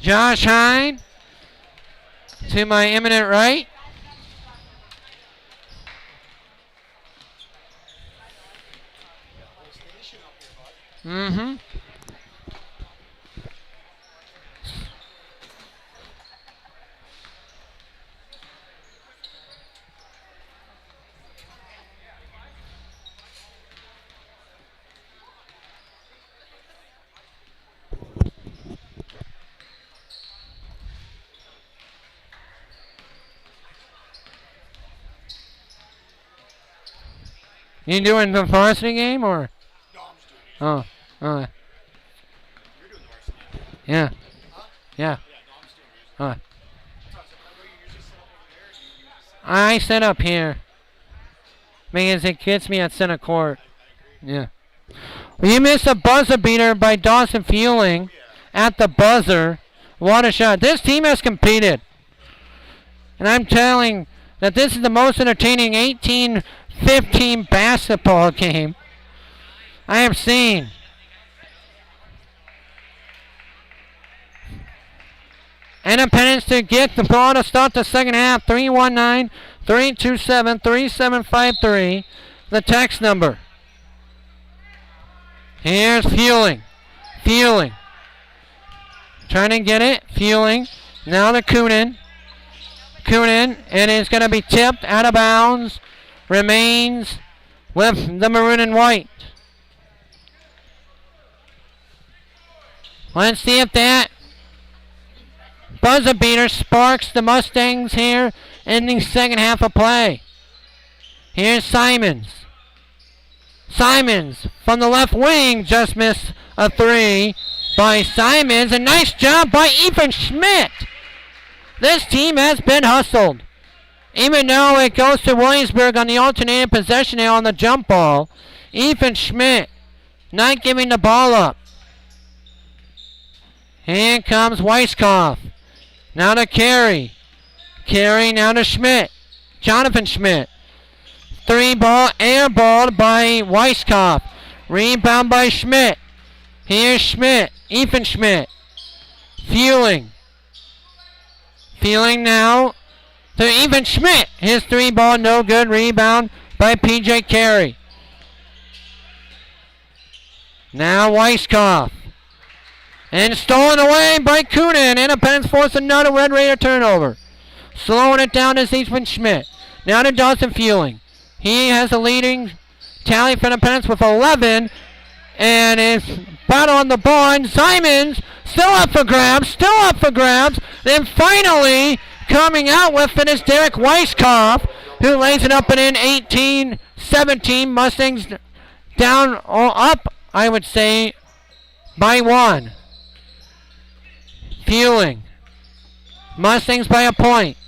Josh Hine to my imminent right. Mm-hmm. You doing the varsity game or? No, I'm just doing it. Oh, all right. You're doing the varsity game. Yeah. Huh? Yeah. Yeah, no, I'm just doing it. All right. So I said, I know you usually set up over there. Do you usually set up? I set up here because it gets me at center court. Yeah. Well, you missed a buzzer beater by Dawson Fueling at the buzzer. What a shot. This team has competed. And I'm telling that this is the most entertaining 18-15 basketball game I have seen. Independence to get the ball to start the second half. 319-327-3753. The text number. Here's Fueling. Fueling. Trying to get it. Fueling. Now to Coonan. Coonan. And it's going to be tipped out of bounds. Remains with the maroon and white. Let's see if that buzzer beater sparks the Mustangs here in the second half of play. Here's Simons. Simons from the left wing just missed a three by Simons. A nice job by Ethan Schmidt. This team has been hustled. Even though it goes to Williamsburg on the alternating possession there on the jump ball, Ethan Schmidt not giving the ball up. Here comes Weiskopf. Now to Carey. Carey now to Schmidt. Jonathan Schmidt. Three ball airballed by Weiskopf. Rebound by Schmidt. Here's Schmidt. Ethan Schmidt. Fueling. Fueling now to Ethan Schmidt. His three ball no good. Rebound by P.J. Carey. Now Weiskopf. And stolen away by Coonan. Independence forced another Red Raider turnover. Slowing it down is Ethan Schmidt. Now to Dawson Fueling. He has a leading tally for Independence with 11. And is battle on the ball, and Simons still up for grabs. Then finally coming out with it is Derek Weisskopf, who lays it up and in 18-17. Mustangs down or up, I would say, by 1. Fueling. Mustangs by a point.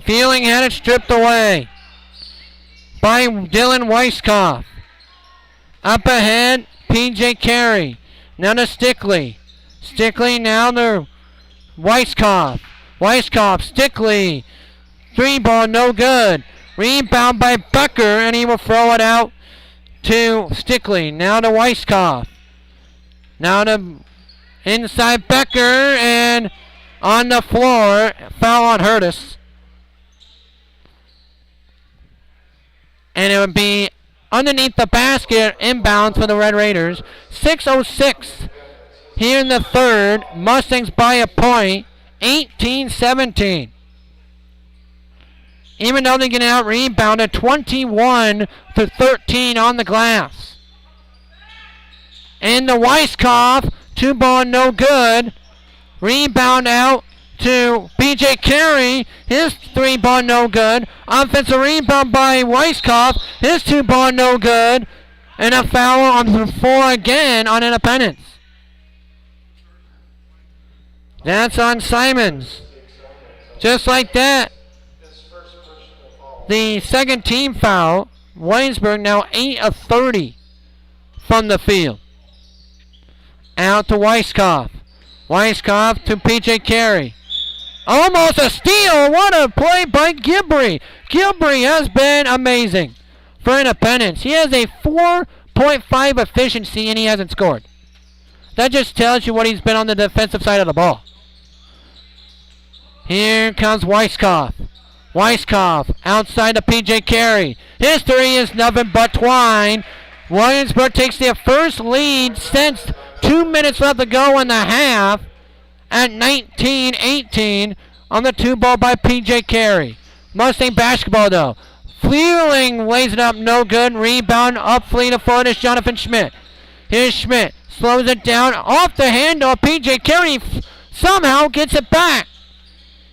Fueling had it stripped away by Dylan Weisskopf. Up ahead, P.J. Carey. Now to Stickley. Stickley now to Weisskopf. Stickley. 3 ball, no good. Rebound by Becker, and he will throw it out to Stickley. Now to Weisskopf. Now to inside Becker, and on the floor, foul on Hurtis. And it would be underneath the basket, inbounds for the Red Raiders. 6:06 here in the third. Mustangs by a point, 18-17. Even though they get out rebounded 21-13 on the glass. And the Weisskopf, 2 ball, no good. Rebound out to B.J. Carey. His 3-ball, no good. Offensive rebound by Weisskopf. His 2-ball, no good. And a foul on the floor again on Independence. That's on Simons. Just like that. The second team foul. Williamsburg now 8 of 30 from the field. Out to Weisskopf. Weisskopf to P.J. Carey. Almost a steal. What a play by Gilbrey. Gilbrey has been amazing for Independence. He has a 4.5 efficiency and he hasn't scored. That just tells you what he's been on the defensive side of the ball. Here comes Weisskopf. Weisskopf outside to P.J. Carey. His 3 is nothing but twine. Williamsburg takes their first lead since 2 minutes left to go in the half at 19-18 on the 2-ball by P.J. Carey. Mustang basketball though. Fueling lays it up, no good. Rebound up fleet of foot is Jonathan Schmidt. Here's Schmidt. Slows it down off the handle. P.J. Carey somehow gets it back.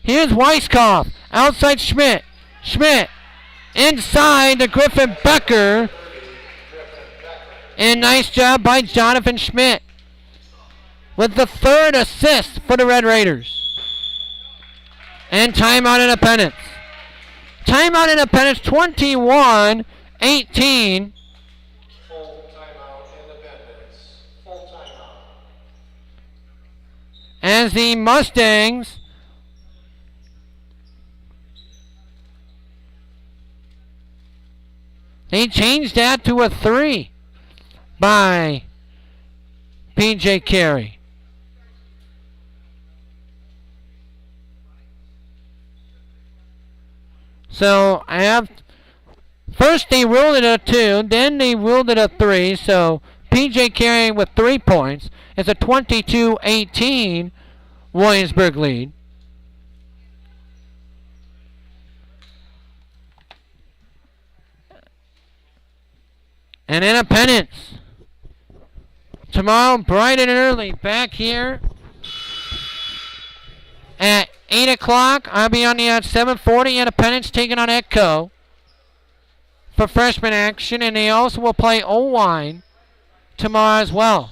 Here's Weisskopf. Outside Schmidt. Schmidt inside to Griffin Becker. And nice job by Jonathan Schmidt with the 3rd assist for the Red Raiders. And timeout Independence. Timeout Independence 21-18. Full timeout Independence. Full timeout. As the Mustangs they changed that to a 3 by P.J. Carey. So I have first they ruled it a 2, then they ruled it a 3. So P.J. Carey with 3 points. It's a 22-18 Williamsburg lead. And Independence tomorrow bright and early back here at 8 o'clock. I'll be on the 7:40. Independence taking on Echo for freshman action. And they also will play Owine tomorrow as well.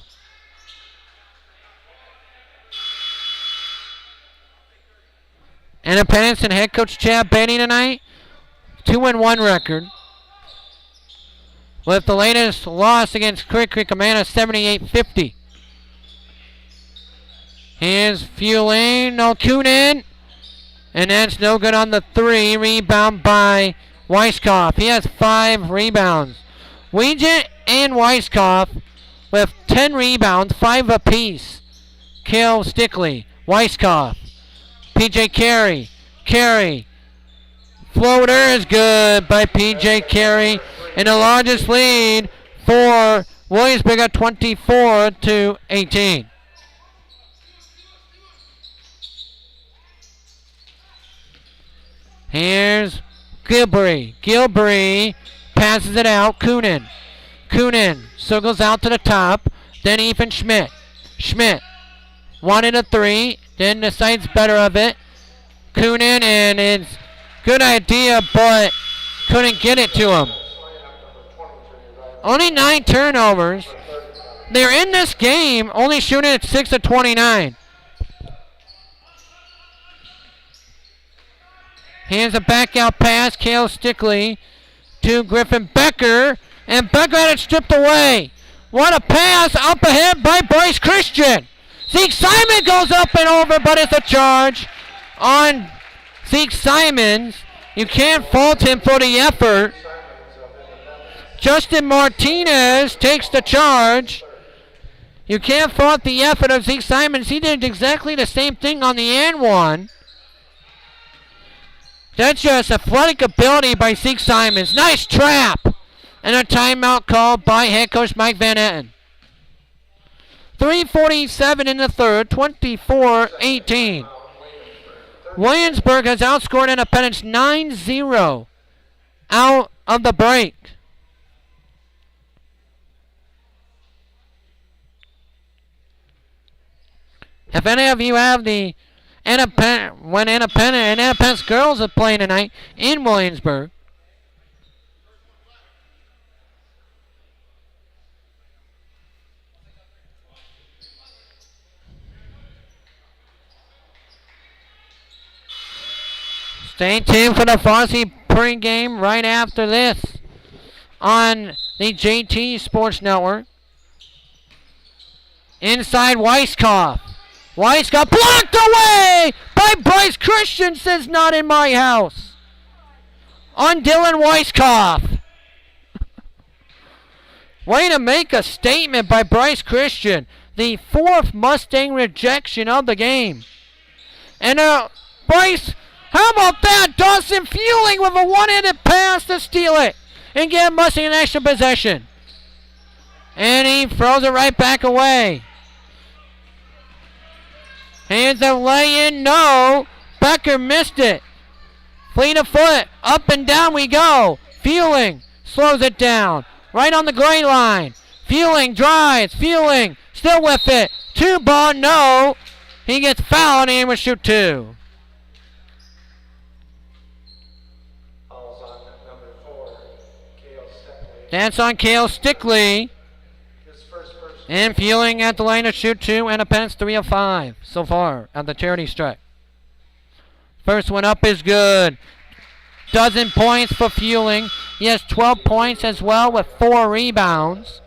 Independence and head coach Chad Beatty tonight. 2-1 record. With the latest loss against Creek Amana 78-50. Here's Fueling, no Kunin. And that's no good on the 3. Rebound by Weisskopf. He has 5 rebounds. Weegent and Weisskopf with 10 rebounds, 5 apiece. Kale Stickley, Weisskopf, P.J. Carey. Carey. Floater is good by P.J. Carey. And the largest lead for Williamsburg at 24-18. Here's Gilbrey. Gilbrey passes it out. Kunin circles out to the top. Then Ethan Schmidt. Schmidt wanted a three, then decides better of it. Coonan, and it's good idea, but couldn't get it to him. Only 9 turnovers. They're in this game, only shooting at 6 of 29. Hands a back out pass, Cale Stickley to Griffin Becker, and Becker had it stripped away. What a pass up ahead by Bryce Christian. Zeke Simon goes up and over, but it's a charge on Zeke Simons. You can't fault him for the effort. Justin Martinez takes the charge. You can't fault the effort of Zeke Simons. He did exactly the same thing on the and one. That's just athletic ability by Zeke Simons. Nice trap. And a timeout called by head coach Mike Van Etten. 3:47 in the third, 24-18. Williamsburg has outscored Independence 9-0 out of the break. If any of you have the Independence girls are playing tonight in Williamsburg, stay tuned for the Fosse pregame right after this on the JT Sports Network. Inside Weisskopf. Weisskopf blocked away by Bryce Christian, says not in my house. On Dylan Weisskopf. Way to make a statement by Bryce Christian. The 4th Mustang rejection of the game. And Bryce, how about that? Dawson Fueling with a one-handed pass to steal it and give Mustang an extra possession. And he throws it right back away. Hands a lay-in, no. Becker missed it. Fleet of foot, up and down we go. Fueling slows it down. Right on the gray line. Fueling drives, Fueling still with it. 2-ball, no. He gets fouled and will shoot 2. That's on Cale Stickley. And Fueling at the line to shoot 2, and Independence 3 of 5 so far at the charity stripe. First one up is good. Dozen points for Fueling. He has 12 points as well with 4 rebounds.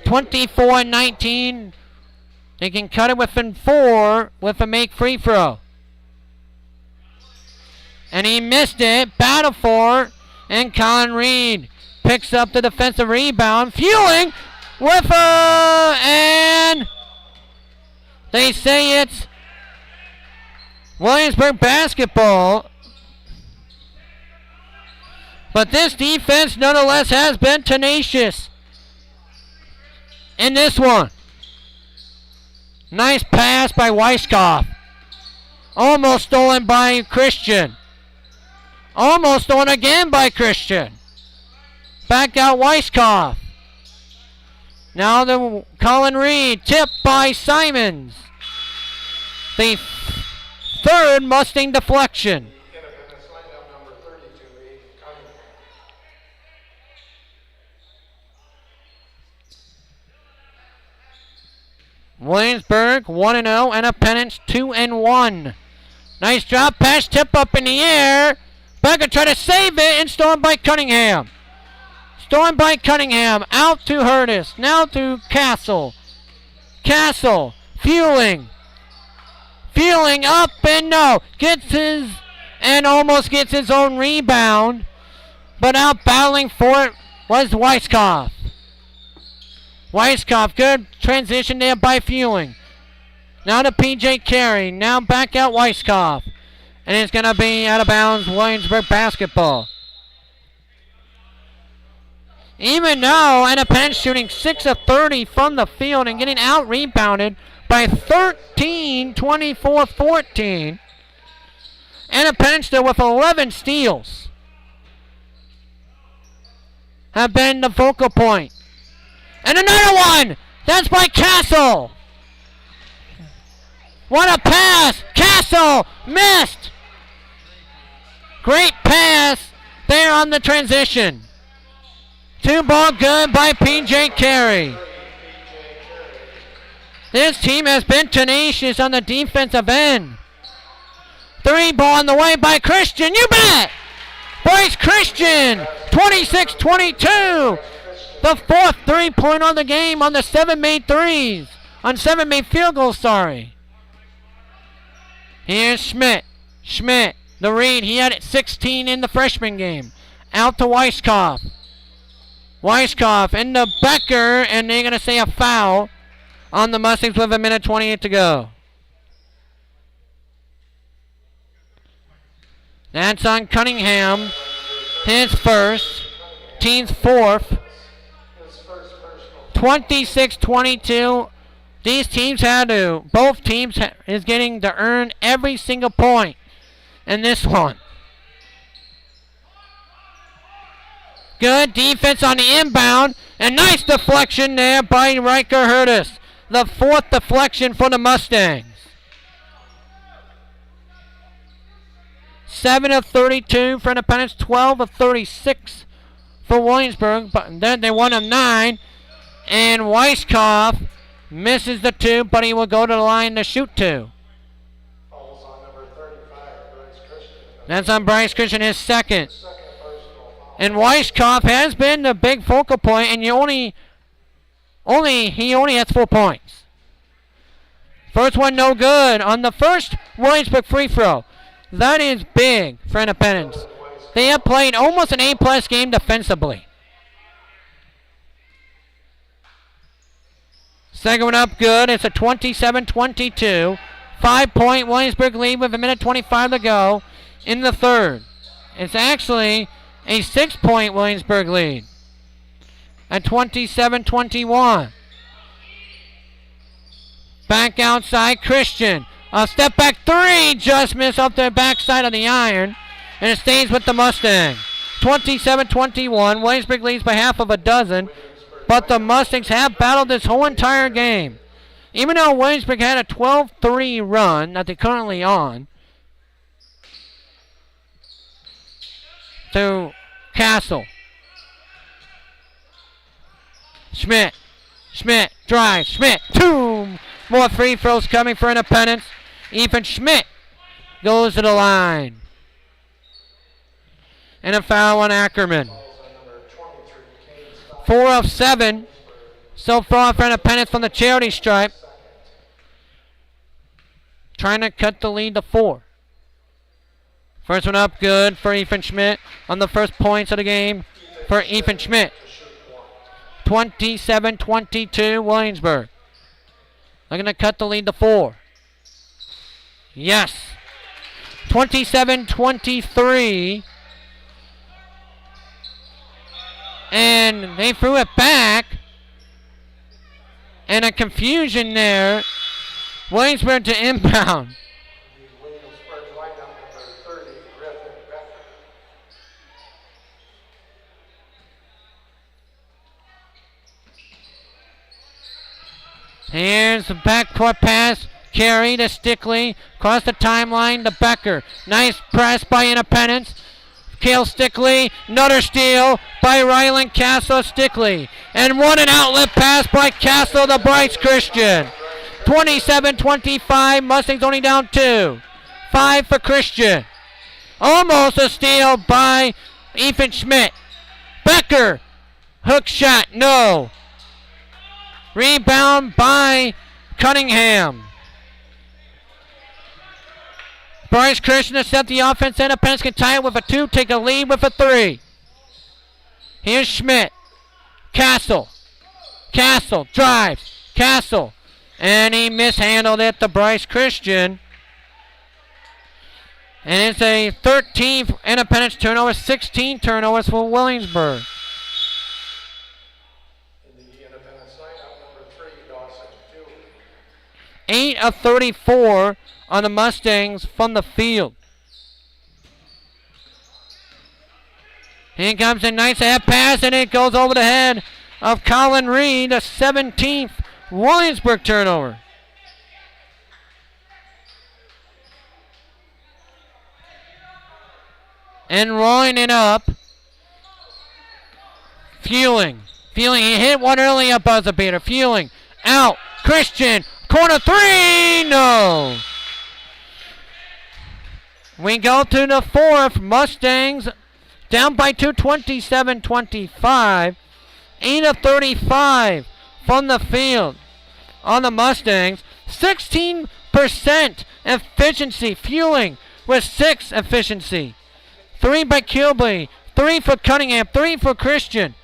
24-19. They can cut it within 4 with a make free throw. And he missed it. Battle for, and Colin Reed picks up the defensive rebound. Fueling with and they say it's Williamsburg basketball. But this defense nonetheless has been tenacious in this one. Nice pass by Weisskopf. Almost stolen by Christian. Almost stolen again by Christian. Back out Weisskopf. Now the Colin Reed, tipped by Simons. The 3rd Mustang deflection. Williamsburg 1-0 and Independence 2-1. Nice drop pass, tip up in the air. Becker try to save it and stolen by Cunningham. Stolen by Cunningham. Out to Hurtis. Now to Castle. Castle. Fueling. Fueling up and no. Gets his and almost gets his own rebound. But out battling for it was Weisskopf. Weisskopf. Good transition there by Fueling. Now to PJ Carey. Now back out Weisskopf. And it's going to be out of bounds Williamsburg basketball. Even though Independence shooting 6 of 30 from the field and getting out-rebounded by 13, 24-14. Independence still with 11 steals have been the focal point. And another one! That's by Castle! What a pass! Castle missed! Great pass there on the transition. 2-ball good by P.J. Carey. This team has been tenacious on the defensive end. 3-ball on the way by Christian. You bet! Bryce Christian, 26-22. The fourth 3-point on the game on the 7 made threes. On 7 made field goals, sorry. Here's Schmidt. Schmidt, the read. He had it 16 in the freshman game. Out to Weiskopf. Weiskopf into Becker, and they're going to say a foul on the Mustangs with 1:28 to go. That's on Cunningham. His first. Team's fourth. 26-22. These teams had to, both teams is getting to earn every single point in this one. Good defense on the inbound. And nice deflection there by Riker Hurtis. The fourth deflection for the Mustangs. 7 of 32 for Independence, 12 of 36 for Williamsburg. But then they won a 9. And Weiskopf misses the 2, but he will go to the line to shoot 2. That's on Bryce Christian, his second. And Weiskopf has been the big focal point, and he only has 4 points. First one no good on the first Williamsburg free throw. That is big for Independence. They have played almost an A+ game defensively. Second one up good. It's a 27-22. 5-point Williamsburg lead with 1:25 to go in the third. It's actually a 6-point Williamsburg lead at 27-21. Back outside, Christian. A step back 3, just missed off the backside of the iron, and it stays with the Mustangs. 27-21. Williamsburg leads by half of a dozen, but the Mustangs have battled this whole entire game. Even though Williamsburg had a 12-3 run that they're currently on, to Castle. Schmidt drives. Schmidt, 2 more free throws coming for Independence. Ethan Schmidt goes to the line. And a foul on Ackerman. 4 of 7 so far for Independence from the charity stripe. Trying to cut the lead to 4. First one up good for Ethan Schmidt on the first points of the game for Ethan Schmidt. 27-22 Williamsburg. They're going to cut the lead to 4. Yes. 27-23. And they threw it back. And a confusion there. Williamsburg to inbound. Here's the backcourt pass. Carey to Stickley. Across the timeline to Becker. Nice press by Independence. Cale Stickley. Another steal by Ryland Castle Stickley. And one an outlet pass by Castle to Bryce Christian. 27-25. Mustangs only down 2. 5 for Christian. Almost a steal by Ethan Schmidt. Becker. Hook shot. No. Rebound by Cunningham. Bryce Christian to set the offense. Independence can tie it with a 2. Take a lead with a 3. Here's Schmidt. Castle drives. Castle. And he mishandled it to Bryce Christian. And it's a 13th Independence turnover. 16 turnovers for Williamsburg. 8 of 34 on the Mustangs from the field. Here comes a nice half pass, and it goes over the head of Colin Reed, the 17th Williamsburg turnover. And rolling it up. Fueling, he hit one early up buzzer beater. Fueling, out, Christian, corner three, no. We go to the fourth. Mustangs down by 2, 27-25. 8 of 35 from the field on the Mustangs. 16% efficiency. Fueling with 6 efficiency. 3 by Kilby, 3 for Cunningham, 3 for Christian.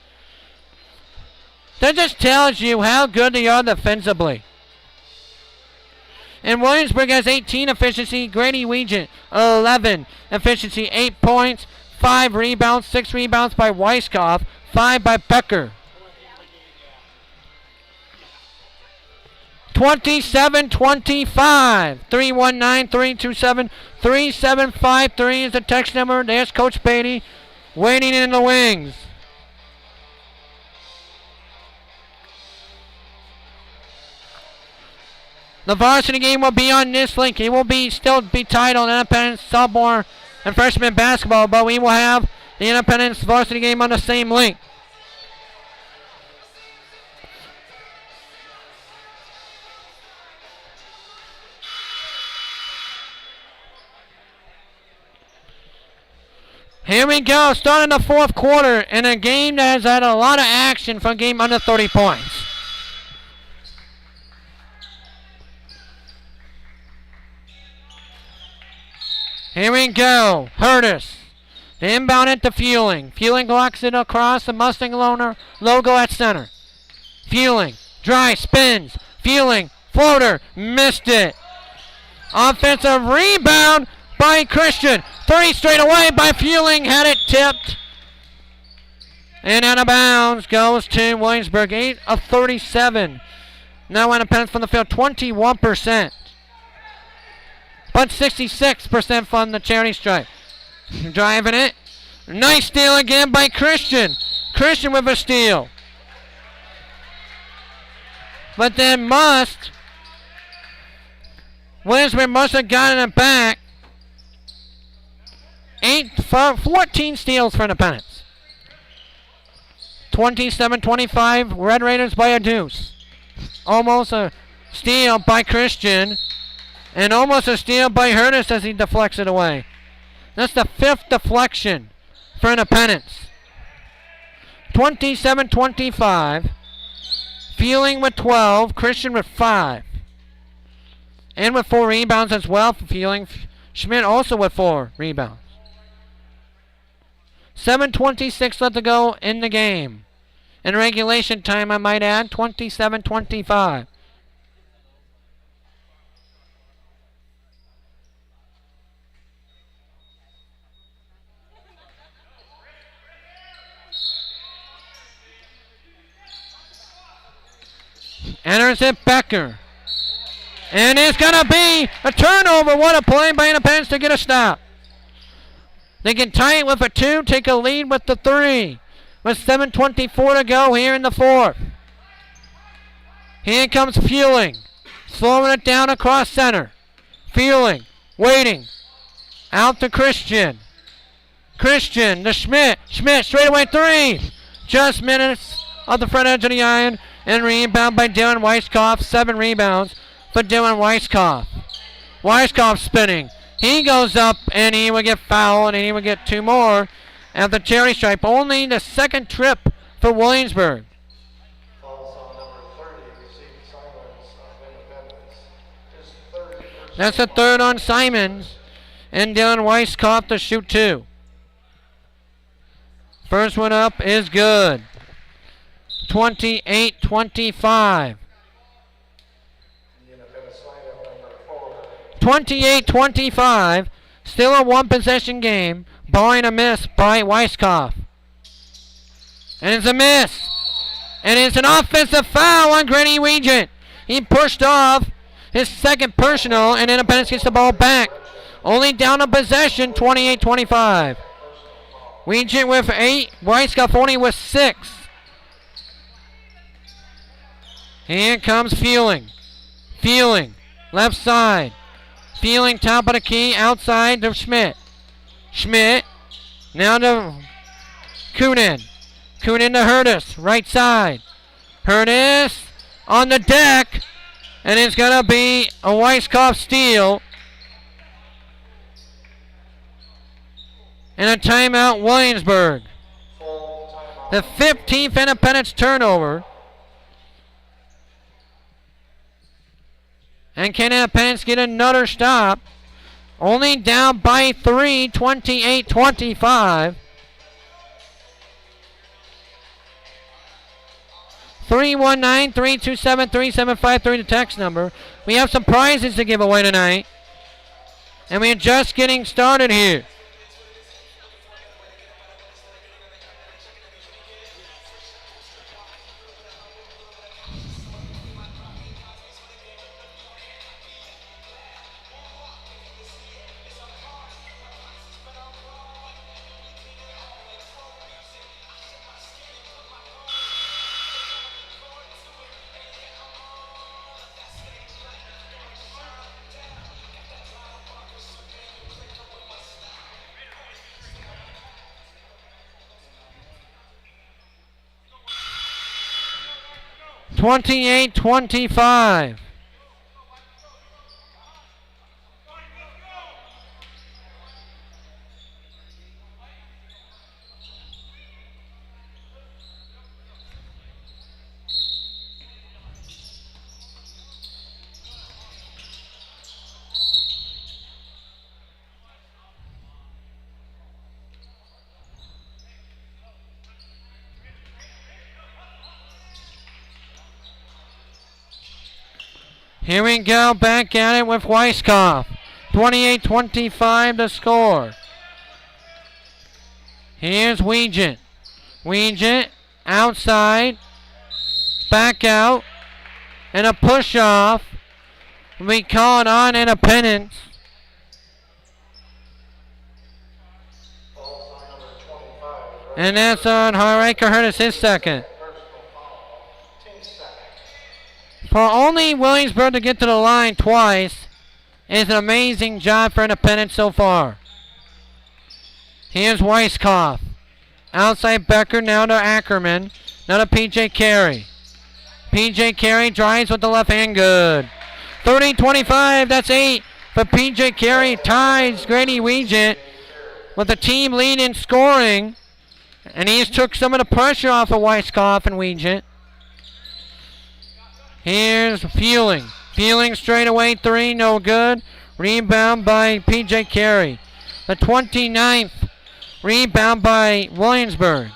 That just tells you how good they are defensively. And Williamsburg has 18 efficiency. Grady Weegent, 11 efficiency, 8 points, 5 rebounds, 6 rebounds by Weiskopf, 5 by Becker. 27-25. 319-327-3753 is the text number. There's Coach Beatty waiting in the wings. The varsity game will be on this link. It will still be titled Independence Sophomore and Freshman Basketball, but we will have the Independence varsity game on the same link. Here we go, starting the fourth quarter in a game that has had a lot of action from a game under 30 points. Here we go, Hurtis. The inbound into Fueling. Fueling locks it across the Mustang logo at center. Fueling, dry, spins. Fueling, floater, missed it. Offensive rebound by Christian. 3 straight away by Fueling, had it tipped. And out of bounds goes to Williamsburg, 8 of 37. Now Independence from the field, 21%. But 66% from the charity stripe. Driving it. Nice steal again by Christian. Christian with a steal. But then Williamsburg must have gotten it back. 14 steals for Independence. 27-25. Red Raiders by a deuce. Almost a steal by Christian. And almost a steal by Hurtis as he deflects it away. That's the 5th deflection for Independence. 27-25. Fueling with 12. Christian with 5. And with 4 rebounds as well for Fueling. Schmidt also with 4 rebounds. 7:26 left to go in the game. In regulation time, I might add, 27-25. Enters it Becker. And it's going to be a turnover. What a play by Independence to get a stop. They can tie it with a 2, take a lead with the 3. With 7:24 to go here in the fourth. Here comes Fueling. Slowing it down across center. Fueling. Waiting. Out to Christian. Christian to Schmidt. Schmidt straight away 3. Just minutes on the front edge of the iron. And rebound by Dylan Weiskopf. 7 rebounds for Dylan Weiskopf. Weiskopf spinning. He goes up and he will get fouled and he will get 2 more at the charity stripe. Only the 2nd trip for Williamsburg. That's the 3rd on Simons. And Dylan Weiskopf to shoot 2. First one up is good. 28-25. 28-25. Still a 1-possession game. Barring a miss by Weiskopf. And it's a miss. And it's an offensive foul on Grady Weegent. He pushed off his 2nd personal, and Independence gets the ball back. Only down a possession, 28-25. Weegent with 8. Weiskopf only with 6. Here comes Feeling. Feeling. Left side. Feeling top of the key. Outside to Schmidt. Schmidt. Now to Kunin. Kunin to Hurtis. Right side. Hurtis on the deck. And it's going to be a Weiskopf steal. And a timeout, Williamsburg. The 15th Independence turnover. And can Independence get another stop? Only down by 3, 28-25. 319-327-3753, the text number. We have some prizes to give away tonight. And we're just getting started here. $28-25. Here we go, back at it with Weiskopf. 28-25 to score. Here's Weegent. Weegent outside. Back out. And a push off. We call it on Independence. And that's on Riker Hurtis, his second. For only Williamsburg to get to the line twice is an amazing job for Independence so far. Here's Weiskopf. Outside Becker, now to Ackerman. Now to P.J. Carey. P.J. Carey drives with the left hand, good. 30-25, that's 8 for P.J. Carey. Ties Grady Weegent with the team lead in scoring. And he just took some of the pressure off of Weiskopf and Weegent. Here's Feeling. Feeling straight away, 3, no good. Rebound by P.J. Carey. The 29th rebound by Williamsburg.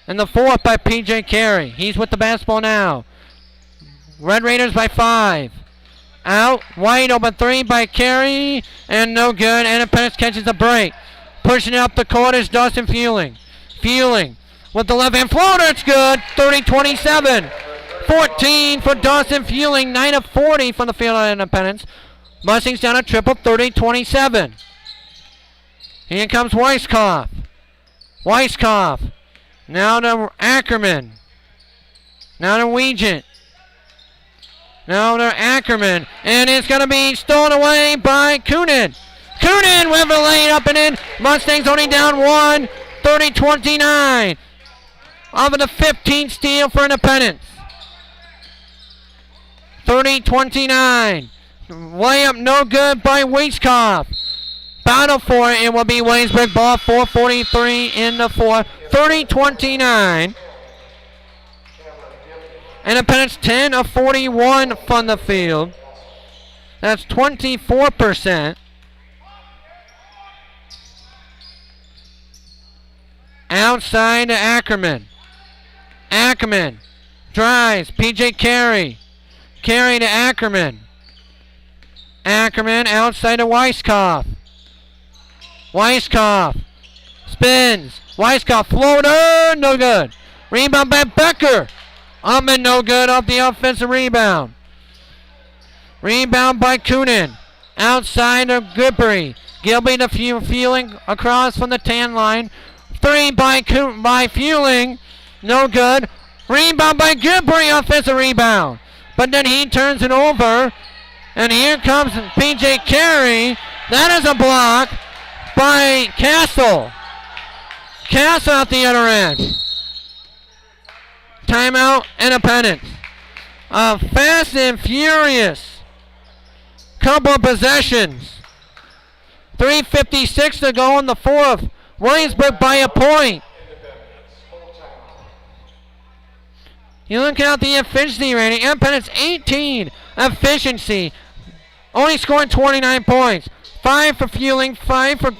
And the 4th by P.J. Carey. He's with the basketball now. Red Raiders by 5. Out, wide open 3 by Carey. And no good. Independence catches the break. Pushing it up the court is Dawson Feeling. Feeling with the left hand floater, it's good. 30-27. 14 for Dawson Feeling, 9 of 40 from the field on Independence. Mustangs down a triple, 30-27. Here comes Weiskopf. Weiskopf. Now to Ackerman. Now to Weegent. Now to Ackerman. And it's going to be stolen away by Kunin. Kunin with a lane up and in. Mustangs only down 1, 30-29. Off of the 15th steal for Independence. 30-29. Layup no good by Weiskopf. Battle for it. It will be Williamsburg ball. 4:43 in the fourth. 30-29. Independence 10 of 41 from the field. That's 24%. Outside to Ackerman. Ackerman drives. P.J. Carey. Carey to Ackerman. Ackerman outside to Weiskopf. Weiskopf spins. Weiskopf floater, no good. Rebound by Becker. Ahmed no good off the offensive rebound. Rebound by Kunin. Outside of Gilby. Gilby to Feeling across from the tan line. 3 by Feeling. No good. Rebound by Gibbrey, offensive rebound. But then he turns it over. And here comes P.J. Carey. That is a block by Castle. Castle out the other end. Timeout, Independence. A fast and furious couple of possessions. 3:56 to go in the fourth. Williamsburg by a point. You look at the efficiency rating. Independence 18 efficiency. Only scoring 29 points. 5 for Fueling, 5 for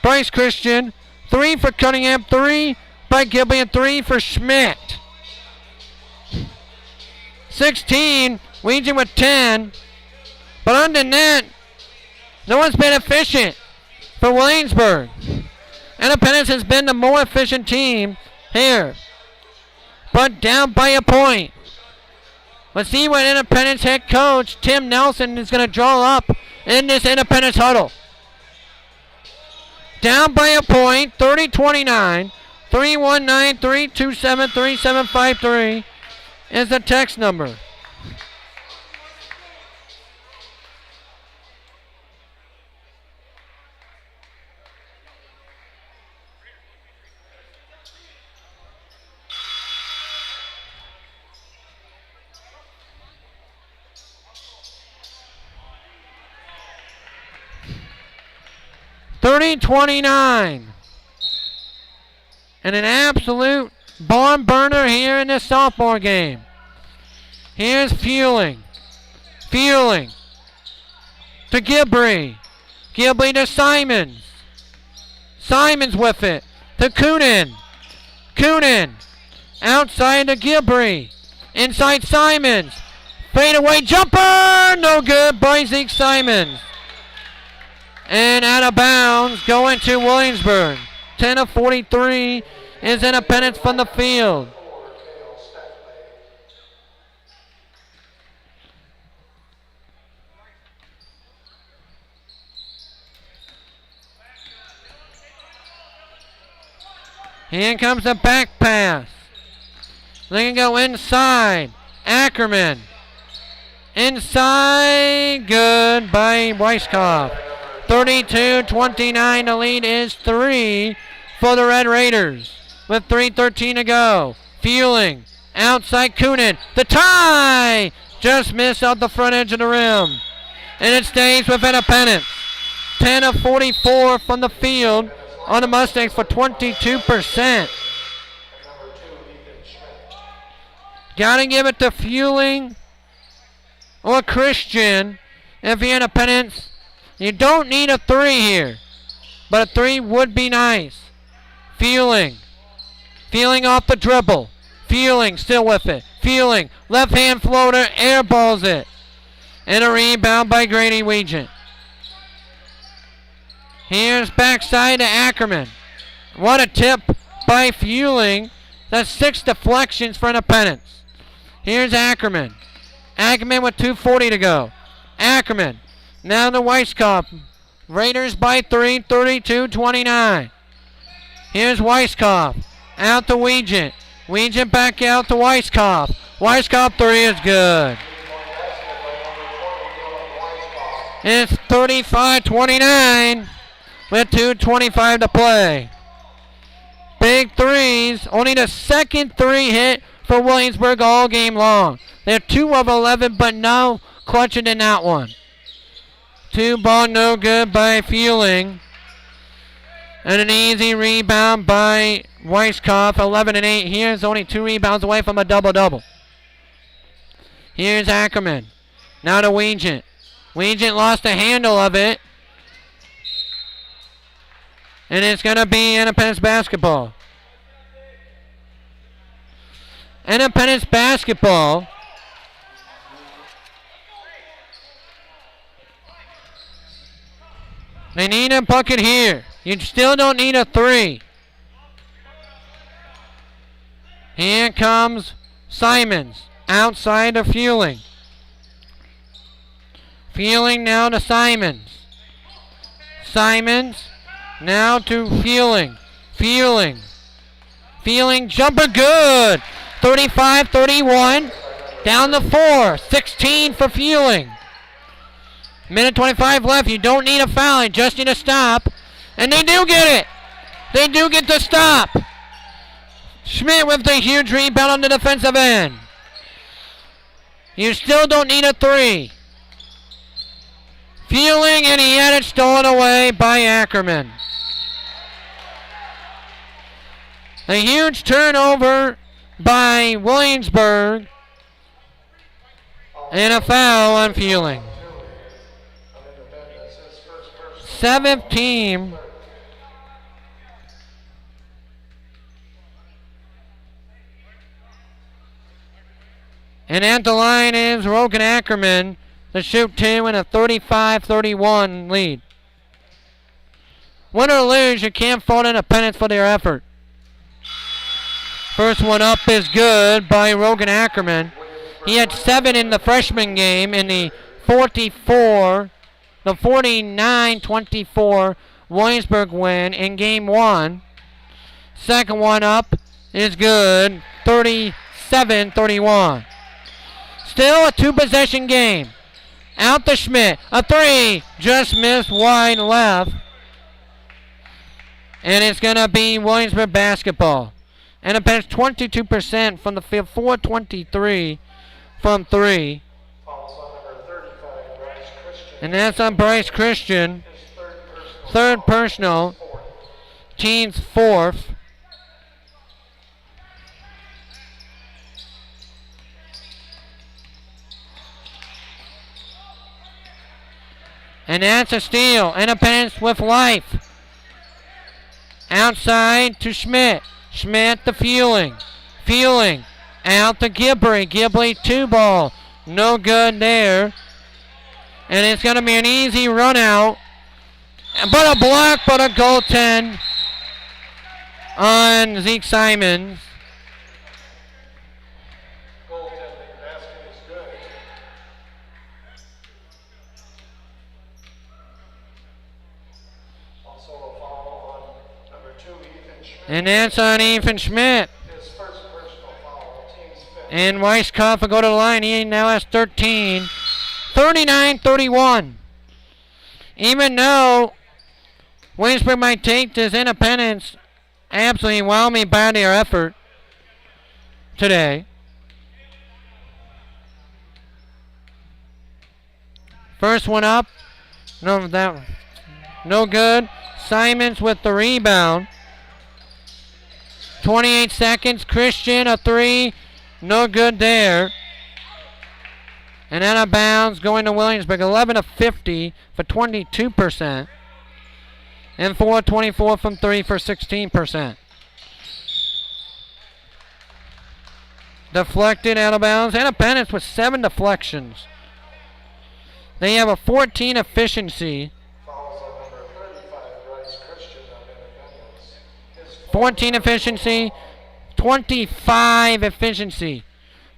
Bryce Christian, 3 for Cunningham, 3 by Gilby, and 3 for Schmidt. 16, Legion with 10. But under net, no one's been efficient for Williamsburg. Independence has been the more efficient team here. But down by a point. Let's see what Independence head coach Tim Nelson is going to draw up in this Independence huddle. Down by a point, 30-29. 319-327-3753 is the text number. $30-29. And an absolute barn burner here in this sophomore game. Here's Fueling. Fueling to Gibbrey. Gibbrey to Simons. Simons with it to Coonan. Coonan outside to Gibbrey. Inside Simons. Fadeaway jumper. No good by Zeke Simons. And out of bounds going to Williamsburg. 10 of 43 is Independence from the field. Here comes the back pass. They can go inside. Ackerman. Inside. Good by Weiskopf. 32-29. The lead is 3 for the Red Raiders. With 3:13 to go. Fueling. Outside Coonan. The tie! Just missed out the front edge of the rim. And it stays with Independence. 10 of 44 from the field on the Mustangs for 22%. Gotta give it to Fueling or Christian if you're Independence. You don't need a 3 here, but a 3 would be nice. Fueling. Fueling off the dribble. Fueling still with it. Fueling. Left hand floater. Airballs it. And a rebound by Grady Weegent. Here's backside to Ackerman. What a tip by Fueling. That's 6 deflections for Independence. Here's Ackerman. Ackerman with 2:40 to go. Ackerman. Now to Weiskopf. Raiders by 3, 32-29. Here's Weiskopf. Out to Weegent. Weegent back out to Weiskopf. Weiskopf 3 is good. It's 35-29 with 2:25 to play. Big threes. Only the second 3 hit for Williamsburg all game long. They're 2 of 11, but no clutching in that one. 2 ball no good by Fueling. And an easy rebound by Weiskopf, 11 and 8. Here's only 2 rebounds away from a double-double. Here's Ackerman. Now to Weegent. Weegent lost the handle of it. And it's going to be Independence basketball. Independence basketball. They need a bucket here. You still don't need a 3. Here comes Simons. Outside of Fueling. Fueling now to Simons. Simons now to Fueling. Fueling. Fueling jumper good. 35-31. Down to 4. 16 for Fueling. Minute 25 left. You don't need a foul. You just need a stop. And they do get it. They do get the stop. Schmidt with the huge rebound on the defensive end. You still don't need a 3. Fueling, and he had it stolen away by Ackerman. A huge turnover by Williamsburg. And a foul on Fueling. 7th team. And at the line is Rogan Ackerman to shoot 2 in a 35-31 lead. Win or lose, you can't fault in a penance for their effort. First one up is good by Rogan Ackerman. He had 7 in the freshman game in the 49-24 Williamsburg win in game 1. Second one up is good, 37-31. Still a 2-possession game. Out to Schmidt. A 3. Just missed wide left. And it's going to be Williamsburg basketball. And it been 22% from the field. 4-23 from 3. And that's on Bryce Christian. Third personal. Team's 4th. And that's a steal. Independence with life. Outside to Schmidt. Schmidt to Fueling. Fueling. Out to Gibbrey. Gibbrey 2-ball. No good there. And it's going to be an easy run out. But a block, but a goaltend on Zeke Simons. And that's on Ethan Schmidt. And Weisskopf will go to the line. He now has 13. 39-31. Even though Williamsburg might take this Independence, absolutely wow me by their effort today. First one up. No good. Simons with the rebound. 28 seconds. Christian, a 3. No good there. And out of bounds going to Williamsburg. 11 of 50 for 22%. And 4-24 from 3 for 16%. Deflected out of bounds. Independence with 7 deflections. They have a 14 efficiency. 14 efficiency, 25 efficiency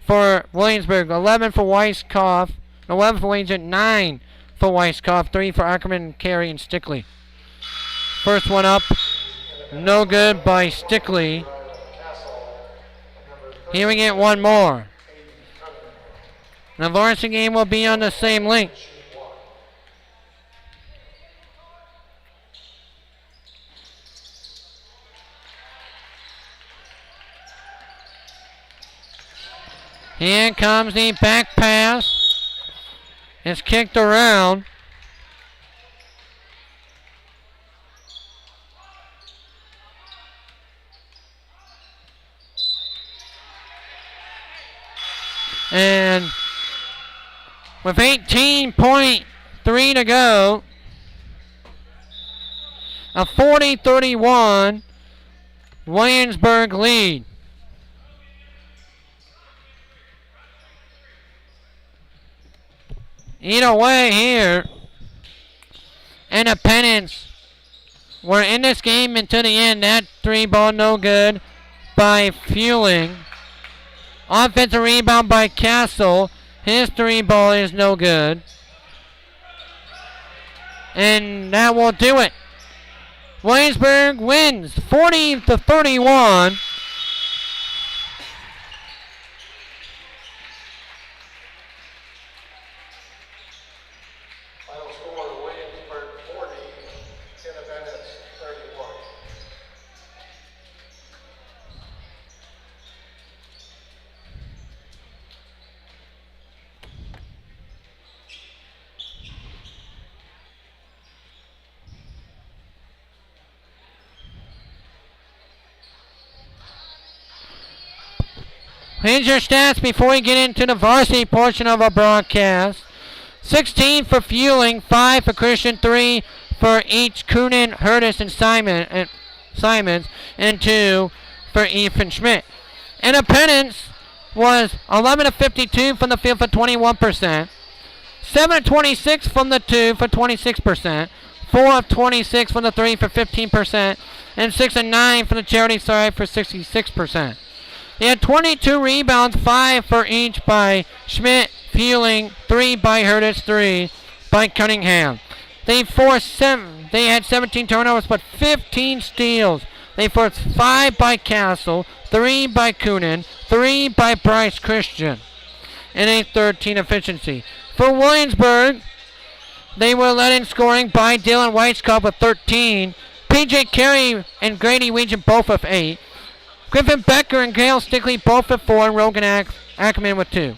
for Williamsburg. 11 for Weisskopf, 11 for Williamsburg, 9 for Weisskopf, 3 for Ackerman, Carey, and Stickley. First one up, no good by Stickley. Here we get one more. The varsity game will be on the same link. Here comes the back pass. It's kicked around. And with 18.3 to go, a 40-31 Williamsburg lead. Either way here, Independence were in this game until the end. That 3-ball no good by Fueling. Offensive rebound by Castle. His 3-ball is no good. And that will do it. Williamsburg wins 40-31. Here's your stats before we get into the varsity portion of our broadcast. 16 for Fueling, 5 for Christian, 3 for each Coonan, Hurtis, and Simons, and 2 for Ethan Schmidt. Independence was 11 of 52 from the field for 21%. 7 of 26 from the 2 for 26%. 4 of 26 from the 3 for 15%. And 6 of 9 from the charity side for 66%. They had 22 rebounds, 5 for each by Schmidt, Fueling, 3 by Hurtis, 3 by Cunningham. They had 17 turnovers, but 15 steals. They forced 5 by Castle, 3 by Coonan, 3 by Bryce Christian, and a 13 efficiency. For Williamsburg, they were led in scoring by Dylan Weitzkopf with 13. P.J. Carey and Grady Weegan both with 8. Griffin Becker and Gail Stickley both with 4, and Rogan Ackerman with 2.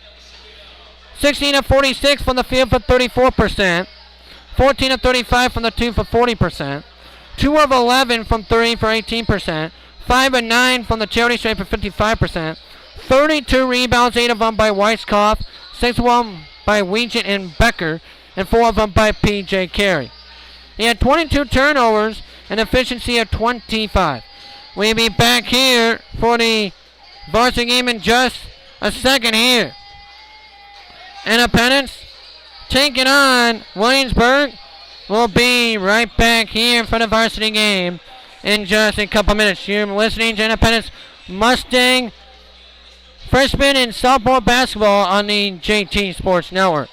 16 of 46 from the field for 34%. 14 of 35 from the 2 for 40%. 2 of 11 from 3 for 18%. 5 of 9 from the charity stripe for 55%. 32 rebounds, 8 of them by Weiskopf, 6 of them by Weegan and Becker, and 4 of them by P.J. Carey. He had 22 turnovers and efficiency of 25. We'll be back here for the varsity game in just a second here. Independence taking on Williamsburg. We'll be right back here for the varsity game in just a couple minutes. You're listening to Independence Mustang freshman and sophomore basketball on the JT Sports Network.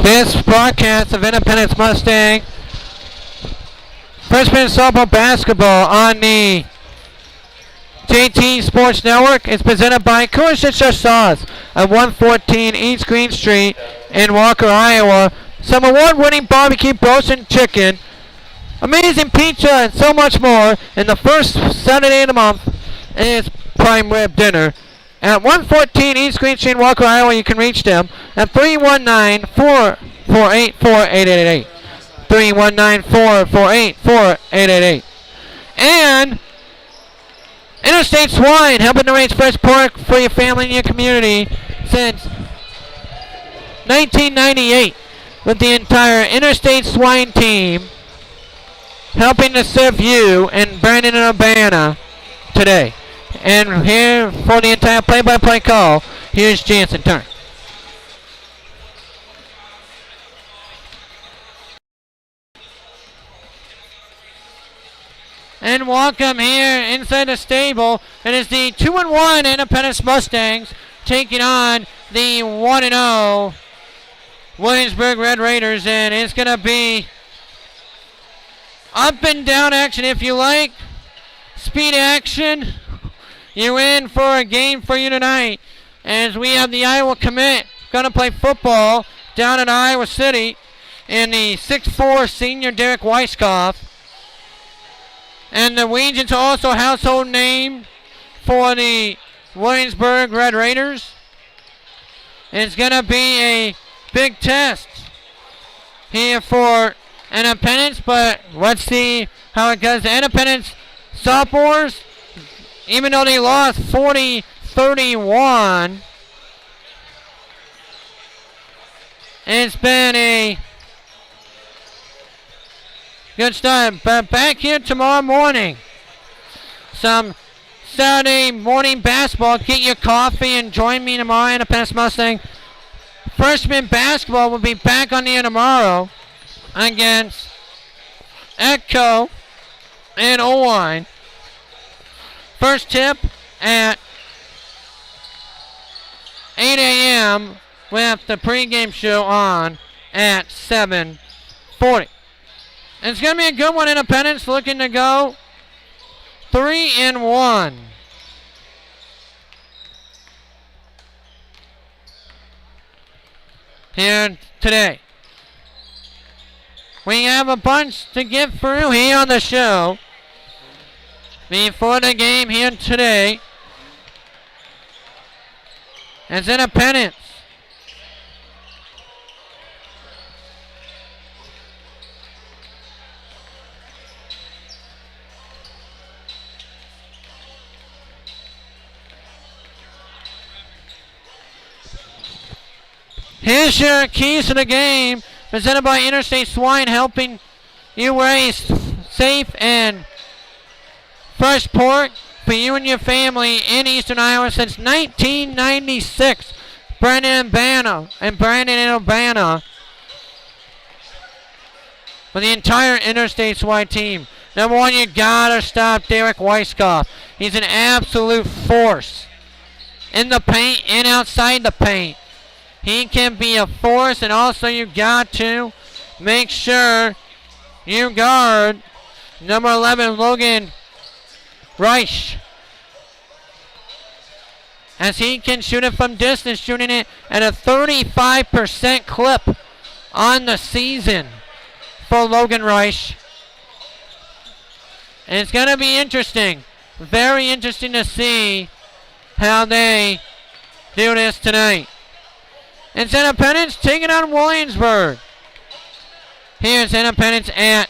this broadcast of Independence Mustang freshman softball basketball on the JT Sports Network is presented by Coors Sauce at 114 East Green Street in Walker, Iowa. Some award-winning barbecue roasted chicken, amazing pizza, and so much more. And the first Saturday of the month is prime rib dinner. At 114 East Green Street in Walker, Iowa, you can reach them at 319-448-4888. 319-448-4888. And Interstate Swine, helping to raise fresh pork for your family and your community since 1998 with the entire Interstate Swine team helping to serve you in Brandon and Urbana today. And here for the entire play-by-play call, here's Jansen Turner. And welcome here inside the stable. It is the 2-1 Independence Mustangs taking on the 1-0 Williamsburg Red Raiders. And it's going to be up and down action if you like. Speed action. You're in for a game for you tonight. As we have the Iowa commit going to play football down in Iowa City. And the 6'4 senior Derek Weiskopf. And the Weegians are also household name for the Williamsburg Red Raiders. It's going to be a big test here for Independence, but let's see how it goes. The Independence sophomores, even though they lost 40-31, it's been a good start. But back here tomorrow morning, some Saturday morning basketball. Get your coffee and join me tomorrow. Independence Mustang freshman basketball will be back on the air tomorrow against Echo and Owine. First tip at 8 a.m. with the pregame show on at 7:40. It's going to be a good one. Independence looking to go 3-1. Here today. We have a bunch to get through here on the show before the game here today. As Independence here's your keys to the game, presented by Interstate Swine, helping you raise safe and fresh pork for you and your family in Eastern Iowa since 1996. Brandon and Urbana for the entire Interstate Swine team. Number one, you gotta stop Derek Weiskopf. He's an absolute force in the paint and outside the paint. He can be a force, and also you got to make sure you guard number 11, Logan Reich, as he can shoot it from distance, shooting it at a 35% clip on the season for Logan Reich. And it's going to be interesting, very interesting to see how they do this tonight. It's Independence taking on Williamsburg. Here's Independence at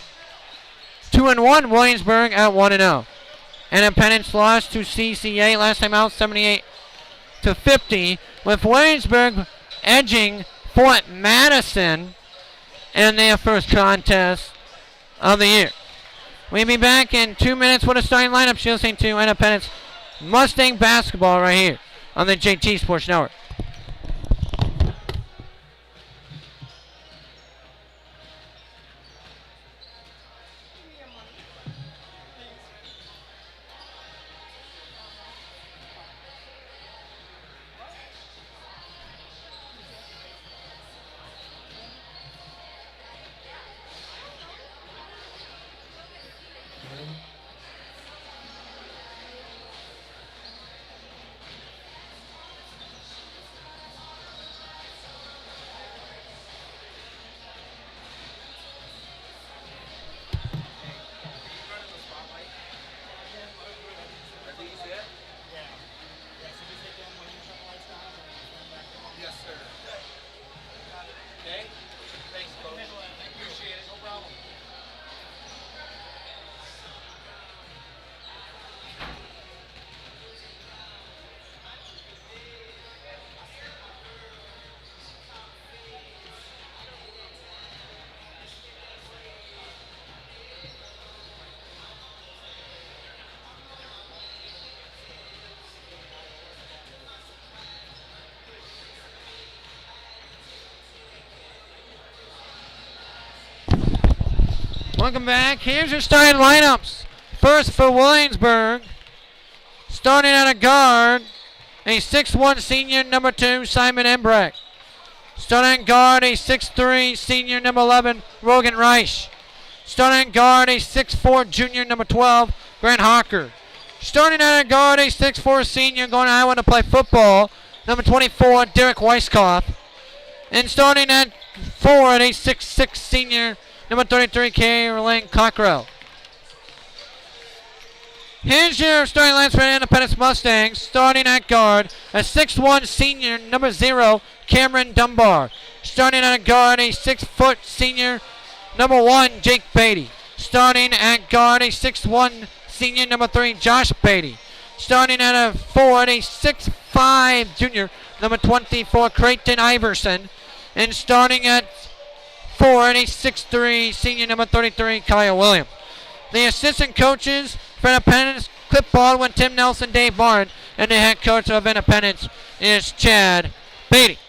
2-1, Williamsburg at 1-0. Independence lost to CCA last time out, 78-50, with Williamsburg edging Fort Madison in their first contest of the year. We'll be back in 2 minutes with a starting lineup. You're listening to Independence Mustang basketball right here on the JT Sports Network. Welcome back. Here's your starting lineups. First for Williamsburg, starting at a guard, a 6'1 senior, number 2, Simon Embrecht. Starting guard, a 6'3 senior, number 11, Rogan Reich. Starting guard, a 6'4 junior, number 12, Grant Hawker. Starting at a guard, a 6'4 senior, going to Iowa to play football, number 24, Derek Weisskopf. And starting at forward, a 6'6 senior, number 33, Caroline Cockrell. Here's your starting lineup for Independence Mustangs. Starting at guard, a 6'1 senior, number 0, Cameron Dunbar. Starting at guard, a 6' senior, number 1, Jake Beatty. Starting at guard, a 6'1 senior, number 3, Josh Beatty. Starting at a forward, a 6'5 junior, number 24, Creighton Iverson. And starting at forward, a 6'3 senior, number 33, Kyle Williams. The assistant coaches for Independence, Cliff Baldwin, Tim Nelson, Dave Barn, and the head coach of Independence is Chad Beatty.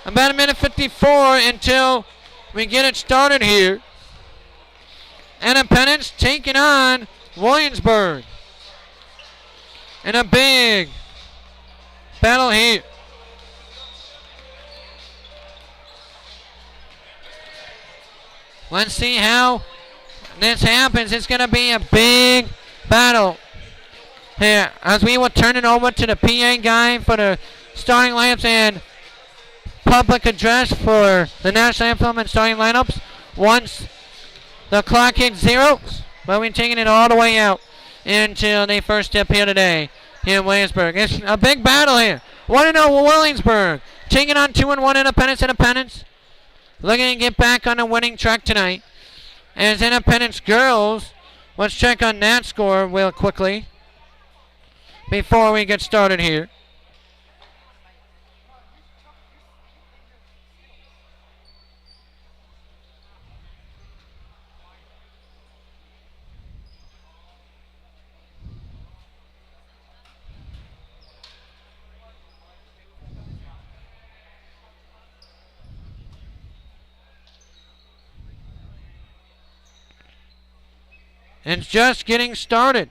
About a minute 54 until we get it started here. Independence taking on Williamsburg in a big battle here. Let's see how this happens. It's going to be a big battle here as we will turn it over to the PA guy for the starting lineups and public address for the national anthem and starting lineups. Once the clock hits 0, but we're taking it all the way out until the first step here today here in Williamsburg. It's a big battle here. 1-0 Williamsburg taking on 2-1 Independence. Looking to get back on the winning track tonight. As Independence girls, let's check on that score real quickly before we get started here. It's just getting started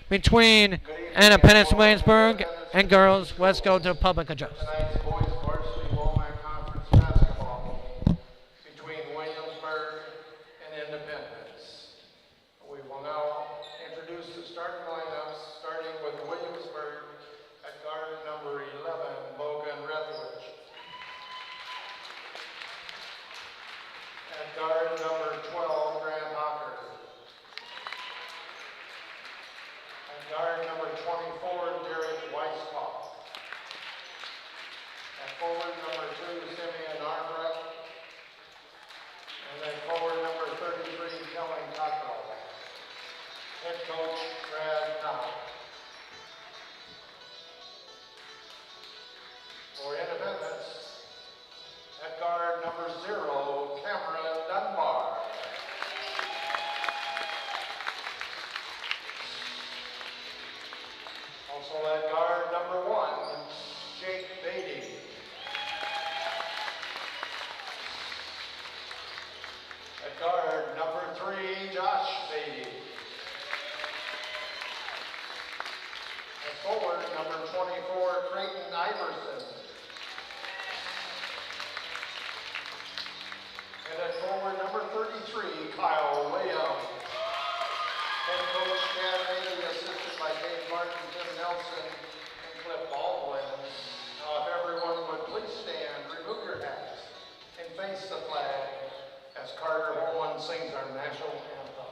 between Independence Williamsburg and girls. Let's go to public address. Tonight's boys varsity Walmart Conference basketball game between Williamsburg and Independence. We will now introduce the starting lineups, starting with Williamsburg at guard number 11, Logan Rethridge. At guard number 12, Grant Hawker. At guard number 24, Derek Weisskopf. At forward number 2, Simeon Arbrecht. And at forward number 33, Kellen Cockrell. Head coach, Brad Knopf. For Independence, at guard number 0, Cameron Dunbar. Also at guard number 1, Jake Beatty. At guard number 3, Josh Beatty. At forward number 24, Creighton Iverson. And at forward number 33, Kyle Williams. Head coach Chad Beatty, assisted by Dave Martin, Tim Nelson, and Cliff Baldwin. Now, if everyone would please stand, remove your hats, and face the flag as Carter Holman sings our national anthem.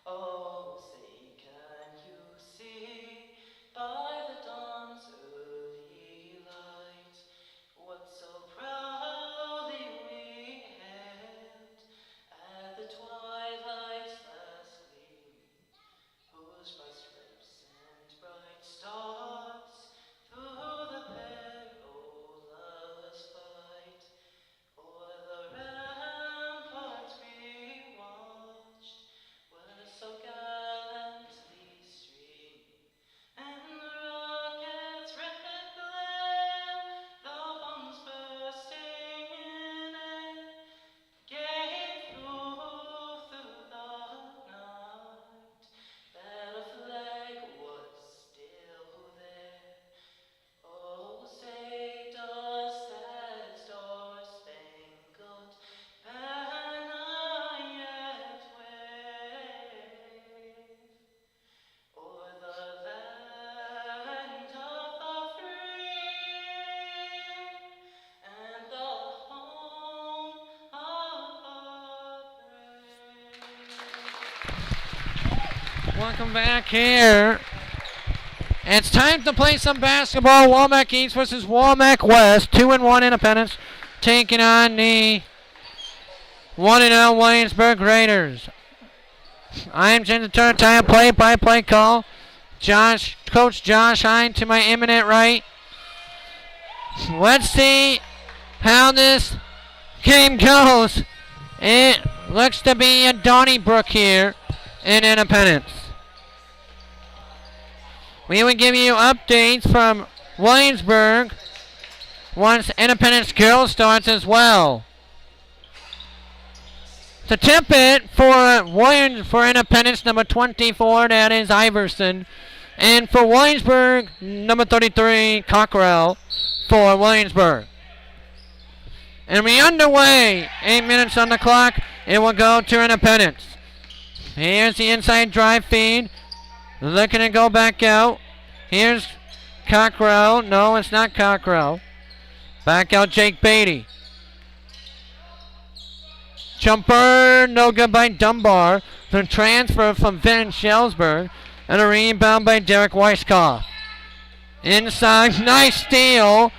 Oh, say, can you see by the dawn's early light what so proudly we Welcome back here. It's time to play some basketball. Womack East versus Womack West. 2-1 Independence taking on the 1-0 Williamsburg Raiders. I am Jim the turn time play-by-play call. Coach Josh Hine to my imminent right. Let's see how this game goes. It looks to be a Donnybrook here in Independence. We will give you updates from Williamsburg once Independence Girls starts as well. To tip it for Independence, number 24, that is Iverson. And for Williamsburg, number 33, Cockrell for Williamsburg. And we're underway. 8 minutes on the clock. It will go to Independence. Here's the inside drive feed. Looking to go back out. Here's Cockrell. No, it's not Cockrell. Back out Jake Beatty. Jumper, no good by Dunbar. The transfer from Van Shellsburg. And a rebound by Derek Weiskopf. Inside, nice steal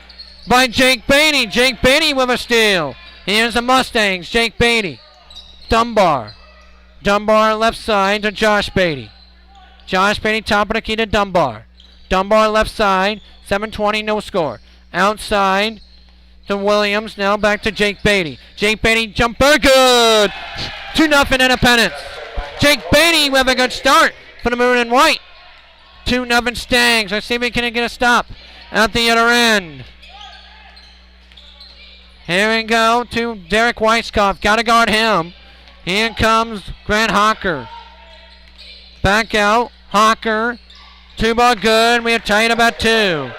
by Jake Beatty. Jake Beatty with a steal. Here's the Mustangs, Jake Beatty. Dunbar. Dunbar left side to Josh Beatty. Josh Beatty top of the key to Dunbar. Dunbar left side, 7:20, no score. Outside to Williams, now back to Jake Beatty. Jake Beatty jumper, good! 2-0 Independence. Jake Beatty with a good start for the Maroon and White. 2-0 Stangs. Let's see if we can get a stop at the other end. Here we go to Derek Weiskopf. Got to guard him. Here comes Grant Hawker. Back out. Hawker. 2-ball good. We are tied up at 2.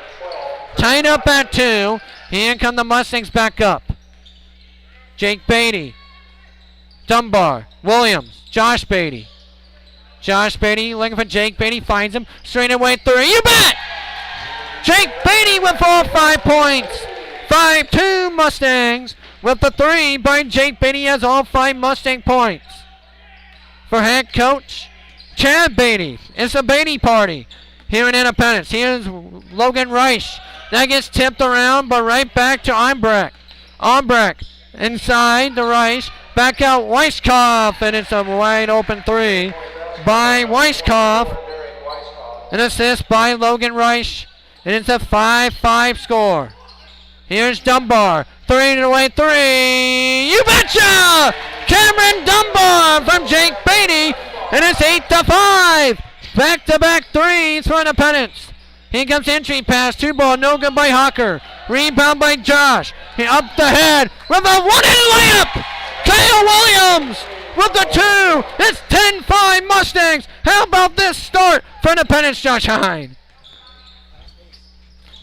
Tied up at 2. Here come the Mustangs back up. Jake Beatty. Dunbar. Williams. Josh Beatty. Josh Beatty looking for Jake Beatty. Finds him. Straight away 3. You bet! Jake Beatty with all 5 points. 5-2 Mustangs with the 3 by Jake Beatty has all 5 Mustang points. For head coach Chad Beatty. It's a Beatty party here in Independence. Here's Logan Reich. That gets tipped around, but right back to Albrecht. Albrecht inside the Reich. Back out Weiskopf, and it's a wide open 3 by Weiskopf. An assist by Logan Reich. And it's a 5-5 score. Here's Dunbar. 3-away 3. You betcha! Cameron Dunbar from Jake Beatty. And it's 8-5. Back-to-back 3s for Independence. Here comes entry pass. 2-ball. No good by Hawker. Rebound by Josh. He up the head with a one-handed layup. Kyle Williams with the 2. It's 10-5 Mustangs. How about this start for Independence, Josh Hine?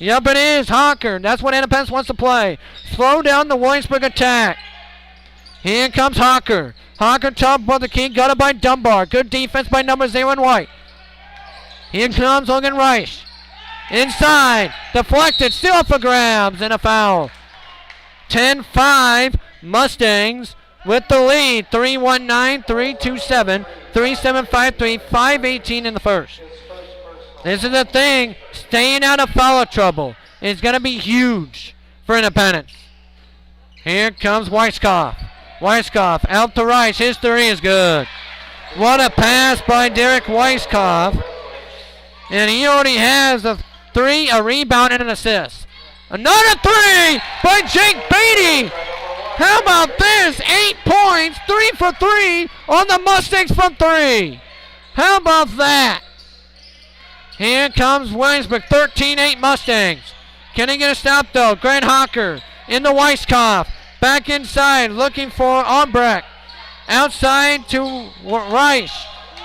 Yep, it is. Hawker. That's what Independence wants to play. Slow down the Williamsburg attack. Here comes Hawker. Hawker top of the key. Got it by Dunbar. Good defense by number 0 in white. Here comes Logan Reich. Inside. Deflected. Still up for grabs. And a foul. 10-5 Mustangs with the lead. 3-1-9, 3-2-7, 3-7-5-3, 5-18 in the first. This is the thing. Staying out of foul trouble is going to be huge for Independence. Here comes Weiskopf. Weiskopf out to Rice. His 3 is good. What a pass by Derek Weiskopf. And he already has a 3, a rebound, and an assist. Another 3 by Jake Beatty. How about this? 8 points, 3 for 3 on the Mustangs from 3. How about that? Here comes Williamsburg, 13-8 Mustangs. Can he get a stop though? Grant Hawker into Weiskopf. Back inside, looking for Albrecht. Outside to Reich.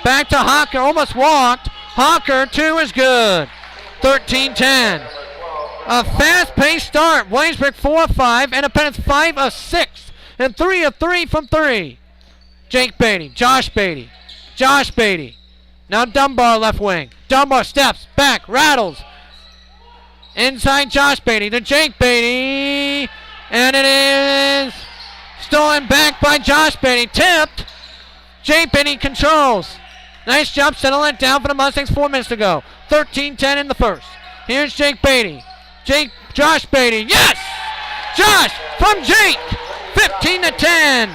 Back to Hawker, almost walked. Hawker, 2 is good. 13-10. A fast-paced start. Williamsburg 4 of 5, Independence 5 of 6, and 3 of 3 from 3. Jake Beatty, Josh Beatty, Josh Beatty. Now Dunbar left wing. Dunbar steps back, rattles. Inside Josh Beatty to Jake Beatty, and it is stolen back by Josh Beatty. Tipped. Jake Beatty controls. Nice job settling it down for the Mustangs. 4 minutes to go. 13-10 in the first. Here's Jake Beatty. Josh Beatty. Yes! Josh from Jake. 15-10.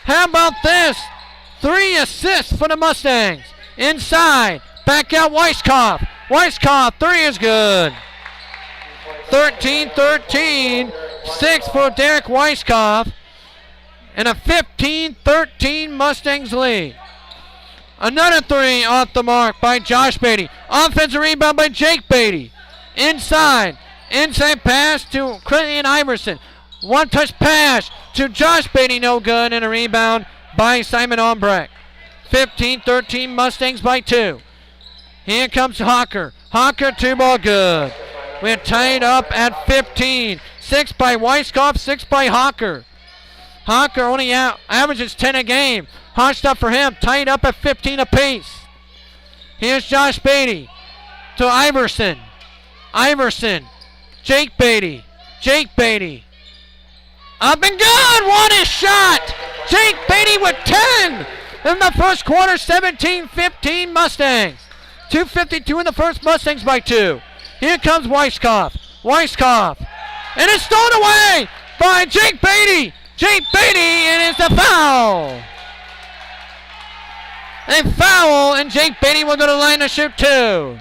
How about this? 3 assists for the Mustangs. Inside. Back out Weiskopf. Weiskopf, 3 is good. 13-13. 6 for Derek Weiskopf. And a 15-13 Mustangs lead. Another 3 off the mark by Josh Beatty. Offensive rebound by Jake Beatty. Inside. Inside pass to Christian Iverson. One-touch pass to Josh Beatty. No good. And a rebound by Simon Albrecht. 15-13 Mustangs by 2. Here comes Hawker. Hawker, 2-ball good. We're tied up at 15. 6 by Weiskopf, 6 by Hawker. Hawker only averages 10 a game. Hard stuff for him. Tied up at 15 apiece. Here's Josh Beatty to Iverson. Iverson. Jake Beatty. Jake Beatty. Up and good. What a shot. Jake Beatty with 10 in the first quarter. 17-15 Mustangs. 2:52 in the first. Mustangs by 2. Here comes Weiskopf. Weiskopf. And it's thrown away by Jake Beatty. Jake Beatty, and it's a foul. A foul, and Jake Beatty will go to the line to shoot 2.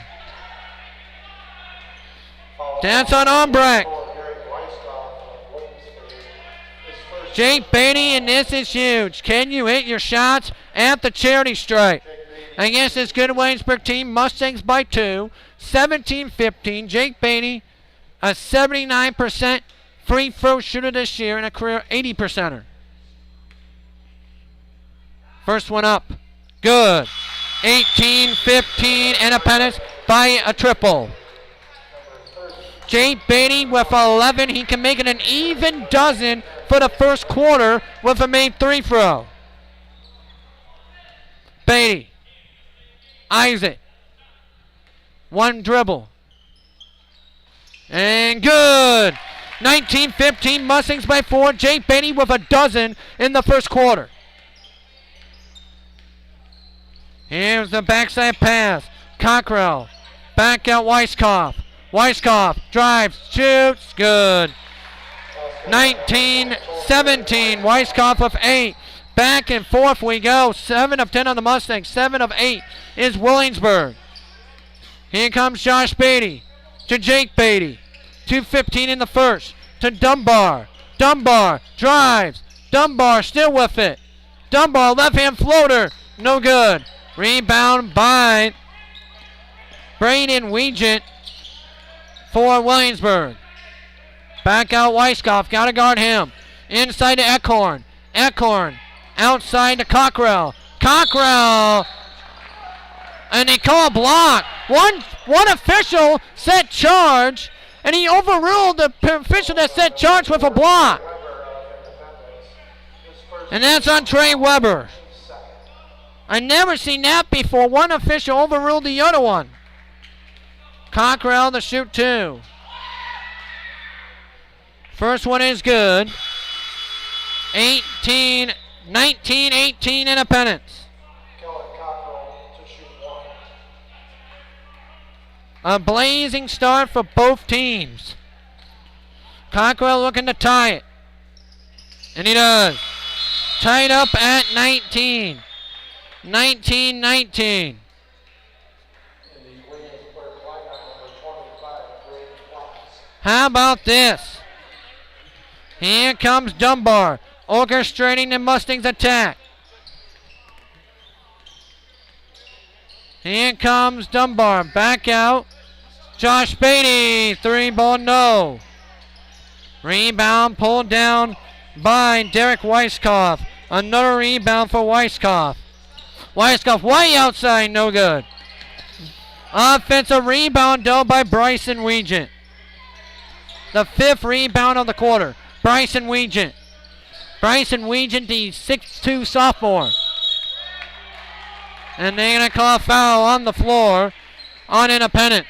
That's on Albrecht. Jake Beatty, and this is huge. Can you hit your shots at the charity stripe? Against this good Williamsburg team, Mustangs by 2. 17-15. Jake Beatty, a 79% free throw shooter this year and a career 80%er. First one up. Good. 18-15 Independence by a triple. Jake Beatty with 11. He can make it an even dozen for the first quarter with a made 3 throw. Beatty. Isaac. One dribble. And good. 19-15 Mustangs by 4. Jake Beatty with a dozen in the first quarter. Here's the backside pass. Cockrell. Back out Weiskopf. Weiskopf drives, shoots, good. 19-17. Weiskopf with 8. Back and forth we go. 7 of 10 on the Mustangs. 7 of 8 is Williamsburg. Here comes Josh Beatty to Jake Beatty. 2:15 in the first to Dunbar. Dunbar drives. Dunbar still with it. Dunbar left-hand floater. No good. Rebound by Braden Weegent for Williamsburg. Back out Weiskopf. Got to guard him. Inside to Eckhorn. Eckhorn outside to Cockrell. Cockrell. And they call a block. One official set charge, and he overruled the official that set charge with a block. And that's on Trey Weber. I never seen that before. One official overruled the other one. Cockrell to shoot 2. First one is good. 19-18 Independence. A blazing start for both teams. Cockrell looking to tie it. And he does. Tied up at 19. 19-19. How about this? Here comes Dunbar, orchestrating the Mustangs attack. Here comes Dunbar, back out. Josh Beatty, 3-ball no. Rebound pulled down by Derek Weiskopf. Another rebound for Weiskopf. Weiskopf way outside, no good. Offensive rebound though by Bryson Weegent. The 5th rebound of the quarter. Bryson Weegent. Bryson Weegent, the 6'2 sophomore. And they're going to call a foul on the floor on Independence.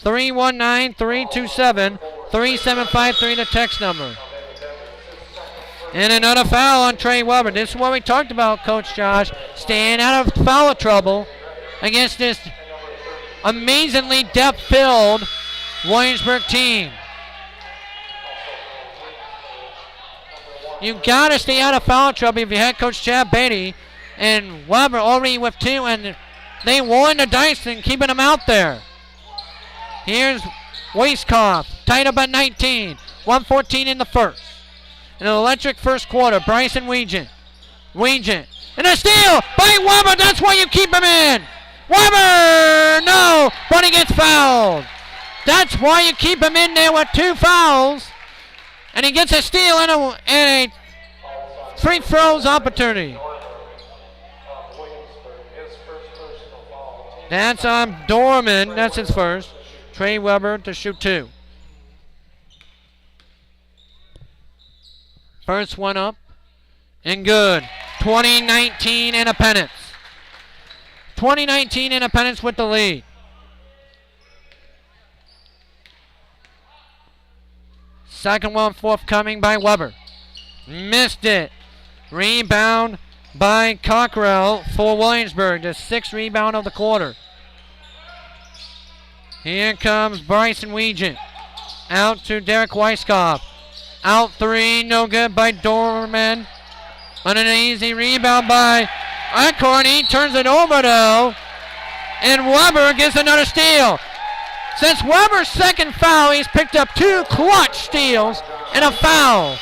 319-327-3753, the text number. And another foul on Trey Weber. This is what we talked about, Coach Josh. Staying out of foul trouble against this amazingly depth-filled Williamsburg team. You got to stay out of foul trouble if you had Coach Chad Beatty. And Weber already with 2, and they won the dice and keeping them out there. Here's Weiskopf, tied up at 19. 1:14 in the first. An electric first quarter. Bryson Weegent. And a steal by Weber. That's why you keep him in. Weber! No, but he gets fouled. That's why you keep him in there with 2 fouls. And he gets a steal and a free throws opportunity. That's on Dorman. That's his first. Trey Weber to shoot 2. First one up and good. 20-19 Independence. 20-19 Independence with the lead. Second one forthcoming by Weber. Missed it. Rebound by Cockrell for Williamsburg. The 6th rebound of the quarter. Here comes Bryson Weegent. Out to Derek Weiskopf. Out 3, no good by Dorman. On an easy rebound by Eichhorn. He turns it over though. And Weber gets another steal. Since Weber's second foul, he's picked up 2 clutch steals and a foul.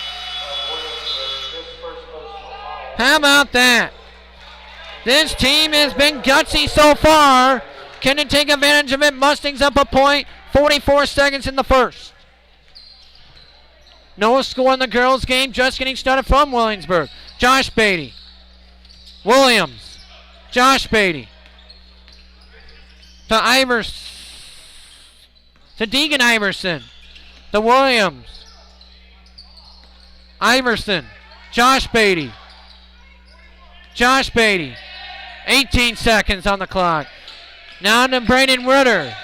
How about that? This team has been gutsy so far. Can it take advantage of it? Mustangs up a point. 44 seconds in the first. No score in the girls' game. Just getting started from Williamsburg. Josh Beatty. Williams. Josh Beatty. To Deegan Iverson. To Williams. Iverson. Josh Beatty. 18 seconds on the clock. Now to Braden Ritter.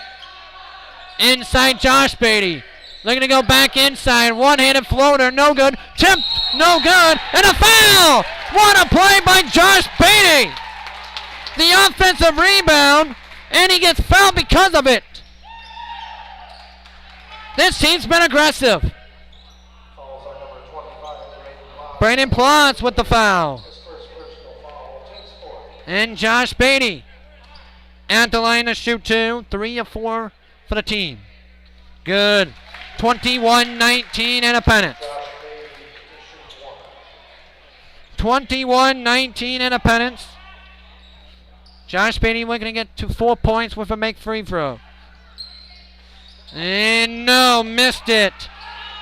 Inside Josh Beatty. Looking to go back inside. One-handed floater. No good. Tipped. No good. And a foul. What a play by Josh Beatty. The offensive rebound. And he gets fouled because of it. This team's been aggressive. Brandon Plotz with the foul. And Josh Beatty at the line to shoot 2. 3 of 4 for the team. Good. 21-19 Independence. 21-19 Independence. Josh Beatty looking to get to 4 points with a make free throw. And no, missed it.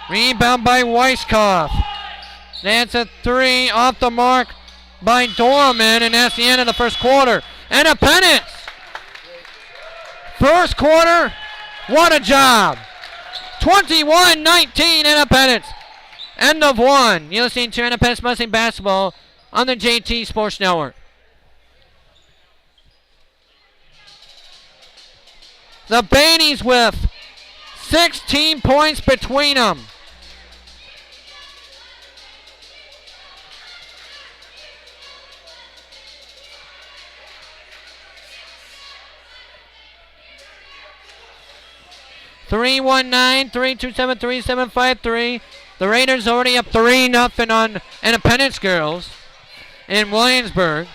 Rebound by Weiskopf. That's a 3 off the mark by Dorman, and that's the end of the first quarter. Independence. First quarter, what a job. 21-19 Independence. End of 1. You're listening to Independence Mustang Basketball on the JT Sports Network. The Beatties with 16 points between them. (319, 327, 3753). The Raiders already up 3-0 on Independence girls in Williamsburg.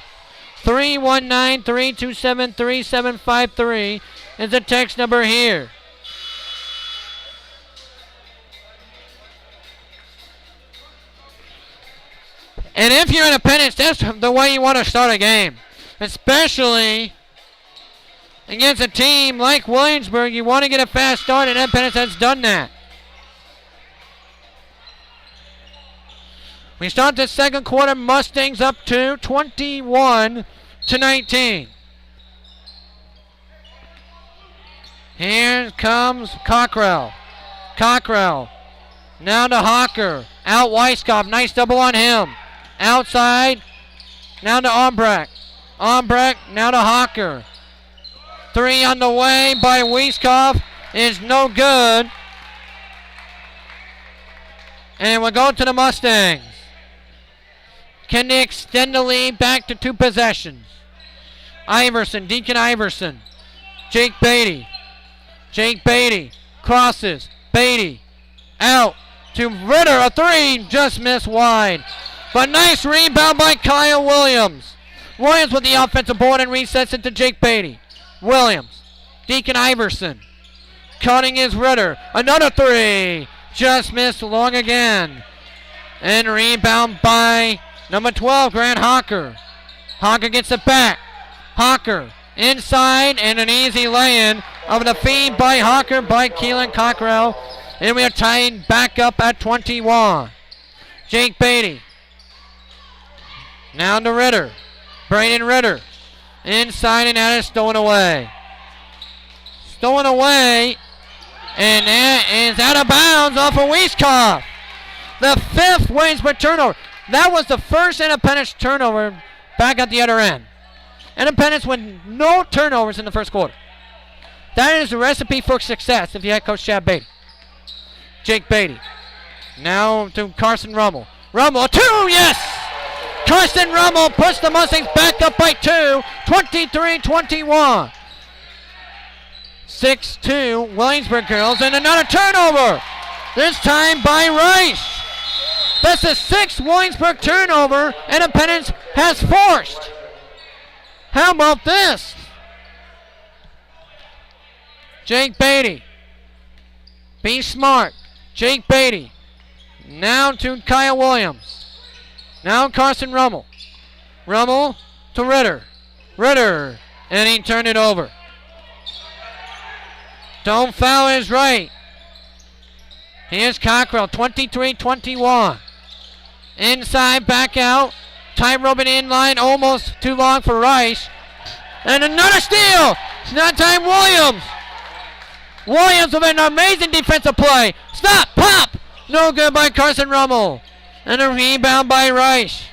319, 327, 3753 is the text number here. And if you're Independence, that's the way you want to start a game. Especially against a team like Williamsburg. You want to get a fast start, and Independence has done that. We start the second quarter. Mustangs up to 21-19. Here comes Cockrell. Cockrell. Now to Hawker. Out Weiskopf. Nice double on him. Outside. Now to Albrecht. Albrecht. Now to Hawker. 3 on the way by Weiskopf is no good. And we'll go to the Mustangs. Can they extend the lead back to 2 possessions? Iverson, Deacon Iverson. Jake Beatty. Jake Beatty crosses. Beatty out to Ritter. A 3, just missed wide. But nice rebound by Kyle Williams. Williams with the offensive board and resets it to Jake Beatty. Williams. Deacon Iverson. Cutting is Ritter. Another 3. Just missed long again. And rebound by number 12, Grant Hawker. Hawker gets it back. Hawker inside and an easy lay-in of the feed by Hawker by Keelan Cockrell. And we are tied back up at 21. Jake Beatty. Now to Ritter. Braden Ritter. Inside and out is stolen away. Stolen away. And that is out of bounds off of Weiskopf. The 5th Williamsburg turnover. That was the first Independence turnover back at the other end. Independence with no turnovers in the first quarter. That is a recipe for success if you had Coach Chad Beatty. Jake Beatty. Now to Carson Rummel. Rummel, a 2, yes! Carson Rummel puts the Mustangs back up by 2, 23-21. 6-2 Williamsburg girls, and another turnover. This time by Rice. That's the 6th Williamsburg turnover Independence has forced. How about this? Jake Beatty. Be smart. Jake Beatty. Now to Kyle Williams. Now Carson Rummel. Rummel to Ritter. Ritter. And he turned it over. Don't foul is right. Here's Cockrell, 23-21. Inside, back out. Time roping in line, almost too long for Rice. And another steal. That time Williams. Williams with an amazing defensive play. Stop, pop. No good by Carson Rummel. And a rebound by Rice.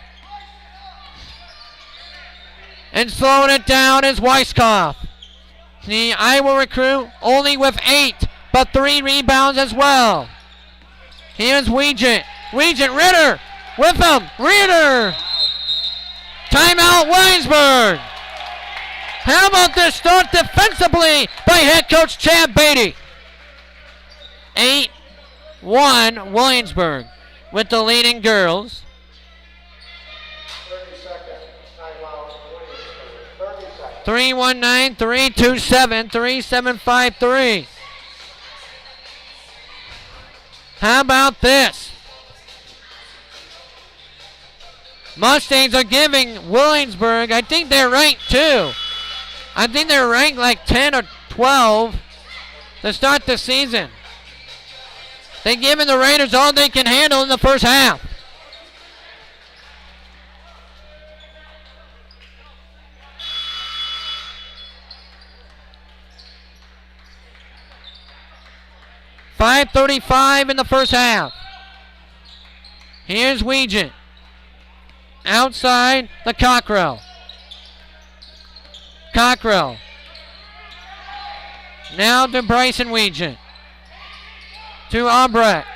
And slowing it down is Weiskopf. The Iowa recruit only with 8, but 3 rebounds as well. Here's Weegent. Weegent, Ritter with him. Ritter. Timeout Williamsburg. How about this start defensively by head coach Chad Beatty? 8-1 Williamsburg with the leading girls. 30 seconds. Timeout Williamsburg. 30 seconds. 319-327-3753. How about this? Mustangs are giving Williamsburg, I think they're ranked 2. I think they're ranked like 10 or 12 to start the season. They're giving the Raiders all they can handle in the first half. .535 in the first half. Here's Weegent. Outside the Cockrell. Cockrell. Now to Bryson Weegent. To Albrecht.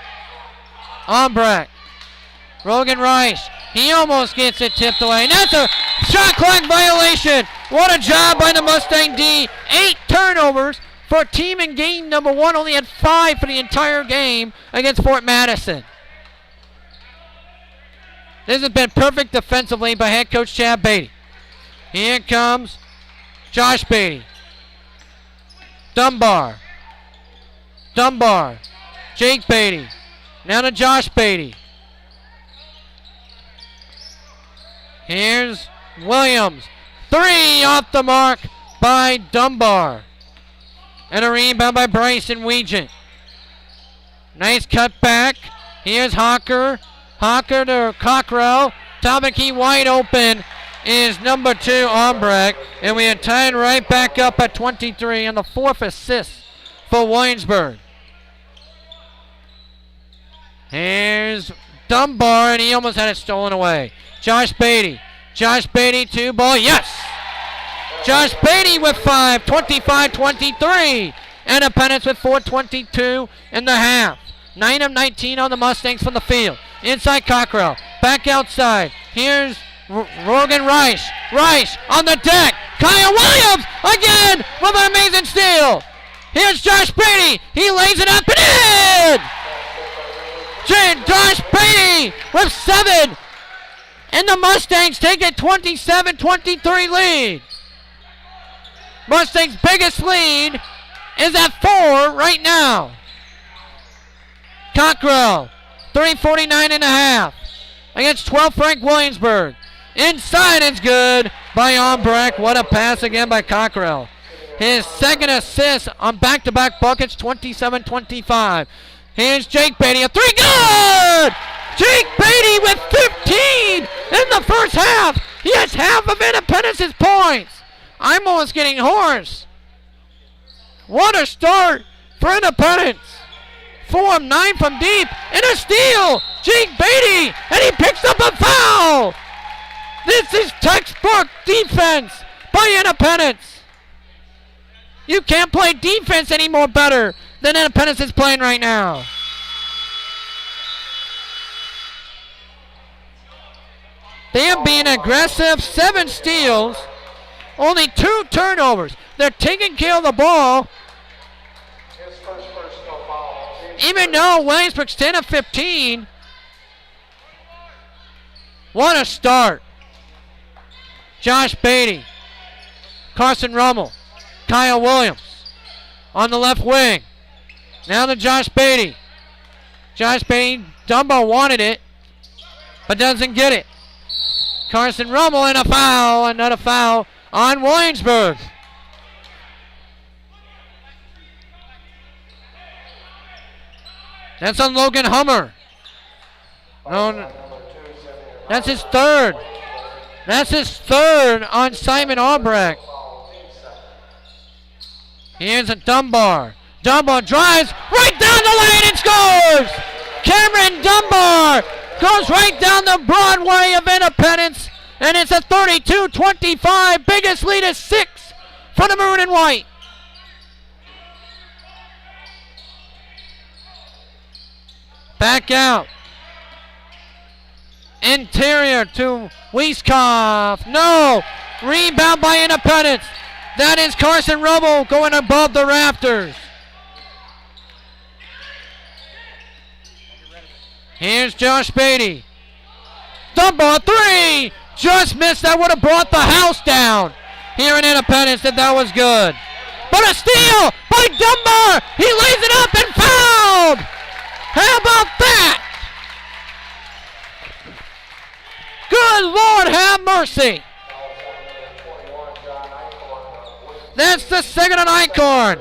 Albrecht. Rogan Rice. He almost gets it tipped away. And that's a shot clock violation. What a job by the Mustang D. 8 turnovers for a team in game number 1. Only had 5 for the entire game against Fort Madison. This has been perfect defensively by head coach Chad Beatty. Here comes Josh Beatty. Dunbar. Dunbar. Jake Beatty. Now to Josh Beatty. Here's Williams. 3 off the mark by Dunbar. And a rebound by Bryson Weegent. Nice cut back. Here's Hawker. Hawker to Cockrell. Top of the key wide open is number 2, Albrecht. And we are tied right back up at 23 and the 4th assist for Williamsburg. Here's Dunbar, and he almost had it stolen away. Josh Beatty. Josh Beatty, 2 ball. Yes! Josh Beatty with 5, 25-23. Independence with 4:22 in the half. 9 of 19 on the Mustangs from the field. Inside Cockrell. Back outside. Here's Rogan Rice. Rice on the deck. Kyle Williams again with an amazing steal. Here's Josh Beatty. He lays it up and in. Josh Beatty with 7. And the Mustangs take a 27-23 lead. Mustangs' biggest lead is at 4 right now. Cockrell, 3:49 and a half against 12 Frank Williamsburg. Inside is good by Albrecht. What a pass again by Cockrell. His second assist on back-to-back buckets, 27-25. Here's Jake Beatty, a 3, good! Jake Beatty with 15 in the first half. He has half of Independence's points. I'm almost getting hoarse. What a start for Independence. 4 of 9 from deep, and a steal. Jake Beatty, and he picks up a foul. This is textbook defense by Independence. You can't play defense any more better than Independence is playing right now. They are being aggressive, 7 steals, only 2 turnovers. They're taking care of the ball. Even though Williamsburg's 10 of 15. What a start. Josh Beatty, Carson Rummel, Kyle Williams on the left wing. Now to Josh Beatty. Josh Beatty, Dumbo wanted it, but doesn't get it. Carson Rummel and a foul, another foul on Williamsburg. That's on Logan Hummer. No, that's his third. That's his third on Simon Albrecht. Here's a Dunbar. Dunbar drives right down the lane and scores! Cameron Dunbar goes right down the Broadway of Independence, and it's a 32-25. Biggest lead is 6 for the Maroon and White. Back out. Interior to Weiskopf. No! Rebound by Independence. That is Carson Rummel going above the rafters. Here's Josh Beatty. Dunbar 3! Just missed. That would have brought the house down here in Independence if that was good. But a steal by Dunbar. He lays it up and fouled. How about that? Good Lord have mercy. That's the second on Eichhorn.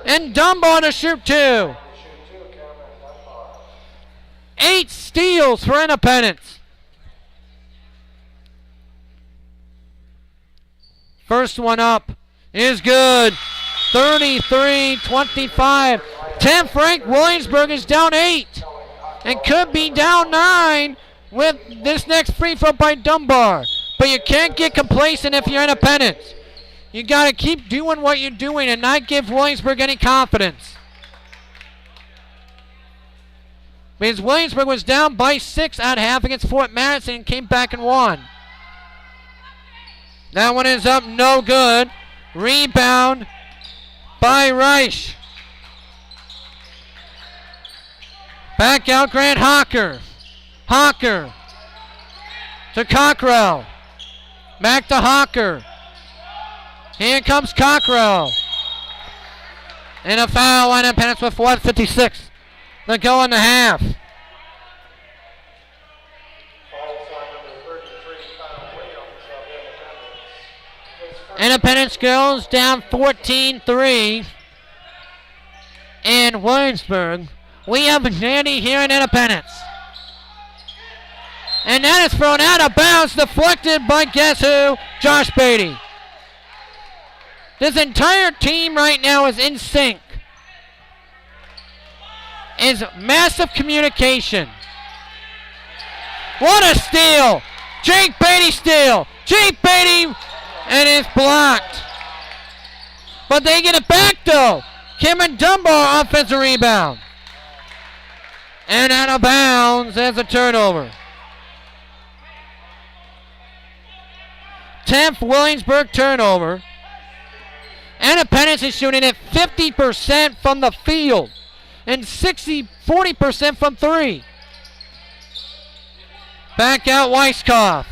And Dunbar to shoot 2. 8 steals for Independence. First one up is good. 33-25. 10 Frank Williamsburg is down 8 and could be down 9 with this next free throw by Dunbar. But you can't get complacent if you're Independence. You got to keep doing what you're doing and not give Williamsburg any confidence. Because Williamsburg was down by 6 at half against Fort Madison and came back and won. That one is up, no good. Rebound by Reich. Back out Grant Hocker. Hocker to Cockrell. Back to Hocker. Here comes Cockrell. And a foul on Independence with 1:56 to go in the half. Independence goes down 14-3. And Williamsburg, we have a Dandy here in Independence. And that is thrown out of bounds, deflected by guess who? Josh Beatty. This entire team right now is in sync. Is massive communication. What a steal! Jake Beatty steal! Jake Beatty, and it's blocked. But they get it back though. Cameron Dunbar offensive rebound. And out of bounds as a turnover. 10th Williamsburg turnover. Independence is shooting at 50% from the field and 40% from three. Back out Weiskopf.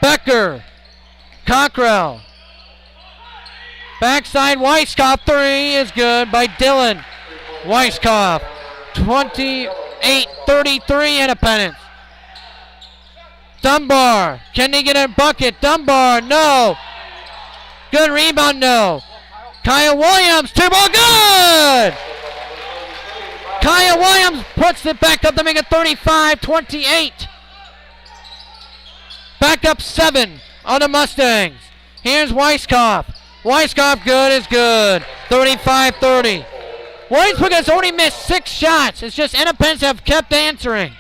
Becker. Cockrell. Backside Weiskopf, three is good by Dylan. Weiskopf, 28-33 Independence. Dunbar, can they get a bucket? Dunbar, no. Good rebound, no. Kyle Williams, two ball, good! Kyle Williams puts it back up to make it 35-28. Back up 7 on the Mustangs. Here's Weiskopf. Weiskopf, good is good. 35-30. Williamsburg has only missed 6 shots. It's just Independence have kept answering.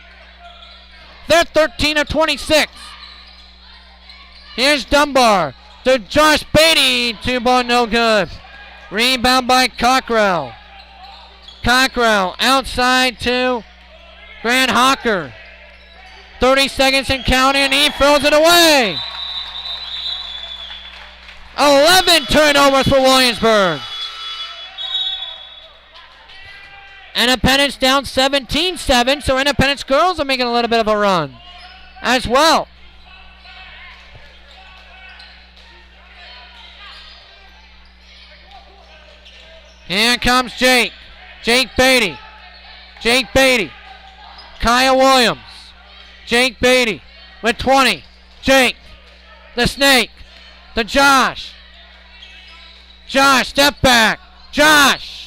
They're 13 of 26. Here's Dunbar to Josh Beatty. 2 ball, no good. Rebound by Cockrell. Cockrell outside to Grant Hawker. 30 seconds and counting, and he throws it away. 11 turnovers for Williamsburg. Independence down 17-7, so Independence girls are making a little bit of a run as well. Here comes Jake. Jake Beatty. Kyle Williams. Jake Beatty with 20. Jake. The Snake. To Josh. Step back. Josh.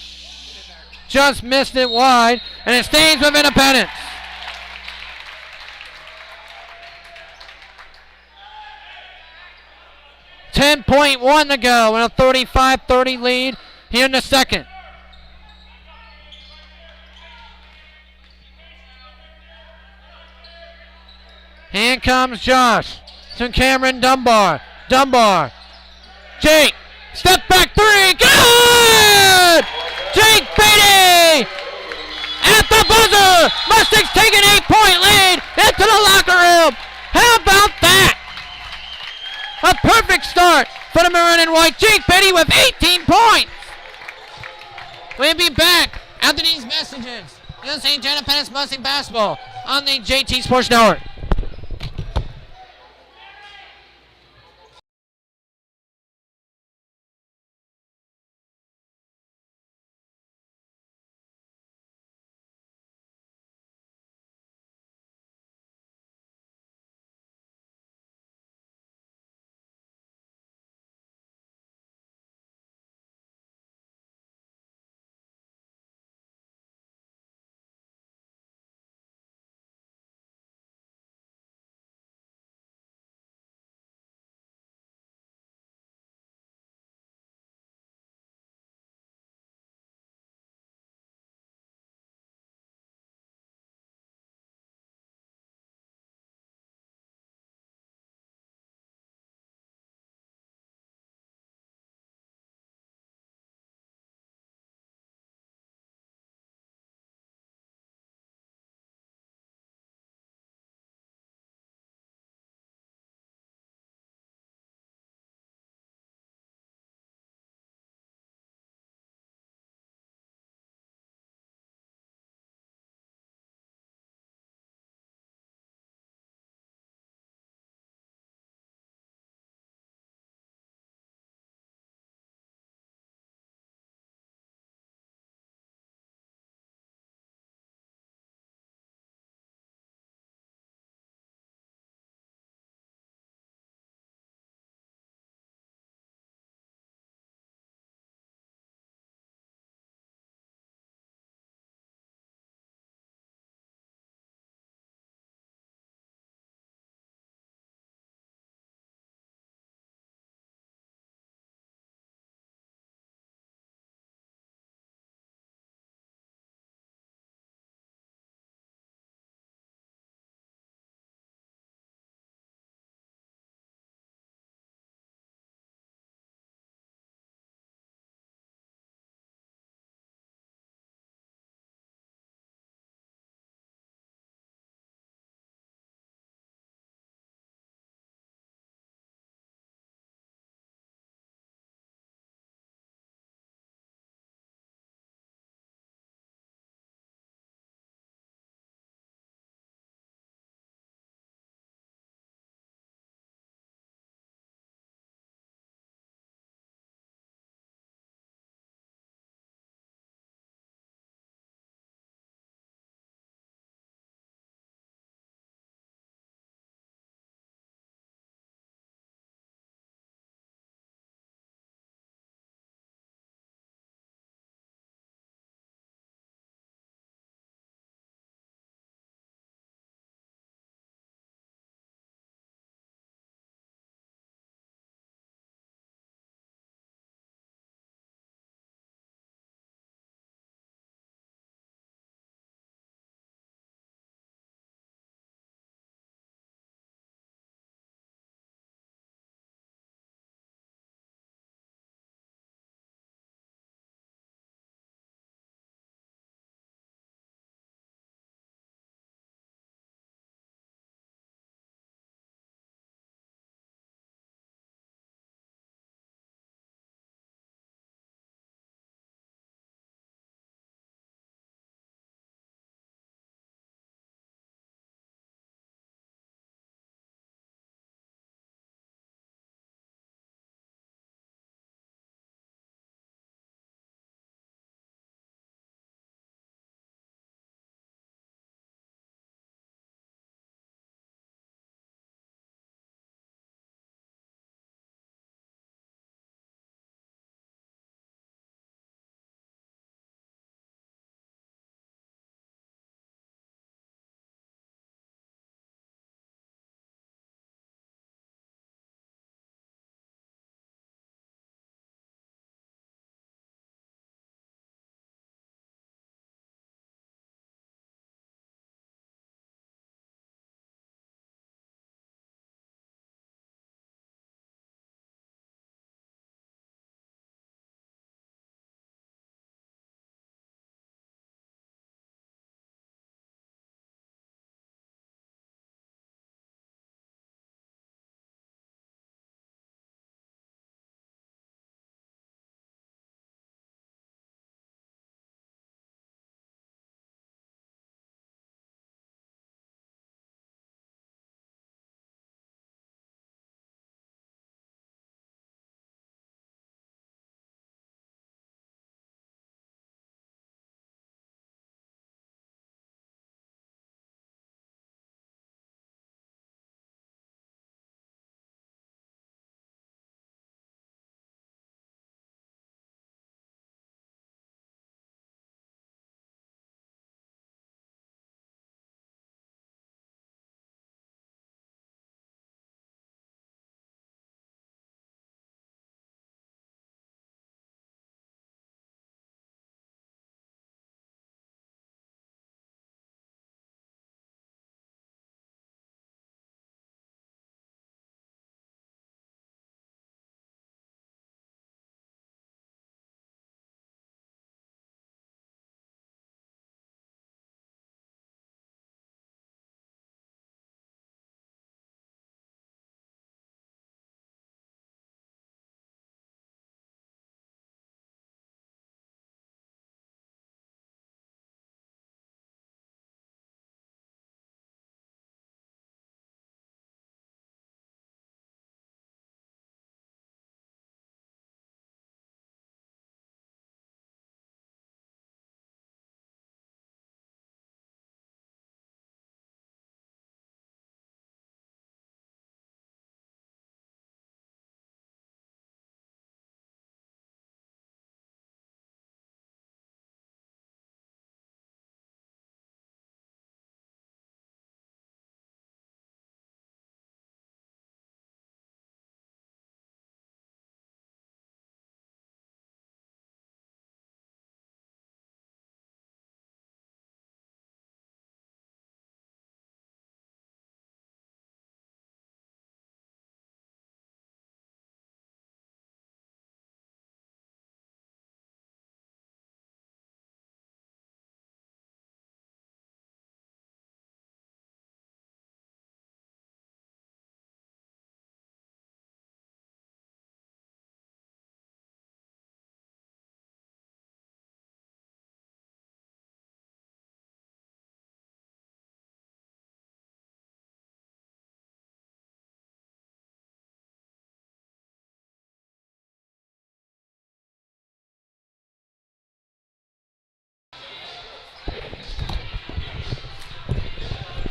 Just missed it wide, and it stays with Independence. .1 to go in a 35-30 lead here in the second. Here comes Josh to Cameron Dunbar. Jake, step back three, good! Jake Beatty at the buzzer. Mustangs take an 8-point lead into the locker room. How about that? A perfect start for the maroon and white. Jake Beatty with 18 points. We'll be back after these messages. You're saying Independence Mustang basketball on the JT Sports Network.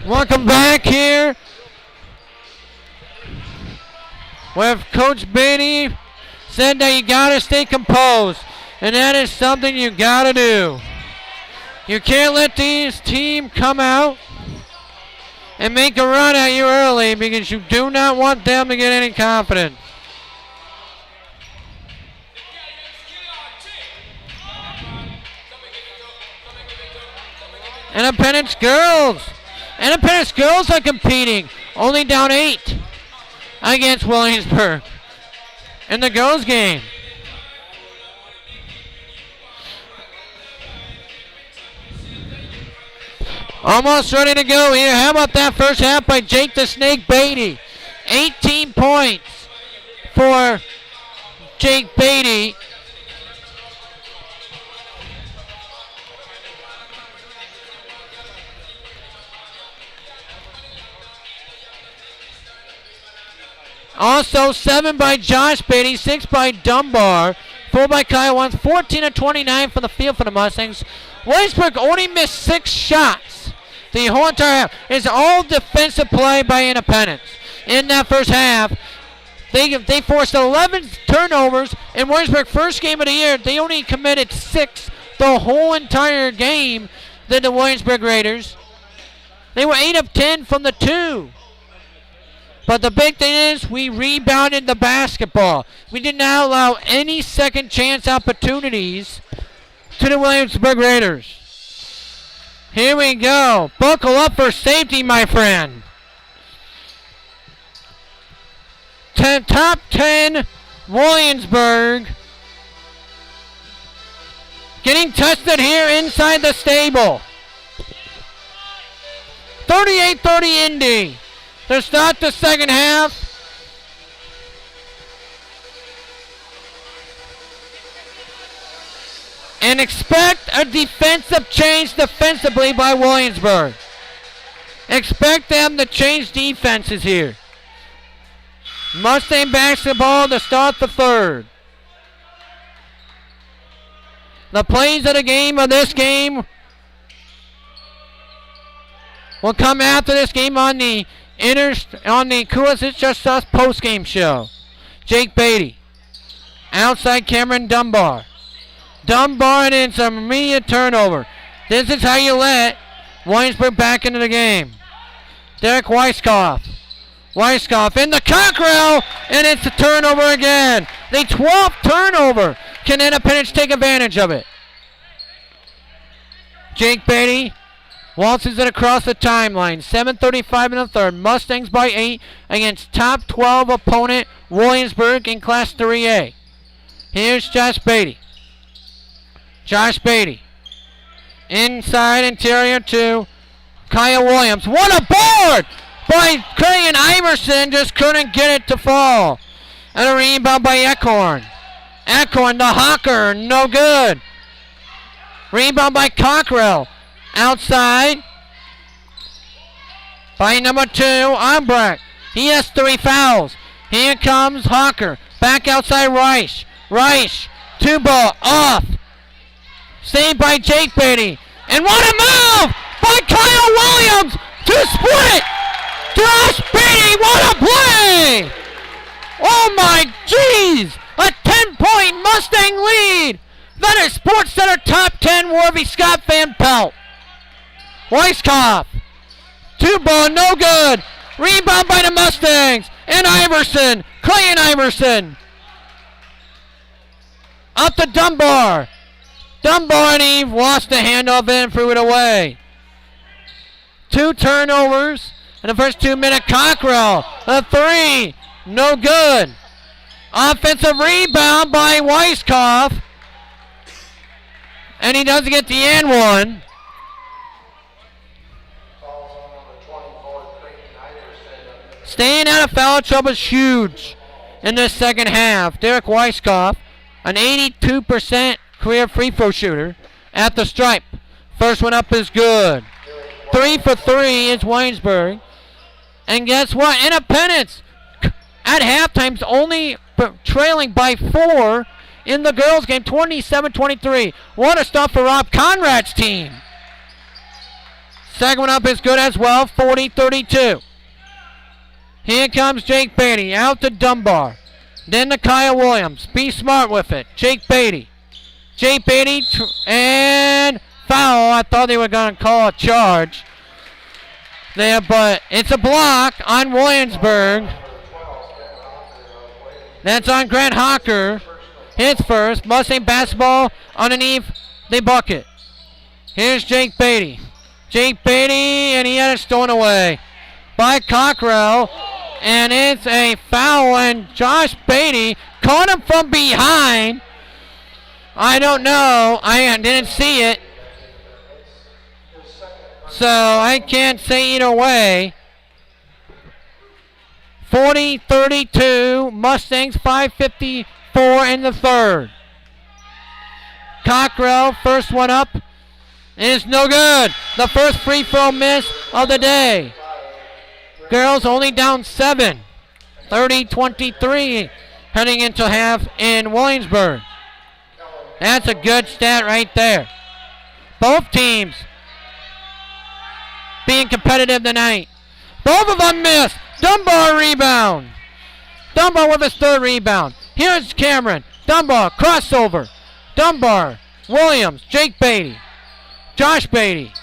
Welcome back here with Coach Beatty. Said that you gotta stay composed, and that is something you gotta do. You can't let this team come out and make a run at you early because you do not want them to get any confidence. Independence girls. Independence girls are competing. Only down 8 against Williamsburg in the girls game. Almost ready to go here. How about that first half by Jake the Snake Beatty? 18 points for Jake Beatty. Also 7 by Josh Beatty, 6 by Dunbar, 4 by Kyle Wants, 14 of 29 for the field for the Mustangs. Williamsburg only missed 6 shots the whole entire half. It's all defensive play by Independence. In that first half, they forced 11 turnovers. In Williamsburg, first game of the year, they only committed 6 the whole entire game than the Williamsburg Raiders. They were 8 of 10 from the 2. But the big thing is we rebounded the basketball. We did not allow any second chance opportunities to the Williamsburg Raiders. Here we go. Buckle up for safety, my friend. Top 10 Williamsburg getting tested here inside the stable. 38-30 Indy to start the second half. And expect a defensive change defensively by Williamsburg. Expect them to change defenses here. Mustang basketball to start the third. The plays of the game of this game will come after this game on the Coolest It's Just Us post-game show. Jake Beatty. Outside Cameron Dunbar. Dunbar and it's an immediate turnover. This is how you let Williamsburg back into the game. Derek Weiskopf. Weiskopf in the Cockrell, and it's a turnover again. The 12th turnover. Can Independence take advantage of it? Jake Beatty waltzes it across the timeline. 7:35 in the third. Mustangs by 8 against top 12 opponent Williamsburg in Class 3A. Here's Josh Beatty. Josh Beatty. Inside interior to Kyle Williams. What a board by Craig Iverson. Just couldn't get it to fall. And a rebound by Eckhorn. Eckhorn, the hawker, no good. Rebound by Cockrell. Outside by number 2, Albrecht. He has 3 fouls. Here comes Hawker. Back outside Reich. Reich, 2-ball, off. Saved by Jake Beatty. And what a move by Kyle Williams to split. Josh Beatty, what a play. Oh my jeez. A 10-point Mustang lead. That is Sports Center Top 10 Warby Scott Van Pelt. Weiskopf. 2-ball, no good. Rebound by the Mustangs. And Iverson. Clay and Iverson. Up to Dunbar. Dunbar and Eve lost the handoff and threw it away. 2 turnovers in the first 2 minutes. Cockrell. A 3. No good. Offensive rebound by Weiskopf. And he doesn't get the and one. Staying out of foul trouble is huge in this second half. Derek Weiskopf, an 82% career free throw shooter at the stripe. First one up is good. 3 for 3 is Williamsburg. And guess what? Independence at halftime's only trailing by 4 in the girls game, 27-23. What a stop for Rob Conrad's team. Second one up is good as well, 40-32. Here comes Jake Beatty, out to Dunbar. Then to Kyle Williams. Be smart with it. Jake Beatty. Jake Beatty and foul. I thought they were going to call a charge there, but it's a block on Williamsburg. That's on Grant Hawker. Hits first. Mustang basketball underneath the bucket. Here's Jake Beatty. Jake Beatty, and he had it stolen away by Cockrell. And it's a foul, and Josh Beatty caught him from behind. I don't know. I didn't see it. So I can't say either way. 40-32. Mustangs 5:54 in the third. Cockrell, first one up, is no good. The first free throw miss of the day. Girls only down 7. 30-23 heading into half in Williamsburg. That's a good stat right there. Both teams being competitive tonight. Both of them missed. Dunbar rebound. Dunbar with his third rebound. Here's Cameron. Dunbar crossover. Dunbar, Williams, Jake Beatty. Josh Beatty.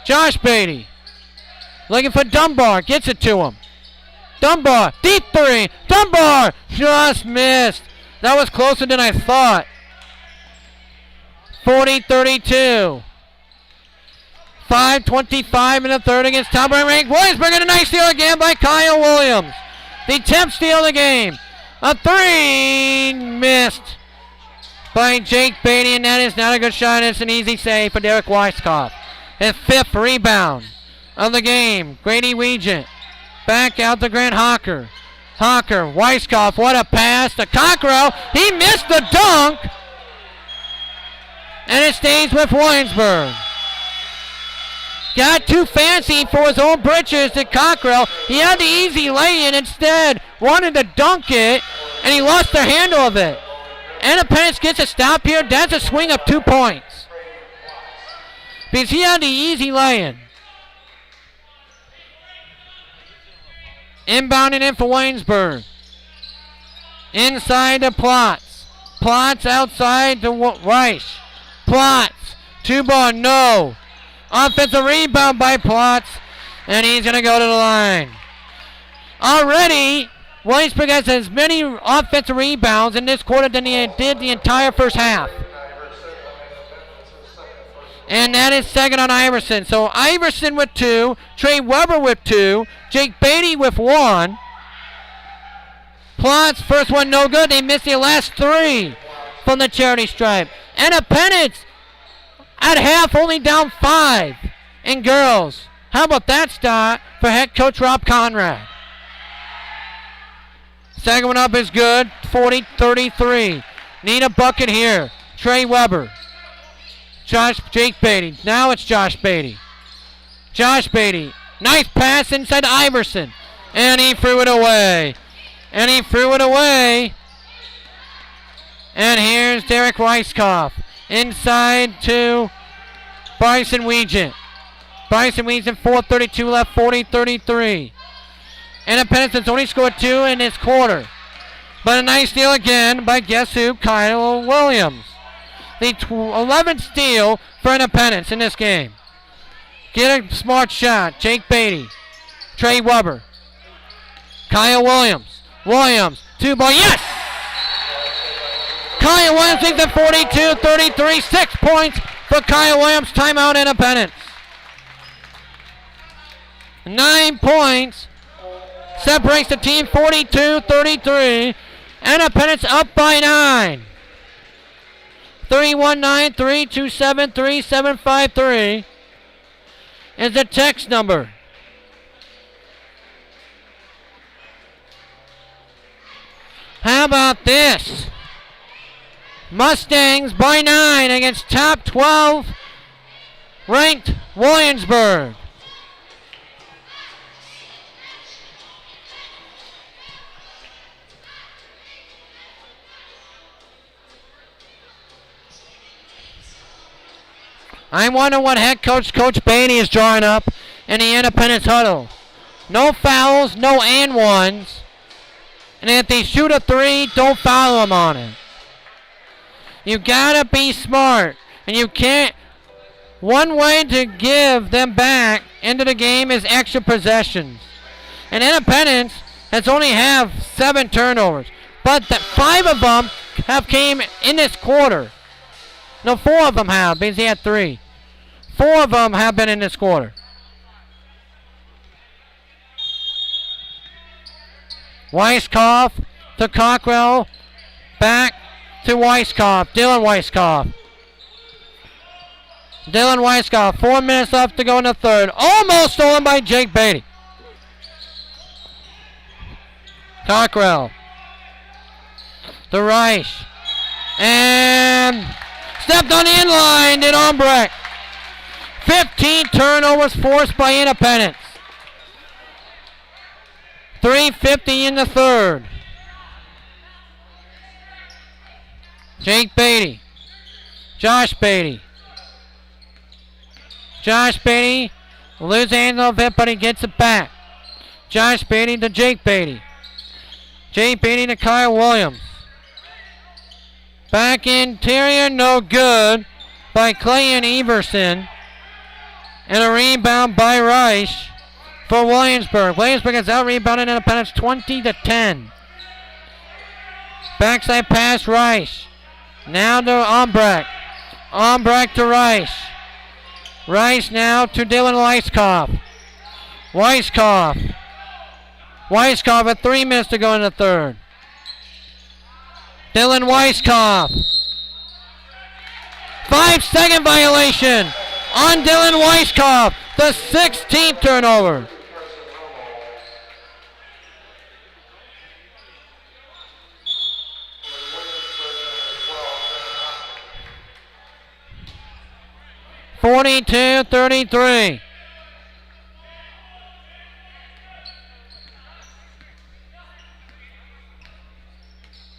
Josh Beatty. Looking for Dunbar. Gets it to him. Dunbar. Deep three. Dunbar just missed. That was closer than I thought. 40-32. 5:25 in the third against top-ranked Williamsburg. And a nice steal again by Kyle Williams. The 10th steal of the game. A three missed by Jake Beatty, and that is not a good shot. It's an easy save for Derek Weiskopf. His 5th rebound of the game. Grady Regent. Back out to Grant Hawker. Hawker, Weiskopf, what a pass to Cockrell. He missed the dunk. And it stays with Williamsburg. Got too fancy for his own britches to Cockrell. He had the easy lay-in instead. Wanted to dunk it, and he lost the handle of it. Independence gets a stop here. That's a swing of 2 points. Because he had the easy lay-in. Inbounding in for Williamsburg. Inside to Plotz. Plotz outside to Rice. Plotz. 2-ball, no. Offensive rebound by Plotz. And he's going to go to the line. Already, Williamsburg has as many offensive rebounds in this quarter than he did the entire first half. And that is second on Iverson. So Iverson with 2, Trey Weber with 2, Jake Beatty with 1. Plotz, first one no good. They missed their last 3 from the charity stripe. Independence at half only down 5 in girls. How about that start for head coach Rob Conrad? Second one up is good, 40-33. Need a bucket here. Trey Weber. Jake Beatty. Now it's Josh Beatty. Josh Beatty. Nice pass inside to Iverson. And he threw it away. And here's Derek Weiskopf. Inside to Bryson Weegent. 4:32 left, 40-33. Independence has only scored 2 in this quarter. But a nice steal again by guess who? Kyle Williams. The 11th steal for Independence in this game. Get a smart shot. Jake Beatty. Trey Weber. Kyle Williams. 2-ball. Yes! Kyle Williams takes it 42-33. 6 points for Kyle Williams. Timeout Independence. 9 points. Separates the team 42-33. Independence up by 9. 319-327-3753 is the text number. How about this? Mustangs by 9 against top 12 ranked Williamsburg. I wonder what head coach Coach Beatty is drawing up in the Independence huddle. No fouls, no and ones. And if they shoot a three, don't foul them on it. You gotta be smart. And you can't. One way to give them back into the game is extra possessions. And Independence has only have 7 turnovers. But 5 of them have came in this quarter. No, 4 of them have, because he had 3. 4 of them have been in this quarter. Weisskopf to Cockrell. Back to Weisskopf. Dylan Weisskopf. Dylan Weisskopf. 4 minutes left to go in the third. Almost stolen by Jake Beatty. Cockrell. To Reich. And stepped on the inline. Did Ombrecht. 15 turnovers forced by Independence. 3:50 in the third. Jake Beatty. Josh Beatty. Josh Beatty loses hands of it, but he gets it back. Josh Beatty to Jake Beatty. Jake Beatty to Kyle Williams. Back interior, no good by Clayton Everson. And a rebound by Reich for Williamsburg. Williamsburg has out-rebounded Independence 20-10. Backside pass, Reich. Now to Ombrecht. Ombrecht to Reich. Reich now to Dylan Weisskopf. Weisskopf. Weisskopf with 3 minutes to go in the third. Dylan Weisskopf. 5-second violation on Dylan Weisskopf. The 16th turnover. (42-33).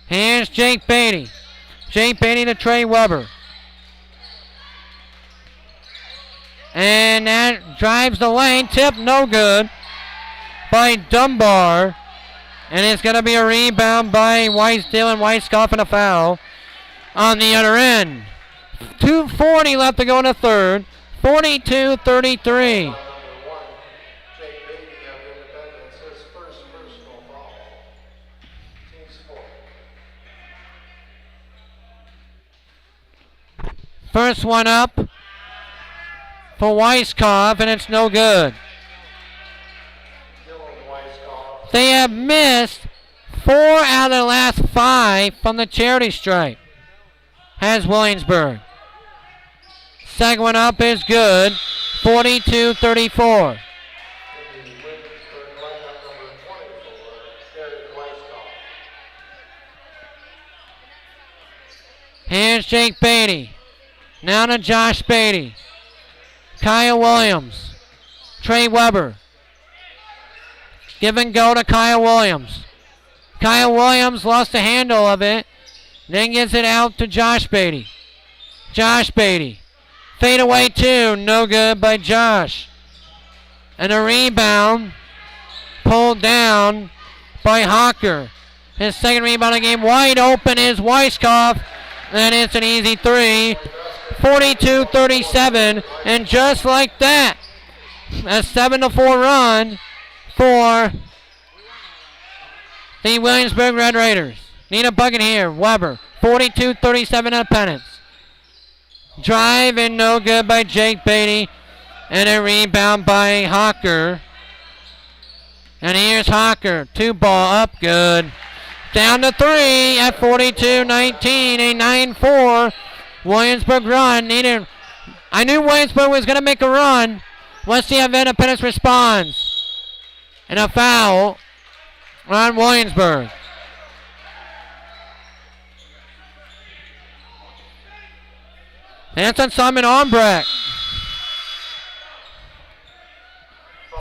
Here's Jake Beatty. Jake Beatty to Trey Weber. And that drives the lane. Tip no good by Dunbar. And it's going to be a rebound by Dylan Weisskopf and a foul on the other end. 2:40 left to go in the third. 42-33. First one up for Weisskopf, and it's no good. They have missed 4 out of the last 5 from the charity stripe. Has Williamsburg. Second one up is good. 42-34. Here's Jake Beatty. Now to Josh Beatty. Kyle Williams. Trey Weber. Give and go to Kyle Williams. Kyle Williams lost the handle of it. Then gets it out to Josh Beatty. Josh Beatty. Fade away 2. No good by Josh. And a rebound pulled down by Hawker. His second rebound of the game. Wide open is Weisskopf. And it's an easy 3. 42-37. And just like that, a 7-4 run for the Williamsburg Red Raiders. Need a bucket here. Weber. 42-37 Independence. Drive and no good by Jake Beatty. And a rebound by Hawker. And here's Hawker. 2-ball up. Good. Down to 3 at 42-19. A 9-4 Williamsburg run. I knew Williamsburg was going to make a run. Let's see if Independence responds. And a foul on Williamsburg. That's on Simon Ombrecht.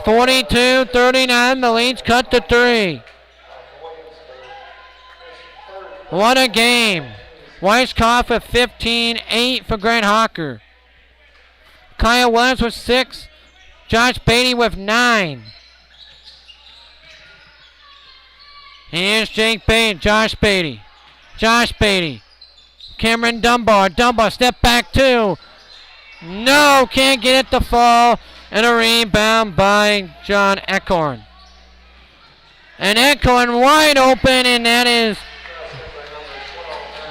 42-39. The lead's cut to 3. What a game. Weisskopf at 15, 8 for Grant Hawker. Kyle Williams with 6. Josh Beatty with 9. Here's Jake Beatty, Josh Beatty. Josh Beatty. Cameron Dunbar. Dunbar, step back 2. No, can't get it to fall. And a rebound by John Eckhorn. And Eckhorn wide open, and that is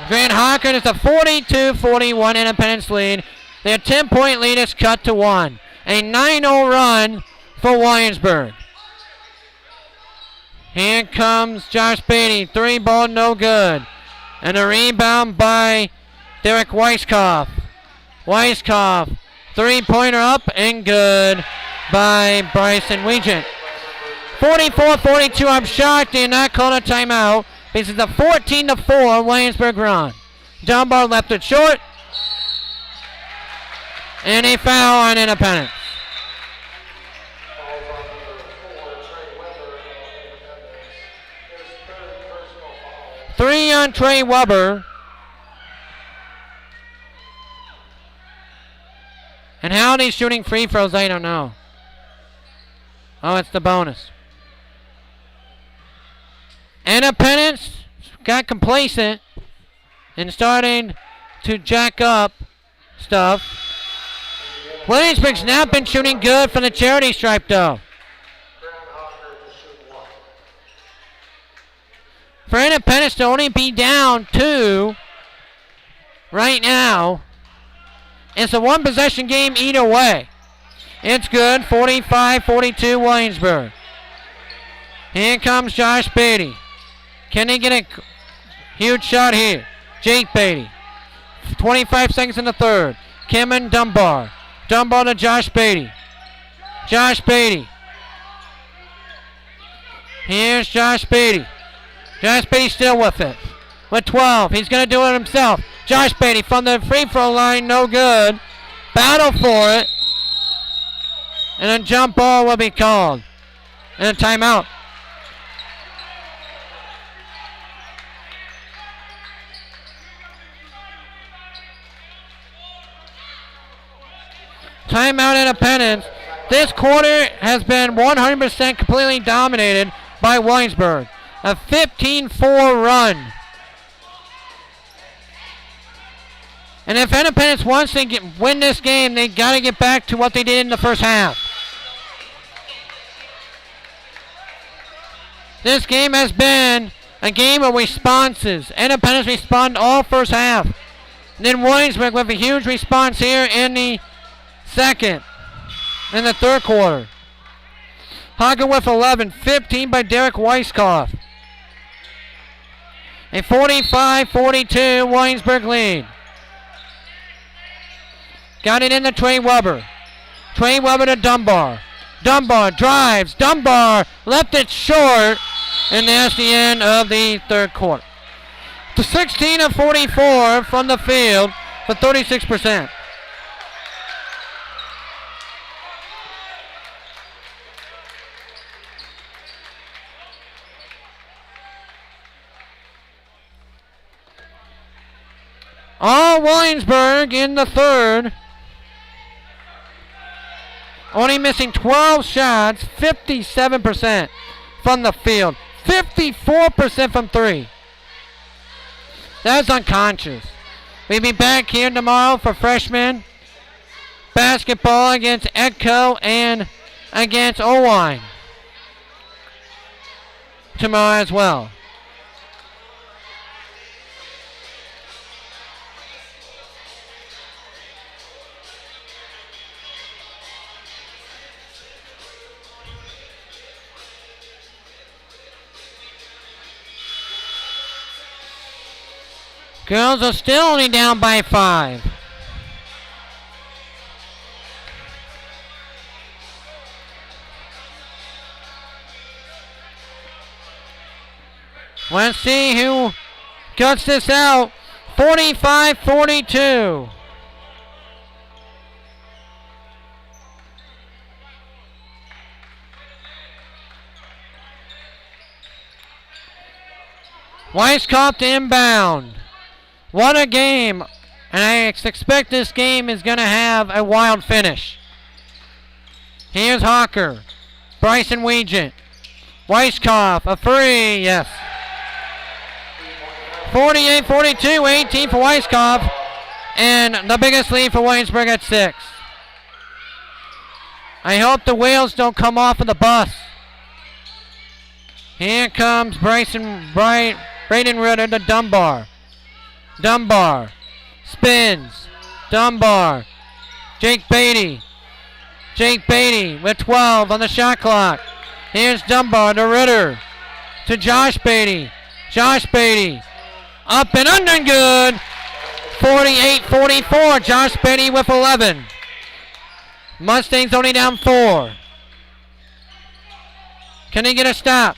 Grant Hawkins. It's a 42-41 Independence lead. Their 10-point lead is cut to 1. A 9-0 run for Williamsburg. Here comes Josh Beatty. 3 ball, no good. And a rebound by Derek Weisskopf. Weisskopf, 3-pointer up and good by Bryson Wiegent. 44-42, I'm shocked they did not call a timeout. This is a 14-4 Williamsburg run. Dunbar left it short. And a foul on Independence. 3 on Trey Weber. And how are they shooting free throws, I don't know. Oh, it's the bonus. Independence got complacent and starting to jack up stuff. Williamsburg's now been shooting good from the charity stripe, though. For Independence to only be down 2 right now, it's a 1-possession game either way. It's good, 45-42 Williamsburg. Here comes Josh Beatty. Can he get a huge shot here? Jake Beatty. 25 seconds in the third. Cameron Dunbar. Dunbar to Josh Beatty. Josh Beatty. Here's Josh Beatty. Josh Beatty still with it. With 12. He's going to do it himself. Josh Beatty from the free throw line. No good. Battle for it. And a jump ball will be called. And a timeout. Timeout Independence. This quarter has been 100% completely dominated by Williamsburg. A 15-4 run. And if Independence wants to win this game, they got to get back to what they did in the first half. This game has been a game of responses. Independence responded all first half. And then Williamsburg with a huge response here in the second. In the third quarter. Hagen with 11. 15 by Derek Weisskopf. A 45-42 Williamsburg lead. Got it into Trey Weber. Trey Weber to Dunbar. Dunbar drives. Dunbar left it short. And that's the end of the third quarter. To 16 of 44 from the field for 36%. All Williamsburg in the third. Only missing 12 shots, 57% from the field. 54% from 3. That's unconscious. We'll be back here tomorrow for freshman basketball against Edco and against Owine tomorrow as well. Girls are still only down by 5. Let's see who cuts this out. 45-42. Weisskopf to inbound. What a game. And I expect this game is going to have a wild finish. Here's Hawker. Bryson Weegent. Weiskopf, a free, yes. 48-42, 18 for Weiskopf. And the biggest lead for Williamsburg at 6. I hope the wheels don't come off of the bus. Here comes Braden Ritter to Dunbar. Dunbar spins. Dunbar. Jake Beatty. Jake Beatty with 12 on the shot clock. Here's Dunbar to Ritter. To Josh Beatty. Josh Beatty. Up and under and good. 48-44. Josh Beatty with 11. Mustangs only down 4. Can he get a stop?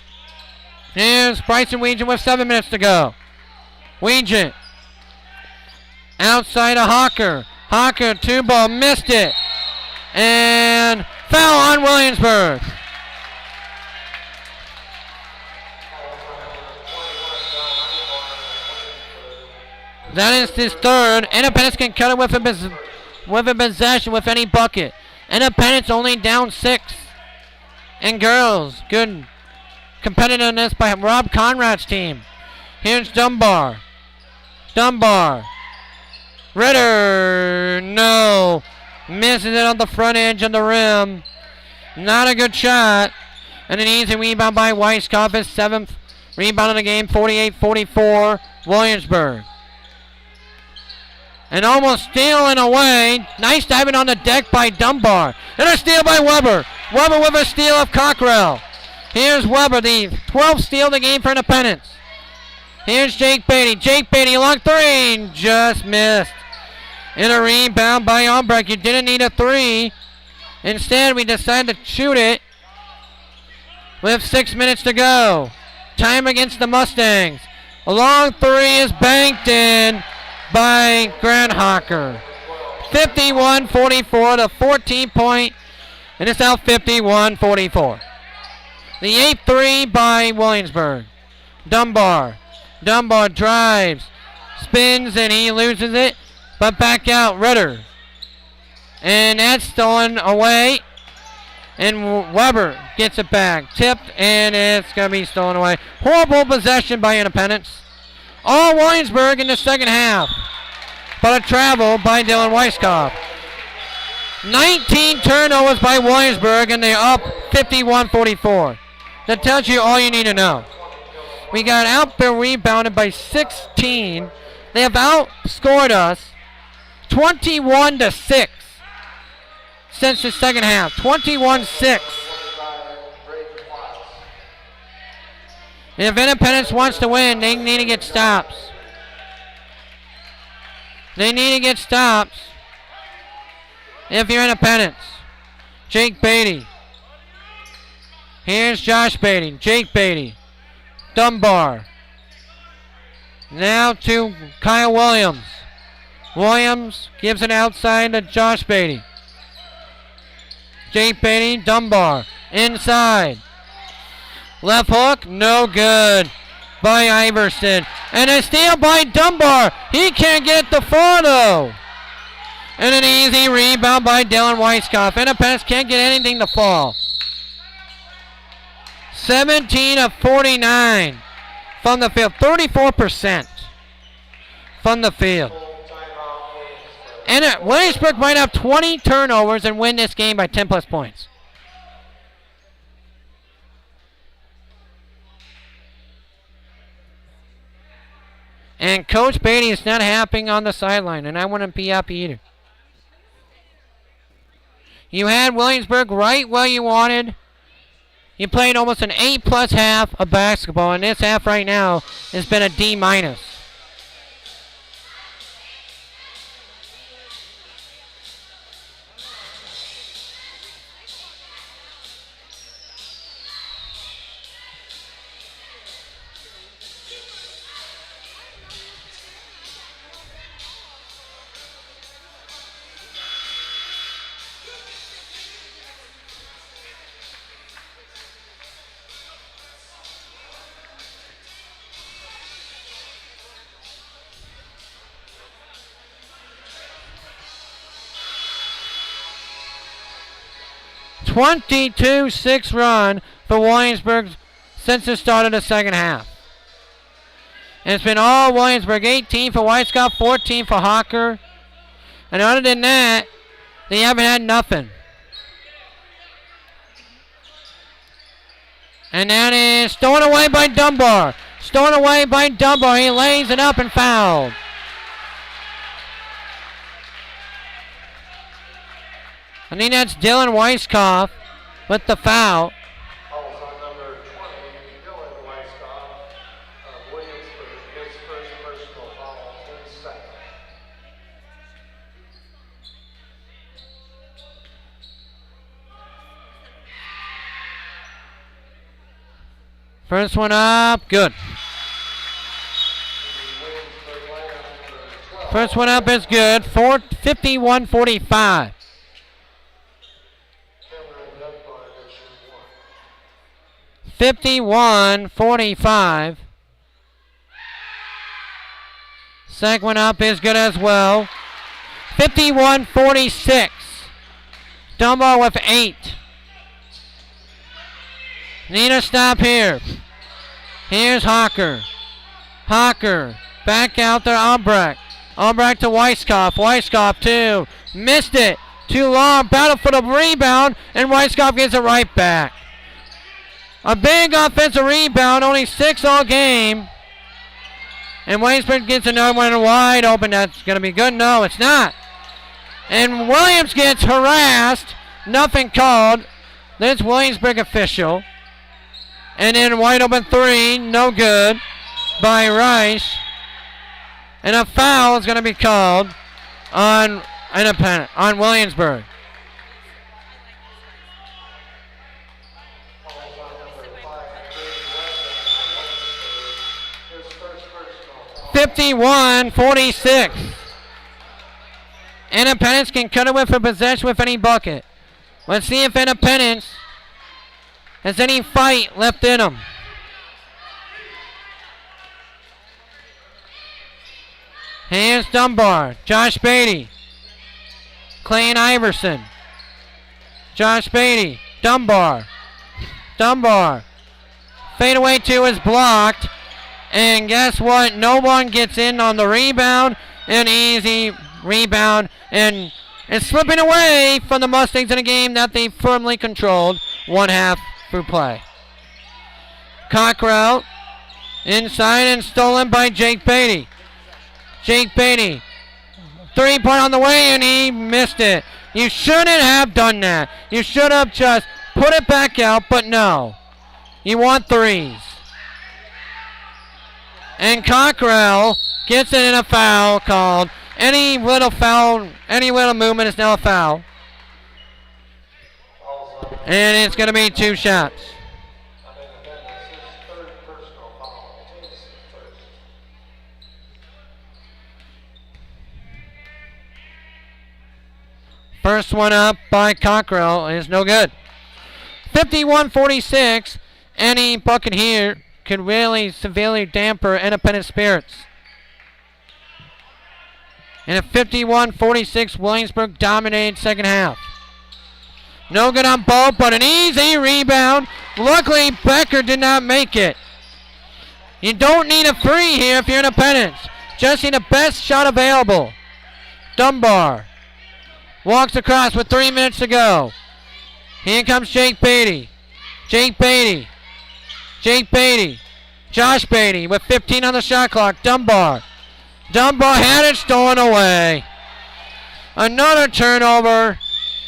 Here's Bryson Weegent with 7 minutes to go. Weegent. Outside of Hawker. Hawker, 2-ball, missed it. And foul on Williamsburg. That is his third. Independence can cut it with a possession with any bucket. Independence only down 6. And girls, good competitiveness by Rob Conrad's team. Here's Dunbar. Dunbar. Ritter, no. Misses it on the front edge of the rim. Not a good shot. And an easy rebound by Weiskopf, his 7th rebound of the game, 48-44, Williamsburg. And almost stealing away. Nice diving on the deck by Dunbar. And a steal by Weber. Weber with a steal of Cockrell. Here's Weber, the 12th steal of the game for Independence. Here's Jake Beatty. Jake Beatty, long 3, just missed. And a rebound by Albrecht. You didn't need a 3. Instead, we decided to shoot it with 6 minutes to go. Time against the Mustangs. A long 3 is banked in by Grant Hawker. 51-44 to 14-point. And it's now 51-44. The 8th 3 by Williamsburg. Dunbar. Dunbar drives. Spins and he loses it. But back out, Ritter. And that's stolen away. And Weber gets it back. Tipped, and it's going to be stolen away. Horrible possession by Independence. All Williamsburg in the second half. But a travel by Dylan Weiskopf. 19 turnovers by Williamsburg, and they're up 51-44. That tells you all you need to know. We got out-rebounded by 16. They have outscored us 21-6 since the second half. 21-6. If Independence wants to win, they need to get stops. They need to get stops. If you're Independence. Jake Beatty. Here's Josh Beatty. Jake Beatty. Dunbar. Now to Kyle Williams. Williams gives it outside to Josh Beatty. Jake Beatty, Dunbar. Inside. Left hook, no good by Iverson. And a steal by Dunbar. He can't get the far though. And an easy rebound by Dylan Weiskopf. Independence can't get anything to fall. 17 of 49 from the field. 34% from the field. And Williamsburg might have 20 turnovers and win this game by 10 plus points. And Coach Beatty is not happy on the sideline, and I wouldn't be happy either. You had Williamsburg right where you wanted. You played almost an A+ half of basketball, and this half right now has been a D-. 22-6 run for Williamsburg since the start of the second half. And it's been all Williamsburg, 18 for Weisskopf, 14 for Hocker. And other than that, they haven't had nothing. And that is stolen away by Dunbar. Stolen away by Dunbar. He lays it up and fouled. I think that's Dylan Weisskopf with the foul. Calls on number 20, Dylan Weisskopf of Williamsburg, his first personal foul, 10 seconds. First one up, good. First one up is good. 51-45. 51-45. Second one up is good as well. 51-46. Dunbar with 8. Need a stop here. Here's Hocker. Hocker. Back out there, Albrecht. Albrecht to Weisskopf. Weisskopf, 2. Missed it. Too long. Battle for the rebound. And Weisskopf gets it right back. A big offensive rebound. Only 6 all game. And Williamsburg gets another one wide open. That's going to be good. No, it's not. And Williams gets harassed. Nothing called. This Williamsburg official. And then wide open 3, no good by Rice. And a foul is going to be called on Williamsburg. His first personal foul. 51-46. Independence can cut away for possession with any bucket. Let's see if Independence has any fight left in them. Here's Dunbar. Josh Beatty. Clayton Iverson. Josh Beatty. Dunbar. Dunbar. Fadeaway 2 is blocked. And guess what? No one gets in on the rebound. An easy rebound. And it's slipping away from the Mustangs in a game that they firmly controlled. 1/2 through play. Cockrell inside and stolen by Jake Beatty. Jake Beatty. 3-point on the way and he missed it. You shouldn't have done that. You should have just put it back out, but no. You want 3s. And Cockrell gets it in a foul called. Any little movement is now a foul. And it's going to be 2 shots. First one up by Cockrell is no good. 51-46. Any bucket here could really severely damper Independent spirits. And at 51-46, Williamsburg dominated second half. No good on both, but an easy rebound. Luckily, Becker did not make it. You don't need a free here if you're Independence. Just need the best shot available. Dunbar walks across with 3 minutes to go. Here comes Jake Beatty. Jake Beatty. Jake Beatty. Josh Beatty with 15 on the shot clock. Dunbar. Dunbar had it stolen away. Another turnover.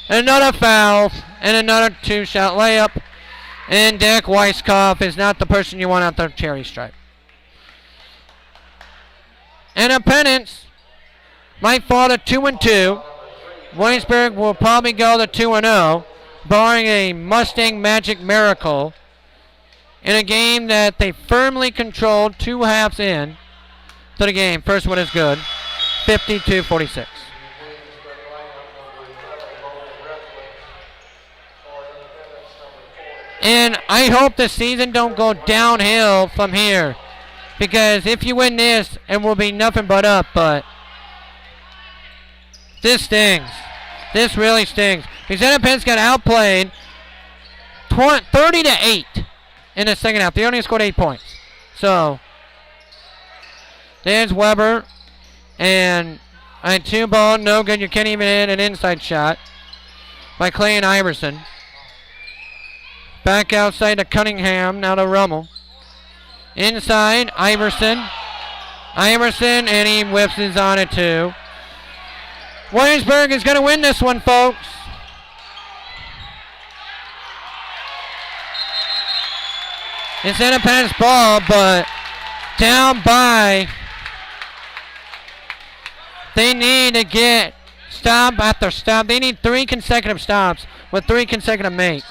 Another foul, and another 2-shot layup. And Derek Weisskopf is not the person you want out there charity stripe. Independence might fall to 2-2. Williamsburg will probably go to 2-0, barring a Mustang magic miracle in a game that they firmly controlled 2 halves in to the game. First one is good, 52-46. And I hope the season don't go downhill from here. Because if you win this, it will be nothing but up. But this stings. This really stings. Because Independence got outplayed 30-8 in the second half. They only scored 8 points. So, there's Weber. And a 2-ball, no good. You can't even hit an inside shot by Clay and Iverson. Back outside to Cunningham, now to Rummel. Inside, Iverson. Iverson, and he whips his on it too. Williamsburg is going to win this one, folks. It's Independence ball, but down by. They need to get stop after stop. They need 3 consecutive stops with 3 consecutive makes.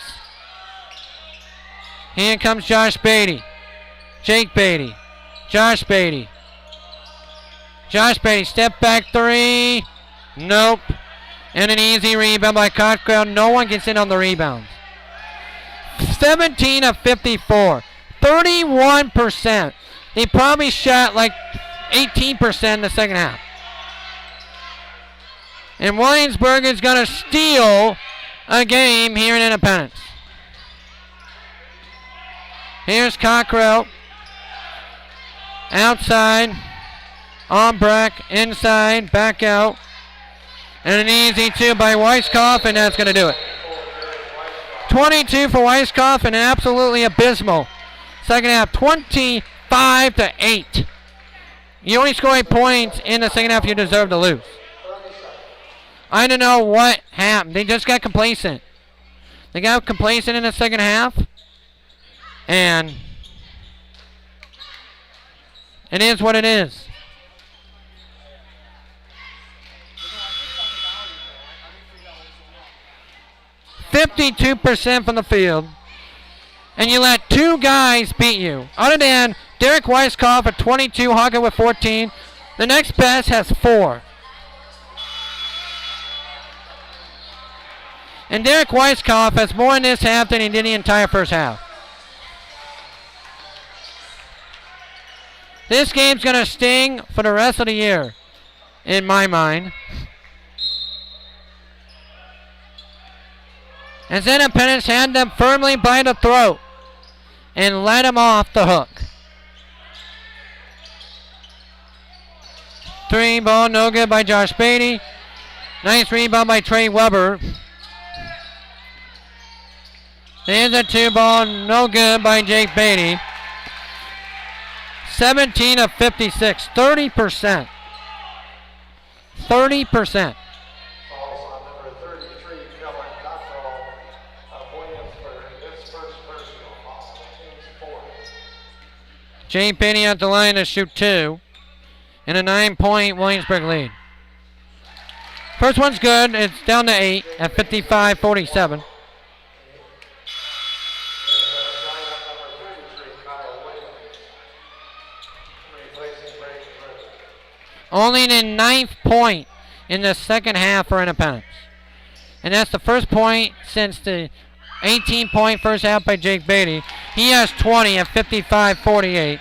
Here comes Josh Beatty. Jake Beatty. Josh Beatty. Josh Beatty, step back 3. Nope. And an easy rebound by Cockrell. No one gets in on the rebounds. 17 of 54. 31%. They probably shot like 18% in the second half. And Williamsburg is going to steal a game here in Independence. Here's Cockrell. Outside. Albrecht. Inside. Back out. And an easy 2 by Weisskopf, and that's going to do it. 22 for Weisskopf, and absolutely abysmal. Second half, 25-8. You only score 8 points in the second half, you deserve to lose. I don't know what happened. They just got complacent. They got complacent in the second half. And it is what it is. %52% from the field. And you let 2 guys beat you. Other than Derek Weisskopf at 22, Hawkeye with 14. The next best has 4. And Derek Weisskopf has more in this half than he did the entire first half. This game's going to sting for the rest of the year, in my mind. As Independence had them firmly by the throat and let them off the hook. 3-ball, no good by Josh Beatty. Nice rebound by Trey Weber. There's a 2-ball, no good by Jake Beatty. 17 of 56, 30%. 30%. Jake Beatty at the line to shoot 2. And a 9-point Williamsburg lead. First one's good. It's down to 8 at 55-47. Only the 9th point in the second half for Independence. And that's the first point since the 18-point first half by Jake Beatty. He has 20 at 55-48.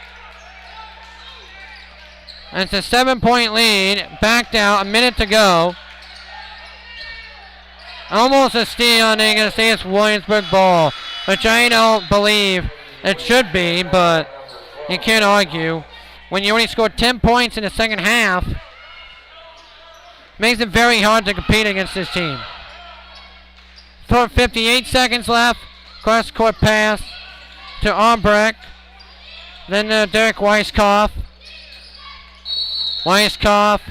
And it's a 7-point lead. Backed out, a minute to go. Almost a steal, and they're going to say it's Williamsburg ball, which I don't believe it should be, but you can't argue. When you only scored 10 points in the second half, makes it very hard to compete against this team. 58 seconds left. Cross-court pass to Albrecht. Then Derek Weisskopf. Weisskopf.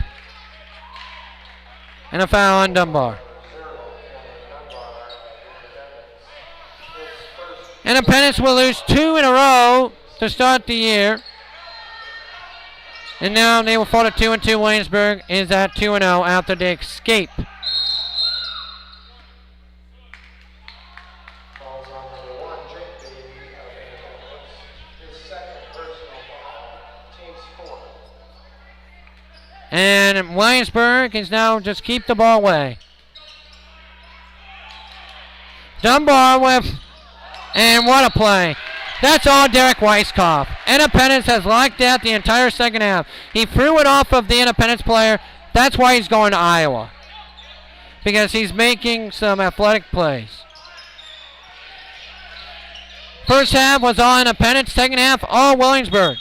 And a foul on Dunbar. Independence will lose 2 in a row to start the year. And now they will fall to 2-2. Williamsburg is at 2-0 after they escape. And Williamsburg is now just keep the ball away. Dunbar with, and what a play. That's all Derek Weisskopf. Independence has locked out the entire second half. He threw it off of the Independence player. That's why he's going to Iowa. because he's making some athletic plays. First half was all Independence. Second half, all Williamsburg.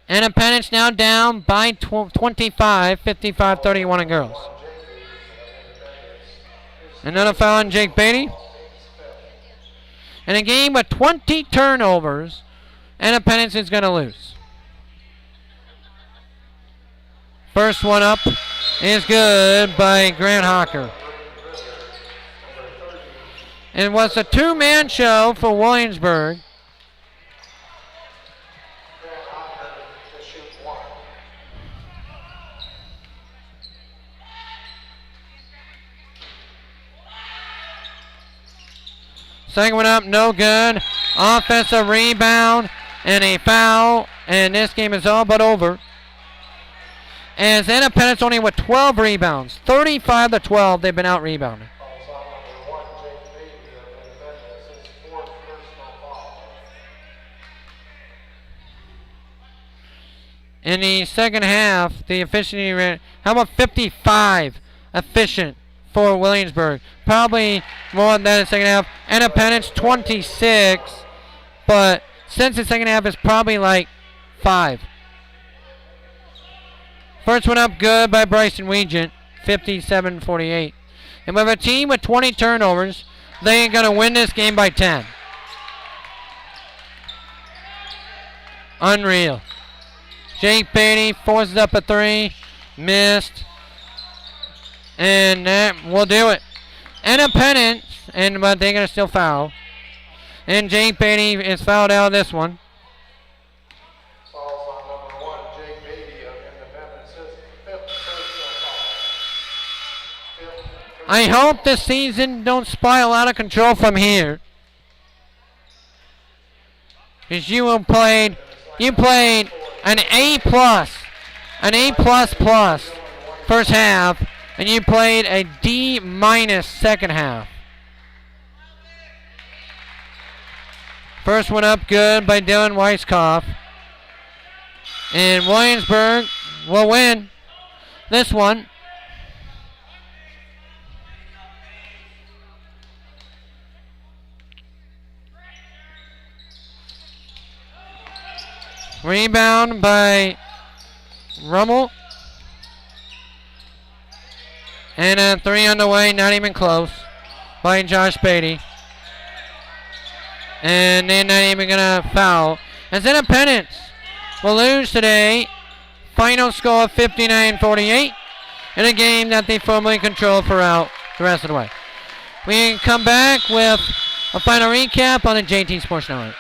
Independence now down by 25, 55-31 on girls. Another foul on Jake Beatty. In a game with 20 turnovers, Independence is going to lose. First one up is good by Grant Hawker. It was a two-man show for Williamsburg. Second one up, no good. Offensive rebound and a foul, and this game is all but over. As Independence only with 12 rebounds, 35-12, they've been out rebounded. In the second half, the efficiency rate, how about 55 efficient for Williamsburg? Probably more than that in the second half. Independence 26, but since the second half is probably like 5. First one up good by Bryson Weegent, 57-48. And with a team with 20 turnovers, they ain't going to win this game by 10. Unreal. Jake Beatty forces up a 3, missed, and that will do it. Independence, but they're going to still foul. And Jake Beatty is fouled out of this one. Fouls on number 1, Jake Beatty of Independence. His 5th personal foul. I hope the season don't spiral out of control from here. Because you played an A+, first half, and you played a D- second half. First one up good by Dylan Weisskopf. And Williamsburg will win this one. Rebound by Rummel. And a 3 on the way, not even close, by Josh Beatty. And they're not even going to foul. As Independence will lose today. Final score 59-48 in a game that they firmly control throughout the rest of the way. We can come back with a final recap on the JT Sports Network.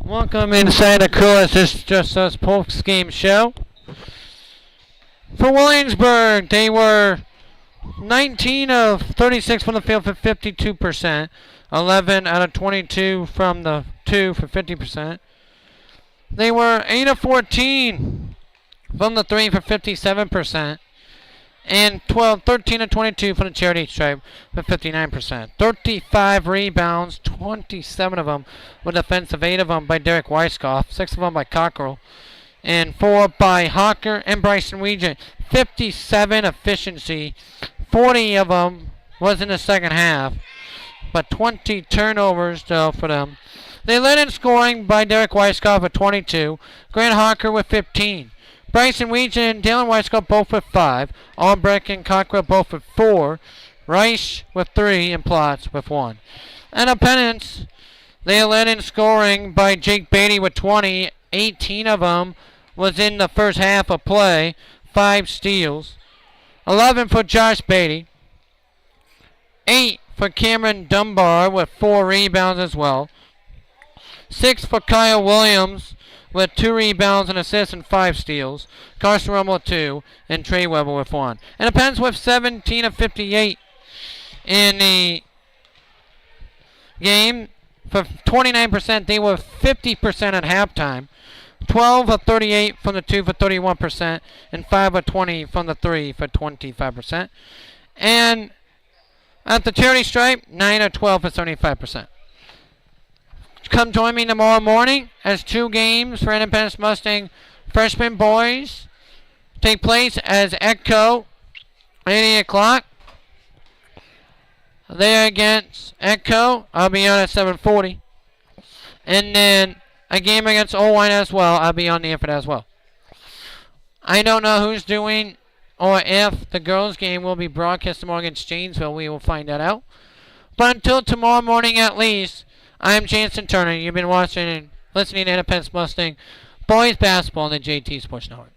Welcome inside the coolest. This is just us post game show. For Williamsburg, they were 19 of 36 from the field for 52%. 11 out of 22 from the 2 for 50%. They were 8 of 14 from the 3 for 57%. And 13 of 22 from the charity stripe for 59%. 35 rebounds, 27 of them with defensive, 8 of them by Derek Weiskopf, 6 of them by Cockrell, and 4 by Hawker and Bryson Regent. 57 efficiency, 40 of them was in the second half, but 20 turnovers though for them. They led in scoring by Derek Weiskopf with 22, Grant Hawker with 15. Bryson Regent and Dalen Weiskopf both with 5. Albrecht and Cockrell both with 4. Reich with 3 and Plotz with 1. And opponents, they led in scoring by Jake Beatty with 20. 18 of them was in the first half of play. 5 steals. 11 for Josh Beatty. 8 for Cameron Dunbar with 4 rebounds as well. 6 for Kyle Williams with 2 rebounds and assists and 5 steals. Carson Rummel with 2 and Trey Weber with 1. And the Pens with 17 of 58 in the game. For 29%, they were 50% at halftime. 12 of 38 from the 2 for 31%. And 5 of 20 from the 3 for 25%. And at the charity stripe, 9 of 12 for 75%. Come join me tomorrow morning as 2 games for Independence Mustang freshman boys take place as Echo at 8 o'clock. There against Echo, I'll be on at 7:40. And then a game against Owine as well, I'll be on the effort as well. I don't know who's doing or if the girls' game will be broadcast tomorrow against Janesville. We will find that out. But until tomorrow morning at least, I'm Jansen Turner. You've been watching and listening to Independence Mustang Boys Basketball on the JT Sports Network.